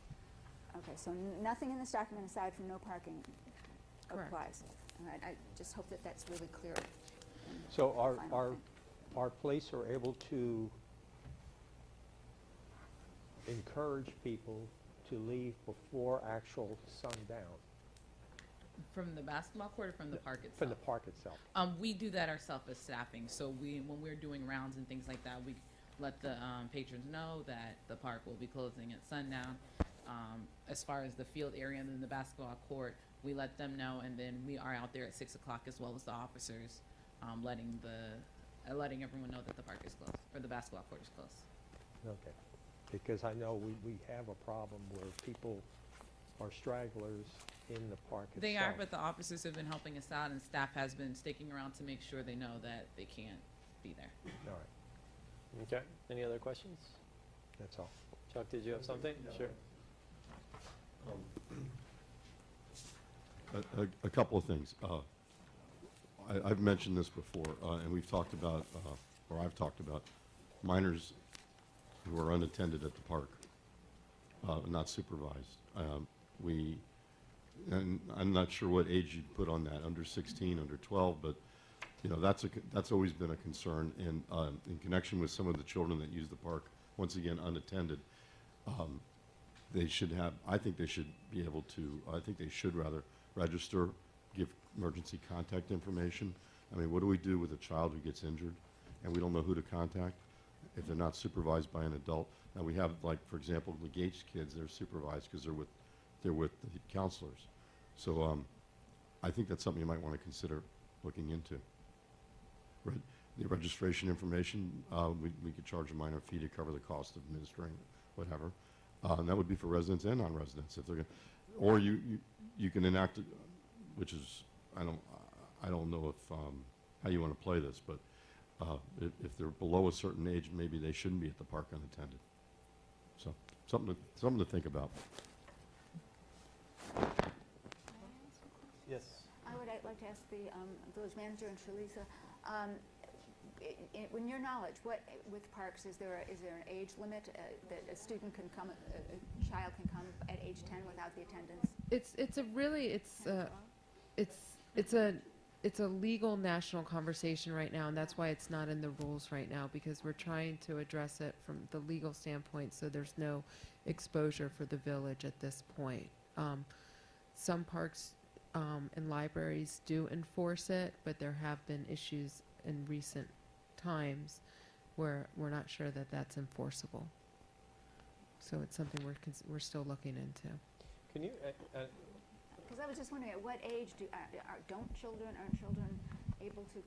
Okay, so nothing in this document aside from no parking Correct. applies. All right, I just hope that that's really clear. in So the final thing. our police are able to encourage people to leave before actual sundown From the basketball court or from the park itself? from the park itself. We do that ourselves as staffing. So when we're doing rounds and things like that, we let the patrons know that the park will be closing at sundown. As far as the field area and then the basketball court, we let them know, and then we are out there at 6 o'clock as well as the officers, letting everyone know that the park is closed, or the basketball court is closed. Okay. Because I know we have a problem where people are stragglers in the park itself. They are, but the officers have been helping us out, and staff has been sticking around to make sure they know that they can't be there. All right. Okay. Any other questions? That's all. Chuck, did you have something? Sure. A couple of things. I've mentioned this before, and we've talked about, or I've talked about, minors who are unattended at the park, not supervised. And I'm not sure what age you'd put on that, under 16, under 12, but that's always been a concern. And in connection with some of the children that use the park, once again unattended, I think they should rather register, give emergency contact information. I mean, what do we do with a child who gets injured and we don't know who to contact if they're not supervised by an adult? Now we have, like, for example, the Gates kids, they're supervised because they're with the counselors. So I think that's something you might want to consider looking into. The registration information, we could charge a minor fee to cover the cost of administering whatever. And that would be for residents and non-residents if they're going. Or you can enact it, which is I don't know if how you want to play this, but if they're below a certain age, maybe they shouldn't be at the park unattended. So something to think about. Yes. I would like to ask the village manager and Shalisa, in your knowledge, with parks, is there an age limit that a student can come, a child can come at age 10 without the attendance? It's a legal national conversation right now, and that's why it's not in the rules right now, because we're trying to address it from the legal standpoint, so there's no exposure for the village at this point. Some parks and libraries do enforce it, but there have been issues in recent times where we're not sure that that's enforceable. So it's something we're still looking into. Can you? Because I was just wondering, at what age aren't children able to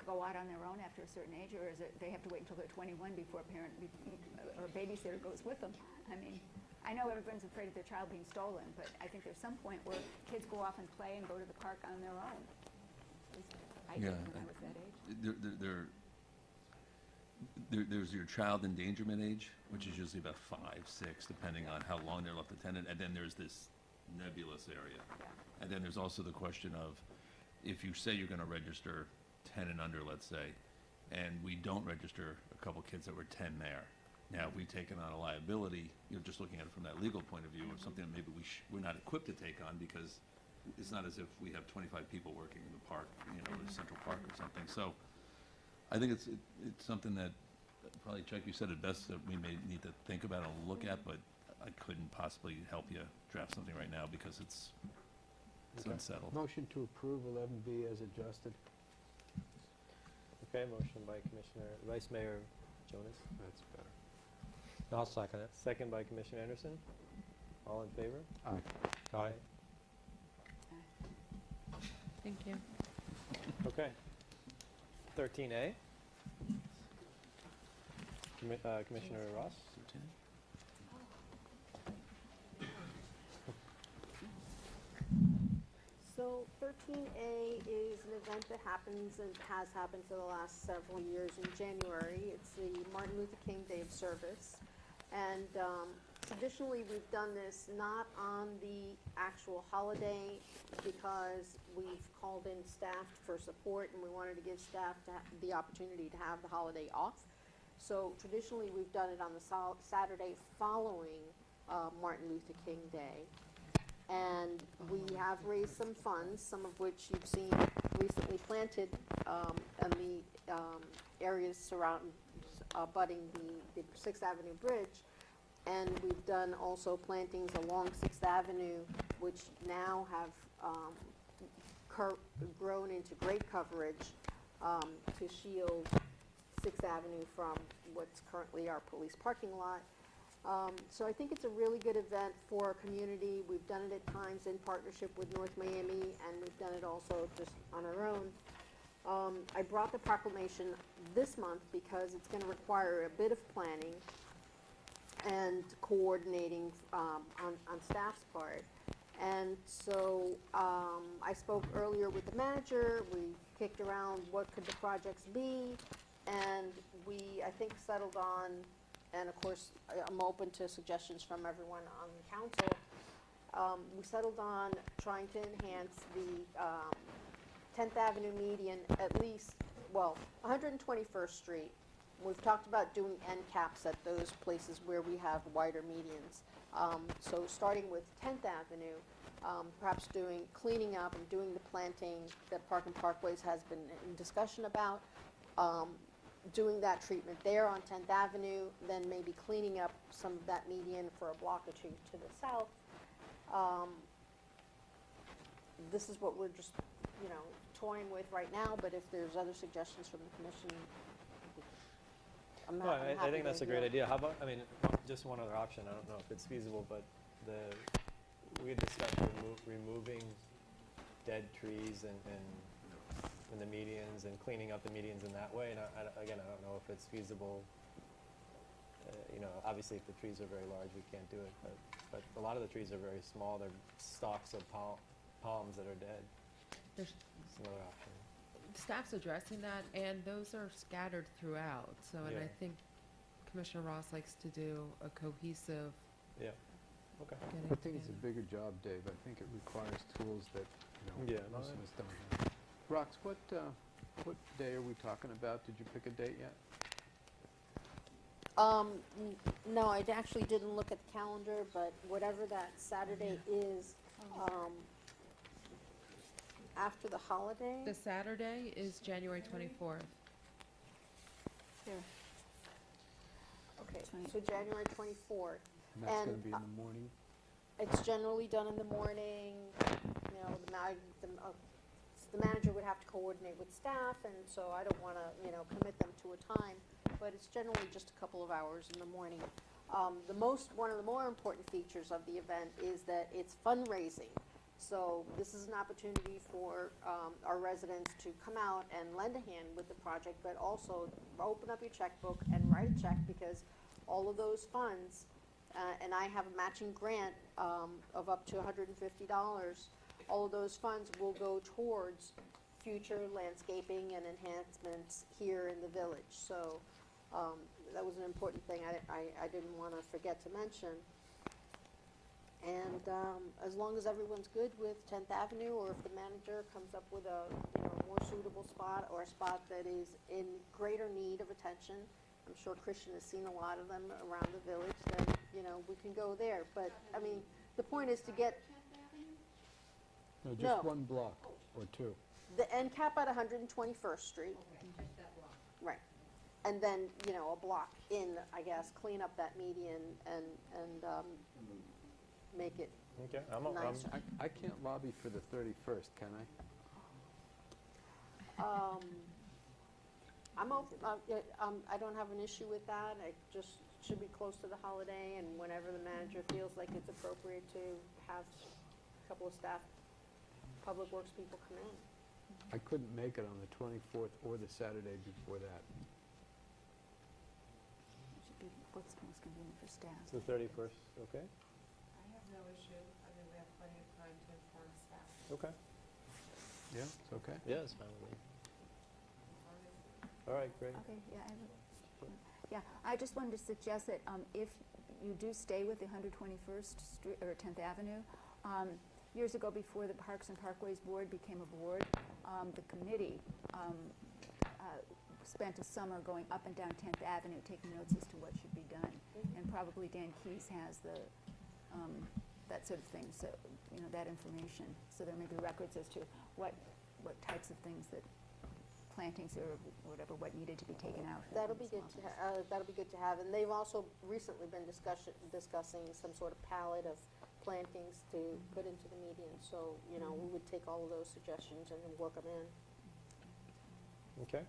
go out on their own after a certain age, or is it they have to wait until they're 21 before a parent or a babysitter goes with them? I mean, I know everyone's afraid of their child being stolen, but I think there's some point where kids go off and play and go to the park on their own. I did when I was that age. There's your child endangerment age, which is usually about 5, 6, depending on how long they're left attended, and then there's this nebulous area. And then there's also the question of, if you say you're going to register 10 and under, let's say, and we don't register a couple kids that were 10 there. Now, if we've taken on a liability, just looking at it from that legal point of view, of something that maybe we're not equipped to take on, because it's not as if we have 25 people working in the park, the Central Park or something. So I think it's something that probably, Chuck, you said it best, that we may need to think about and look at, but I couldn't possibly help you draft something right now because it's unsettled. Motion to approve 11B as adjusted. Okay, motion by Vice Mayor Jonas. That's better. I'll second it. Second by Commissioner Anderson. All in favor? Aye. Aye. Thank you. Okay. 13A. Commissioner Ross? So 13A is an event that happens and has happened for the last several years in January. It's the Martin Luther King Day of Service. And traditionally, we've done this not on the actual holiday because we've called in staff for support and we wanted to give staff the opportunity to have the holiday off. So traditionally, we've done it on the Saturday following Martin Luther King Day. And we have raised some funds, some of which you've seen recently planted in the areas surrounding, abutting the 6th Avenue Bridge. And we've done also plantings along 6th Avenue, which now have grown into great coverage to shield 6th Avenue from what's currently our police parking lot. So I think it's a really good event for our community. We've done it at times in partnership with North Miami, and we've done it also just on our own. I brought the proclamation this month because it's going to require a bit of planning and coordinating on staff's part. And so I spoke earlier with the manager. We kicked around what could the projects be, and we, I think, settled on, and of course, I'm open to suggestions from everyone on the council. We settled on trying to enhance the 10th Avenue median at least, well, 121st Street. We've talked about doing end caps at those places where we have wider medians. So starting with 10th Avenue, perhaps cleaning up and doing the planting that Park and Parkways has been in discussion about. Doing that treatment there on 10th Avenue, then maybe cleaning up some of that median for a block or two to the south. This is what we're just, toying with right now, but if there's other suggestions from the commission, I'm Well, happy I think to that's a hear great it. idea. How about, just one other option, I don't know if it's feasible, but we had discussed removing dead trees and in the medians and cleaning up the medians in that way. And again, I don't know if it's feasible. Obviously, if the trees are very large, we can't do it. But a lot of the trees are very small. They're stalks of palms that are dead. There's It's another option. staff's addressing that, and those are scattered throughout. So, and Yeah. I think Commissioner Ross likes to do a cohesive. Yeah. Okay. I think it's a bigger job, Dave. I think it requires tools that, Yeah, no, most of us don't have. Rox, what day are we talking about? Did you pick a date yet? No, I actually didn't look at the calendar, but whatever that Saturday is, after the holiday. The Saturday is January 24th. Here. Okay, so January 24th. And that's going to And, be in the morning? It's generally done in the morning. The manager would have to coordinate with staff, and so I don't want to, commit them to a time, but it's generally just a couple of hours in the morning. One of the more important features of the event is that it's fundraising. So this is an opportunity for our residents to come out and lend a hand with the project, but also open up your checkbook and write a check, because all of those funds, and I have a matching grant of up to $150, all of those funds will go towards future landscaping and enhancements here in the village. So that was an important thing I didn't want to forget to mention. And as long as everyone's good with 10th Avenue, or if the manager comes up with a more suitable spot, or a spot that is in greater need of attention, I'm sure Christian has seen a lot of them around the village, then we can go there. But the point is to get No, just No. one block or two. the end cap at 121st Street. Right. And then, a block in, I guess, clean up that median and make it Okay. nicer. I can't lobby for the 31st, can I? I'm open, I don't have an issue with that. I just should be close to the holiday, and whenever the manager feels like it's appropriate to have a couple of staff, public works people come in. I couldn't make it on the 24th or the Saturday before that. It should be what's most convenient for staff. It's the 31st, okay? I have no issue. I mean, we have plenty of time to inform staff. Okay. Yeah, it's okay. Yeah, it's fine with me. All right, great. Okay, yeah, I just wanted to suggest that if you do stay with the 121st Street, or 10th Avenue, years ago, before the Parks and Parkways Board became a board, the committee spent a summer going up and down 10th Avenue, taking notes as to what should be done. And probably Dan Keyes has that sort of thing, so, that information. So there may be records as to what types of things that plantings or whatever, what needed to be taken out. That'll be good to have, and they've also recently been discussing some sort of palette of plantings to put into the median, so, we would take all of those suggestions and then work them in. Okay.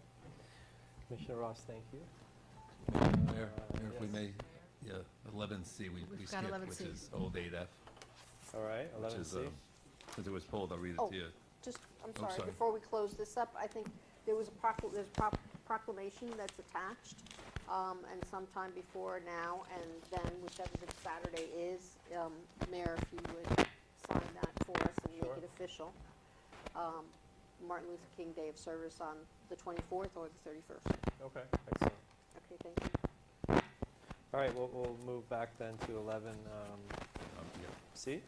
Commissioner Ross, thank you. Mayor, if we yes. may, yeah, 11C, we We've got skipped, which 11C. is Old 8F. All right, Which is, 11C. since it was pulled, I'll read it Oh. to you. I'm Oh, sorry, sorry. before we close this up, I think there's a proclamation that's attached, and sometime before now, and then whichever the Saturday is, Mayor, if you would sign that for us and Sure. make it official. Martin Luther King Day of Service on the 24th or the 31st. Okay, excellent. Okay, thank you. All right, we'll move back then to 11C. Yeah.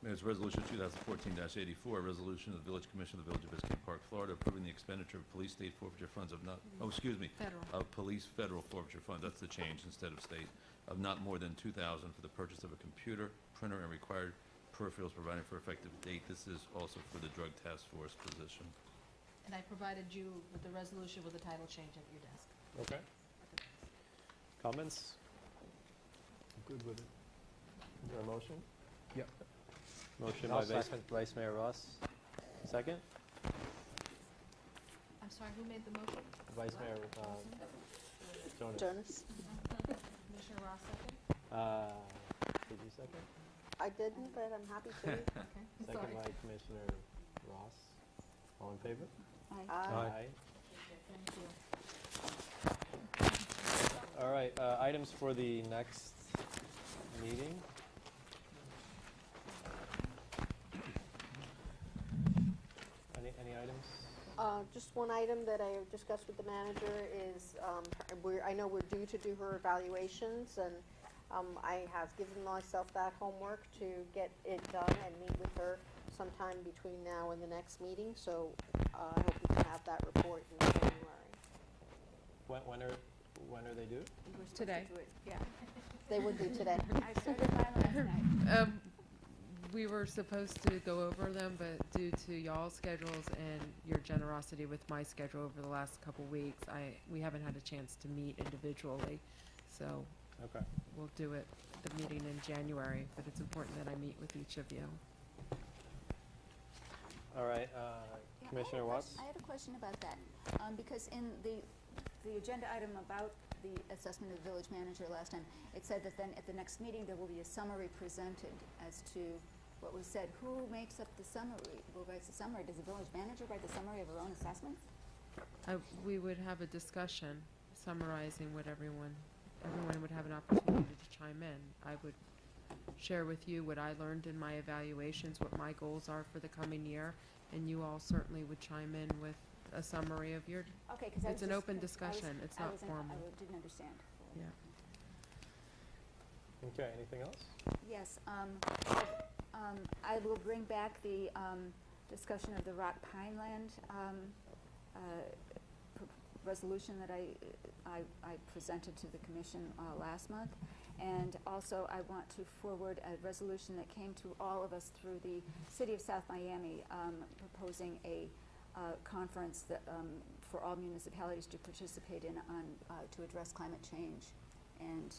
Mayor's Resolution 2014-84, a resolution of the Village Commission of the Village of Biscayne Park, Florida, approving the expenditure of police state forfeiture funds of not, Federal. of police federal forfeiture funds, that's the change instead of state, of not more than $2,000 for the purchase of a computer, printer, and required peripherals providing for effective date. This is also for the Drug Task Force position. And I provided you with the resolution with the title change at your desk. Okay. Comments? Good with it. Is there a motion? Yep. Motion I'll by second. Vice Mayor Ross. Second? I'm sorry, who made the motion? Vice Mayor Jonas. Jonas? Commissioner Ross second? Did you second? I didn't, but I'm happy to. Okay, Second sorry. by Commissioner Ross. All in favor? Aye. Thank you. All right, items for the next meeting. Any items? Just one item that I discussed with the manager is, I know we're due to do her evaluations, and I have given myself that homework to get it done and meet with her sometime between now and the next meeting, so I hope we can have that report in January. When are they due? We're supposed Today. to do it, yeah. They would do today. I started mine last night. We were supposed to go over them, but due to y'all's schedules and your generosity with my schedule over the last couple weeks, we haven't had a chance to meet individually. So Okay. we'll do it at the meeting in January, but it's important that I meet with each of you. All right, Yeah, Commissioner Watts? I had a question about that, because in the agenda item about the assessment of the village manager last time, it said that then at the next meeting, there will be a summary presented as to what was said. Who makes up the summary? Who writes the summary? Does the village manager write the summary of her own assessments? We would have a discussion summarizing what everyone would have an opportunity to chime in. I would share with you what I learned in my evaluations, what my goals are for the coming year, and you all certainly would chime in with a summary of your, Okay, because it's an open discussion, it's not formal. I didn't understand. Yeah. Okay, anything else? Yes, I will bring back the discussion of the Rock Pineland resolution that I presented to the commission last month. And also, I want to forward a resolution that came to all of us through the City of South Miami, proposing a conference that, for all municipalities to participate in to address climate change and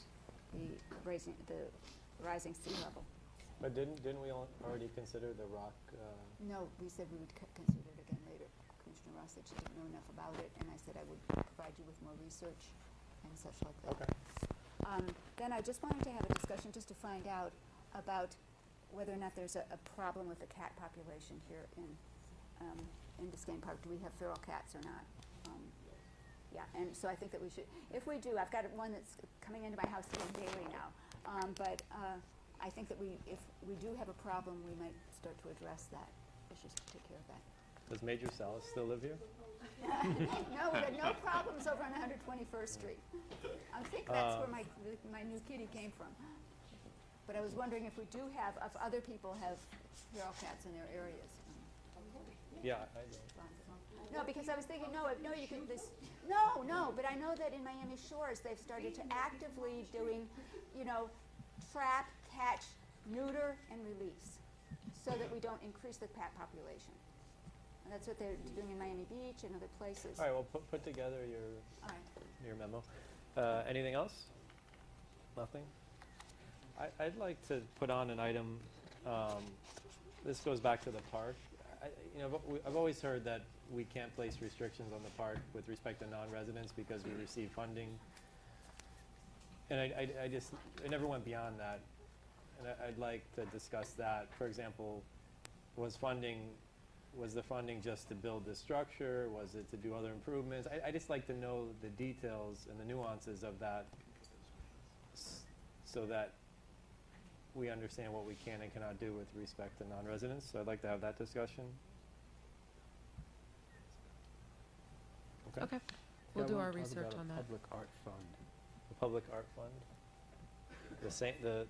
the rising sea level. But didn't we already consider the rock? No, we said we would consider it again later. Commissioner Ross said she didn't know enough about it, and I said I would provide you with more research and such like that. Okay. Then I just wanted to have a discussion just to find out about whether or not there's a problem with the cat population here in Biscayne Park. Do we have feral cats or not? Yeah, and so I think that we should, if we do, I've got one that's coming into my house daily now. But I think that if we do have a problem, we might start to address that. Let's just take care of that. Does Major Salas still live here? No, we had no problems over on 121st Street. I think that's where my new kitty came from. But I was wondering if we do have, if other people have feral cats in their areas. Yeah, I do. No, because I was thinking, no, you can, no, but I know that in Miami Shores, they've started to actively doing, trap, catch, neuter, and release, so that we don't increase the cat population. And that's what they're doing in Miami Beach and other places. All right, well, put together All right. your memo. Anything else? Nothing? I'd like to put on an item, this goes back to the park. I've always heard that we can't place restrictions on the park with respect to non-residents because we receive funding. And I never went beyond that. And I'd like to discuss that. For example, was the funding just to build the structure? Was it to do other improvements? I just like to know the details and the nuances of that so that we understand what we can and cannot do with respect to non-residents. So I'd like to have that discussion. Okay. We'll do our research on that. Public art fund. The public art fund?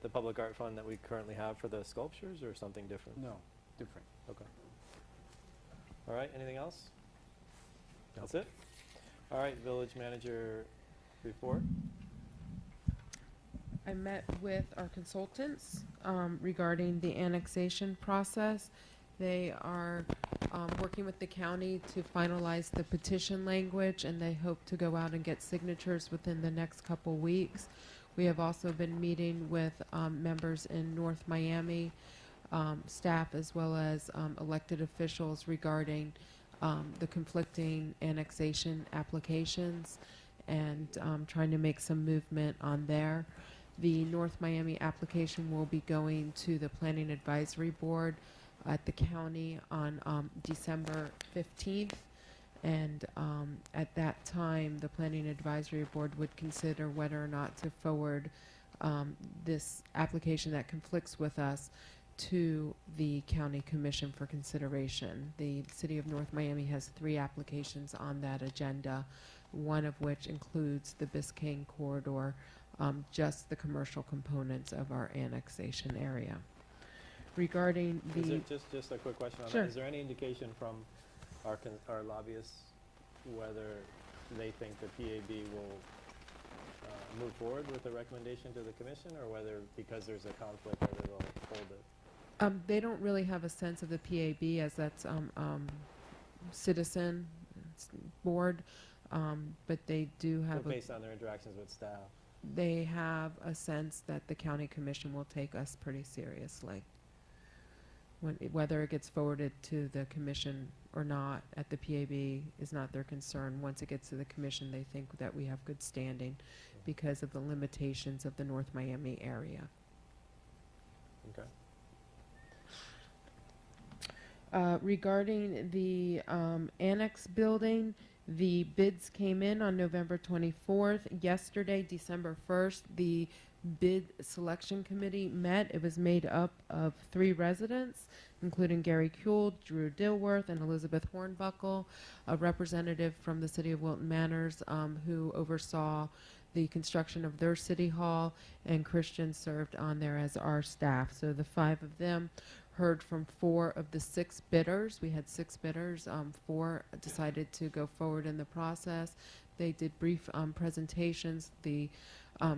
The public art fund that we currently have for the sculptures or something different? No, different. Okay. All right, anything else? That's it? All right, village manager report. I met with our consultants regarding the annexation process. They are working with the county to finalize the petition language, and they hope to go out and get signatures within the next couple weeks. We have also been meeting with members in North Miami, staff as well as elected officials regarding the conflicting annexation applications and trying to make some movement on there. The North Miami application will be going to the Planning Advisory Board at the county on December 15th. And at that time, the Planning Advisory Board would consider whether or not to forward this application that conflicts with us to the County Commission for consideration. The City of North Miami has 3 applications on that agenda, one of which includes the Biscayne corridor, just the commercial components of our annexation area. Regarding the... Is it just a quick question on Sure. that? Is there any indication from our lobbyists whether they think the PAB will move forward with the recommendation to the commission, or whether because there's a conflict whether they'll hold it? They don't really have a sense of the PAB as that's citizen board, but they do have So based on their interactions with staff. they have a sense that the county commission will take us pretty seriously. Whether it gets forwarded to the commission or not at the PAB is not their concern. Once it gets to the commission, they think that we have good standing because of the limitations of the North Miami area. Okay. Regarding the annex building, the bids came in on November 24th. Yesterday, December 1st, the bid selection committee met. It was made up of 3 residents, including Gary Kuehl, Drew Dilworth, and Elizabeth Hornbuckle, a representative from the City of Wilton Manors who oversaw the construction of their city hall, and Christian served on there as our staff. So the 5 of them heard from 4 of the 6 bidders. We had 6 bidders. 4 decided to go forward in the process. They did brief presentations. The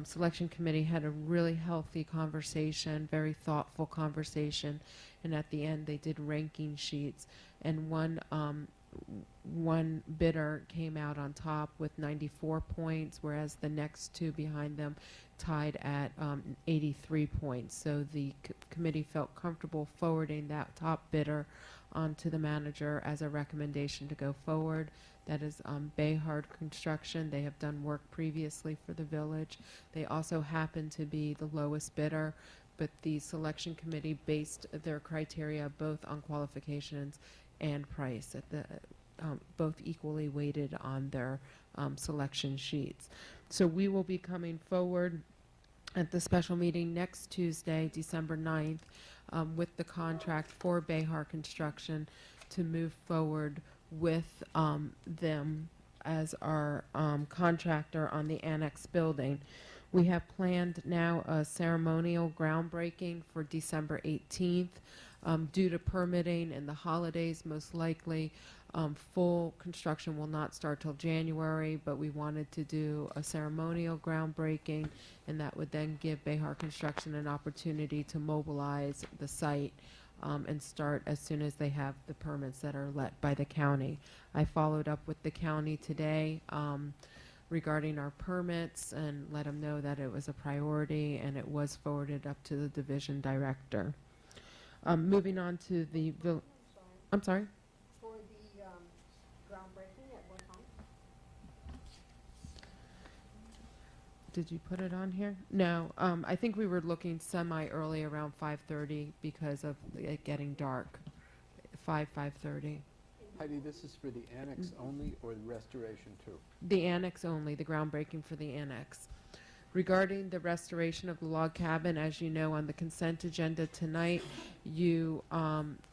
selection committee had a really healthy conversation, very thoughtful conversation, and at the end they did ranking sheets, and one bidder came out on top with 94 points, whereas the next 2 behind them tied at 83 points. So the committee felt comfortable forwarding that top bidder on to the manager as a recommendation to go forward. That is Bayhard Construction. They have done work previously for the village. They also happen to be the lowest bidder, but the selection committee based their criteria both on qualifications and price, at the both equally weighted on their selection sheets. So we will be coming forward at the special meeting next Tuesday, December 9th, with the contract for Bayhar Construction to move forward with them as our contractor on the annex building. We have planned now a ceremonial groundbreaking for December 18th. Due to permitting and the holidays, most likely full construction will not start till January, but we wanted to do a ceremonial groundbreaking, and that would then give Behar Construction an opportunity to mobilize the site and start as soon as they have the permits that are let by the county. I followed up with the county today regarding our permits and let them know that it was a priority, and it was forwarded up to the division director. Moving on to the, I'm sorry? For the groundbreaking, at what time? Did you put it on here? No, I think we were looking semi-early around 5:30 because of it getting dark. 5:30. Heidi, this is for the annex only or the restoration too? The annex only, the groundbreaking for the annex. Regarding the restoration of the log cabin, as you know, on the consent agenda tonight, you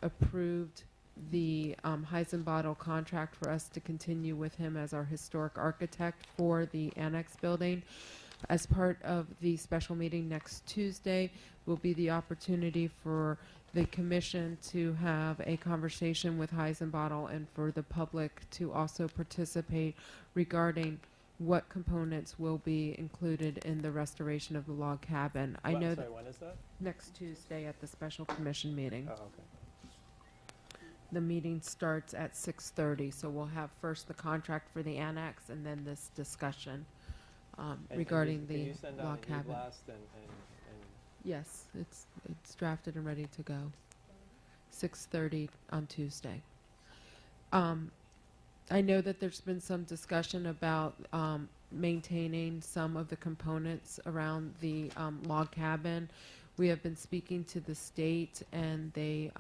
approved the Heisenbottle contract for us to continue with him as our historic architect for the annex building. As part of the special meeting next Tuesday will be the opportunity for the commission to have a conversation with Heisenbottle and for the public to also participate regarding what components will be included in the restoration of the log cabin. I know that When is that? next Tuesday at the special commission meeting. Oh, okay. The meeting starts at 6:30, so we'll have first the contract for the annex and then this discussion regarding Can you the send out log an cabin. e-blast and Yes, it's drafted and ready to go. 6:30 on Tuesday. I know that there's been some discussion about maintaining some of the components around the log cabin. We have been speaking to the state, and they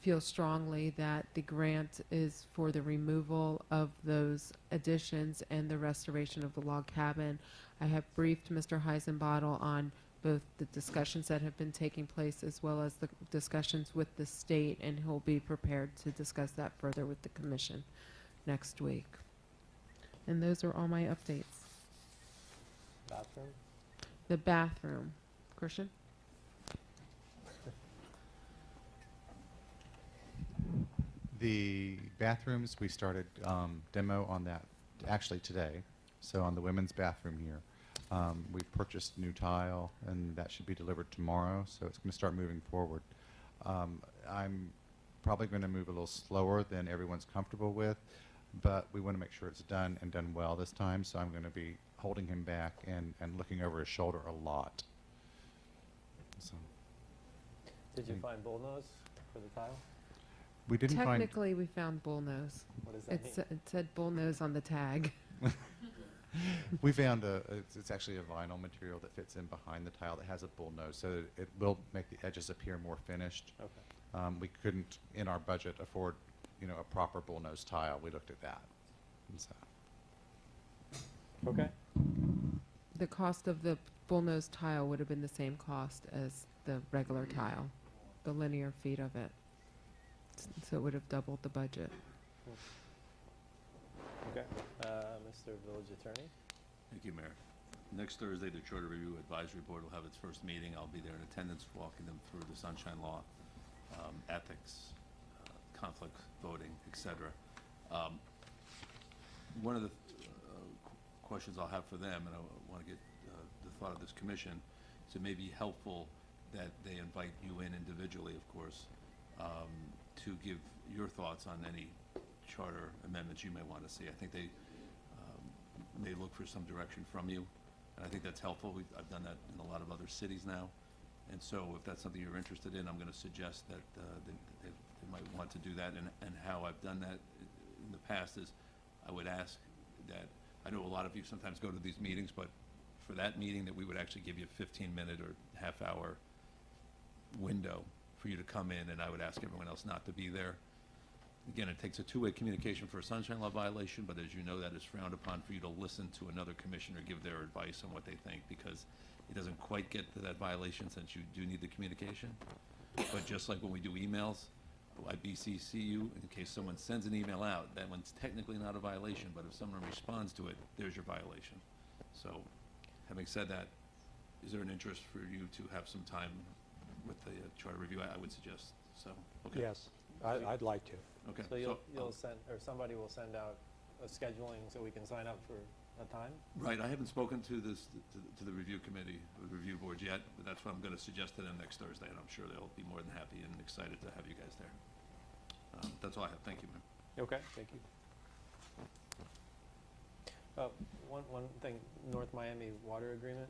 feel strongly that the grant is for the removal of those additions and the restoration of the log cabin. I have briefed Mr. Heisenbottle on both the discussions that have been taking place as well as the discussions with the state, and he'll be prepared to discuss that further with the commission next week. And those are all my updates. bathroom? The bathroom. Christian? The bathrooms, we started demo on that actually today. So on the women's bathroom here, we purchased new tile, and that should be delivered tomorrow. So it's going to start moving forward. I'm probably going to move a little slower than everyone's comfortable with, but we want to make sure it's done and done well this time. So I'm going to be holding him back and looking over his shoulder a lot. So Did you find bullnose for the tile? we didn't find. Technically, we found bullnose. What does that mean? It said bullnose on the tag. We found it's actually a vinyl material that fits in behind the tile that has a bull nose, so it will make the edges appear more finished. Okay. We couldn't, in our budget, afford, a proper bull nose tile. We looked at that. And so. Okay. The cost of the bullnose tile would have been the same cost as the regular tile, the linear feet of it. So it would have doubled the budget. Okay. Mr. Village Attorney? Thank you, Mayor. Next Thursday, the Charter Review Advisory Board will have its first meeting. I'll be there in attendance, walking them through the Sunshine Law, ethics, conflict voting, et cetera. One of the questions I'll have for them, and I want to get the thought of this commission, is it may be helpful that they invite you in individually, of course, to give your thoughts on any charter amendments you may want to see. I think they may look for some direction from you, and I think that's helpful. I've done that in a lot of other cities now, and so if that's something you're interested in, I'm going to suggest that they might want to do that, and how I've done that in the past is, I would ask that, I know a lot of you sometimes go to these meetings, but for that meeting, that we would actually give you a 15-minute or half-hour window for you to come in, and I would ask everyone else not to be there. Again, it takes a two-way communication for a sunshine law violation, but as you know, that is frowned upon for you to listen to another commissioner give their advice on what they think, because it doesn't quite get to that violation since you do need the communication. But just like when we do emails, I BCC you in case someone sends an email out. That one's technically not a violation, but if someone responds to it, there's your violation. So, having said that, is there an interest for you to have some time with the charter review? I would suggest so. Okay. Yes, I'd like to. Okay. So you'll send, or somebody will send out a scheduling so we can sign up for a time? Right, I haven't spoken to the review committee, or the review board yet, but that's what I'm gonna suggest to them next Thursday, and I'm sure they'll be more than happy and excited to have you guys there. That's all I have, thank you, ma'am. Okay, thank you. One thing, North Miami water agreement?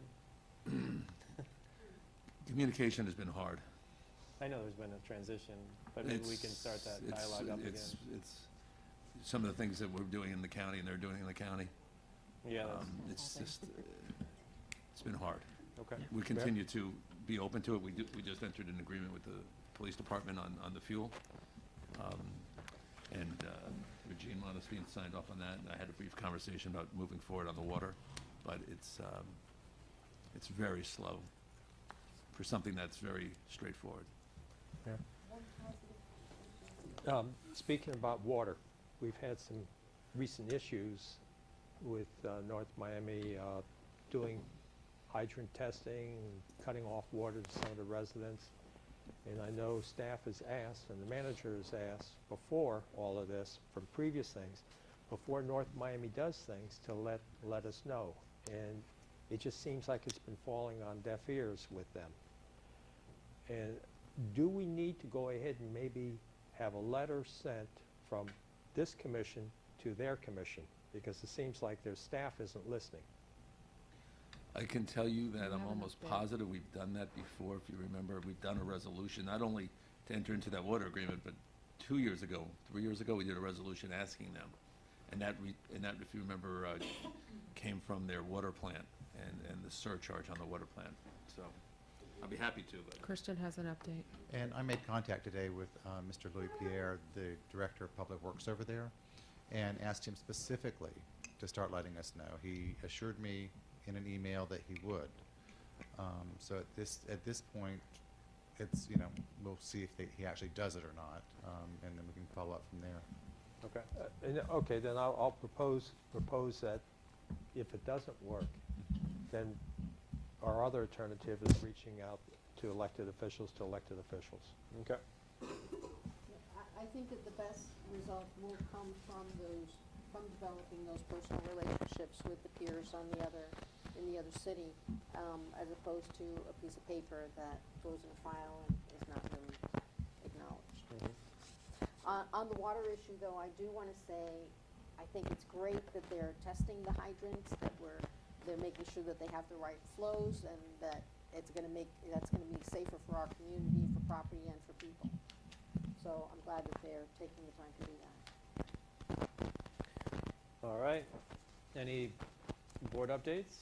Communication has been hard. I know there's been a transition, but maybe we can start that dialogue up again. It's some of the things that we're doing in the county and they're doing in the county. Yeah, It's just, it's been hard. Okay. We continue to be open to it. We just entered an agreement with the police department on the fuel. And Regine Modestine signed off on that, and I had a brief conversation about moving forward on the water, but it's very slow for something that's very straightforward. Yeah. Speaking about water, we've had some recent issues with North Miami doing hydrant testing, cutting off water to some of the residents. And I know staff has asked, and the manager has asked before all of this, from previous things, before North Miami does things, to let us know. And it just seems like it's been falling on deaf ears with them. And do we need to go ahead and maybe have a letter sent from this commission to their commission? Because it seems like their staff isn't listening. I can tell you that I'm have almost enough positive we've done that before. If you remember, we've done a resolution, not only to enter into that water agreement, but 2 years ago, 3 years ago, we did a resolution asking them. And that, if you remember, came from their water plant and the surcharge on the water plant. So I'll be happy to, but. Christian has an update. And I made contact today with Mr. Louis Pierre, the Director of Public Works over there, and asked him specifically to start letting us know. He assured me in an email that he would. So at this point, it's, we'll see if he actually does it or not, and then we can follow up from there. Okay. Okay, then I'll propose that if it doesn't work, then our other alternative is reaching out to elected officials. Okay. I think that the best result will come from developing those personal relationships with the peers in the other city, as opposed to a piece of paper that goes in a file and is not really acknowledged. On the water issue, though, I do want to say, I think it's great that they're testing the hydrants, that they're making sure that they have the right flows, and that that's going to be safer for our community, for property, and for people. So I'm glad that they're taking the time to do that. All right. Any board updates?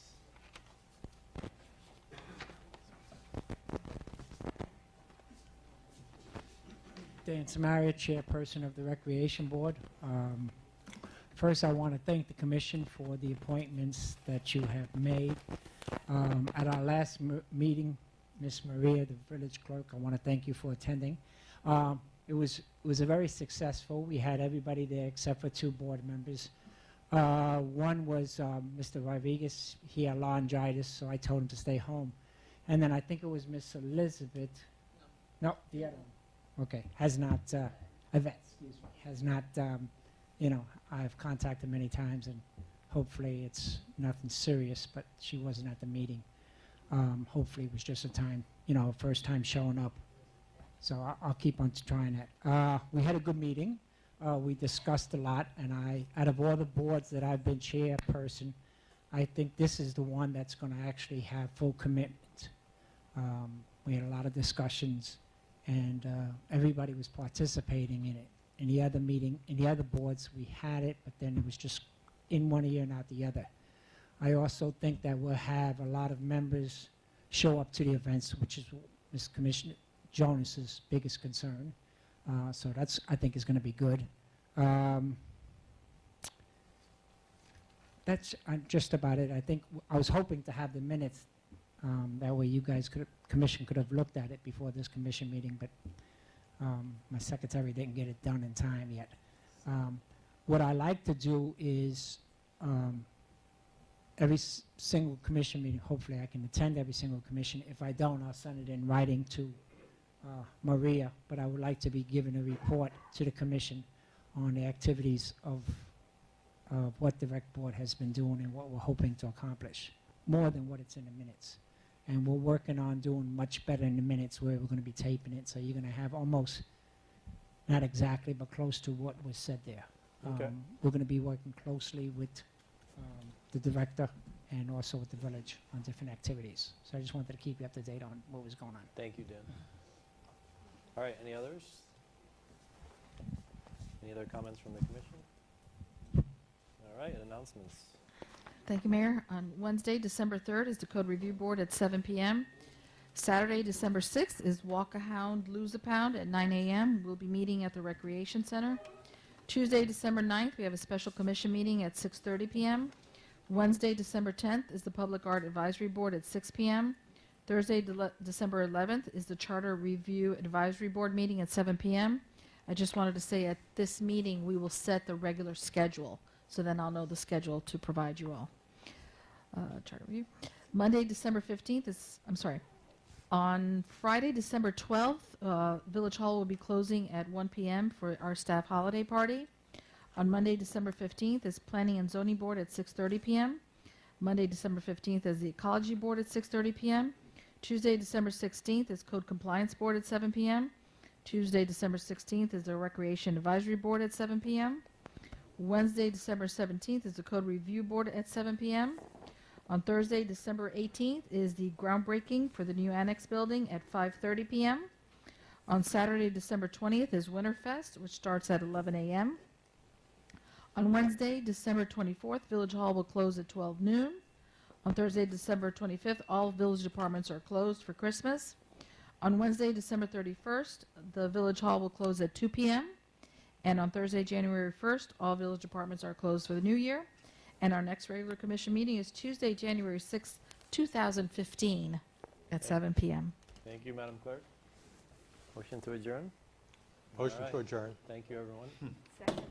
Dan Samaria, Chairperson of the Recreation Board. First, I want to thank the Commission for the appointments that you have made. At our last meeting, Ms. Maria, the village clerk, I want to thank you for attending. It was a very successful. We had everybody there except for 2 board members. One was Mr. Rodriguez. He had laryngitis, so I told him to stay home. And then I think it was Miss Elizabeth. No, the other one. Okay, has not, Yvette, excuse me, has not, I've contacted many times, and hopefully it's nothing serious, but she wasn't at the meeting. Hopefully it was just a time, first time showing up. So I'll keep on trying that. We had a good meeting. We discussed a lot, and out of all the boards that I've been chairperson, I think this is the one that's going to actually have full commitment. We had a lot of discussions, and everybody was participating in it. In the other meeting, in the other boards, we had it, but then it was just in one ear and out the other. I also think that we'll have a lot of members show up to the events, which is Ms. Commissioner Jonas's biggest concern. So that's, I think, is going to be good. That's just about it. I think I was hoping to have the minutes. That way you guys commission could have looked at it before this commission meeting, but my secretary didn't get it done in time yet. What I like to do is every single commission meeting, hopefully I can attend every single commission. If I don't, I'll send it in writing to Maria, but I would like to be given a report to the commission on the activities of what the rec board has been doing and what we're hoping to accomplish, more than what it's in the minutes. And we're working on doing much better in the minutes where we're going to be taping it, so you're going to have almost, not exactly, but close to what was said there. Okay. We're going to be working closely with the director and also with the village on different activities. So I just wanted to keep you up to date on what was going on. Thank you, Dan. All right, any others? Any other comments from the commission? All right, announcements. Thank you, Mayor. On Wednesday, December 3rd is the Code Review Board at 7 p.m. Saturday, December 6th is Walk a Hound, Lose a Pound at 9 a.m. We'll be meeting at the Recreation Center. Tuesday, December 9th, we have a special commission meeting at 6:30 p.m. Wednesday, December 10th is the Public Art Advisory Board at 6 p.m. Thursday, December 11th is the Charter Review Advisory Board meeting at 7 p.m. I just wanted to say at this meeting, we will set the regular schedule, so then I'll know the schedule to provide you all. Charter Review. Monday, December 15th is, on Friday, December 12th, Village Hall will be closing at 1 p.m. for our staff holiday party. On Monday, December 15th is Planning and Zoning Board at 6:30 p.m. Monday, December 15th is the Ecology Board at 6:30 p.m. Tuesday, December 16th is Code Compliance Board at 7 p.m. Tuesday, December 16th is the Recreation Advisory Board at 7 p.m. Wednesday, December 17th is the Code Review Board at 7 p.m. On Thursday, December 18th is the groundbreaking for the new annex building at 5:30 p.m. On Saturday, December 20th is Winterfest, which starts at 11 a.m. On Wednesday, December 24th, Village Hall will close at 12 noon. On Thursday, December 25th, all village departments are closed for Christmas. On Wednesday, December 31st, the Village Hall will close at 2 p.m. And on Thursday, January 1st, all village departments are closed for the new year. And our next regular commission meeting is Tuesday, January 6th, 2015 at 7 p.m. Thank you, Madam Clerk. Motion to adjourn? Motion All right. to adjourn. Thank you, everyone. Second.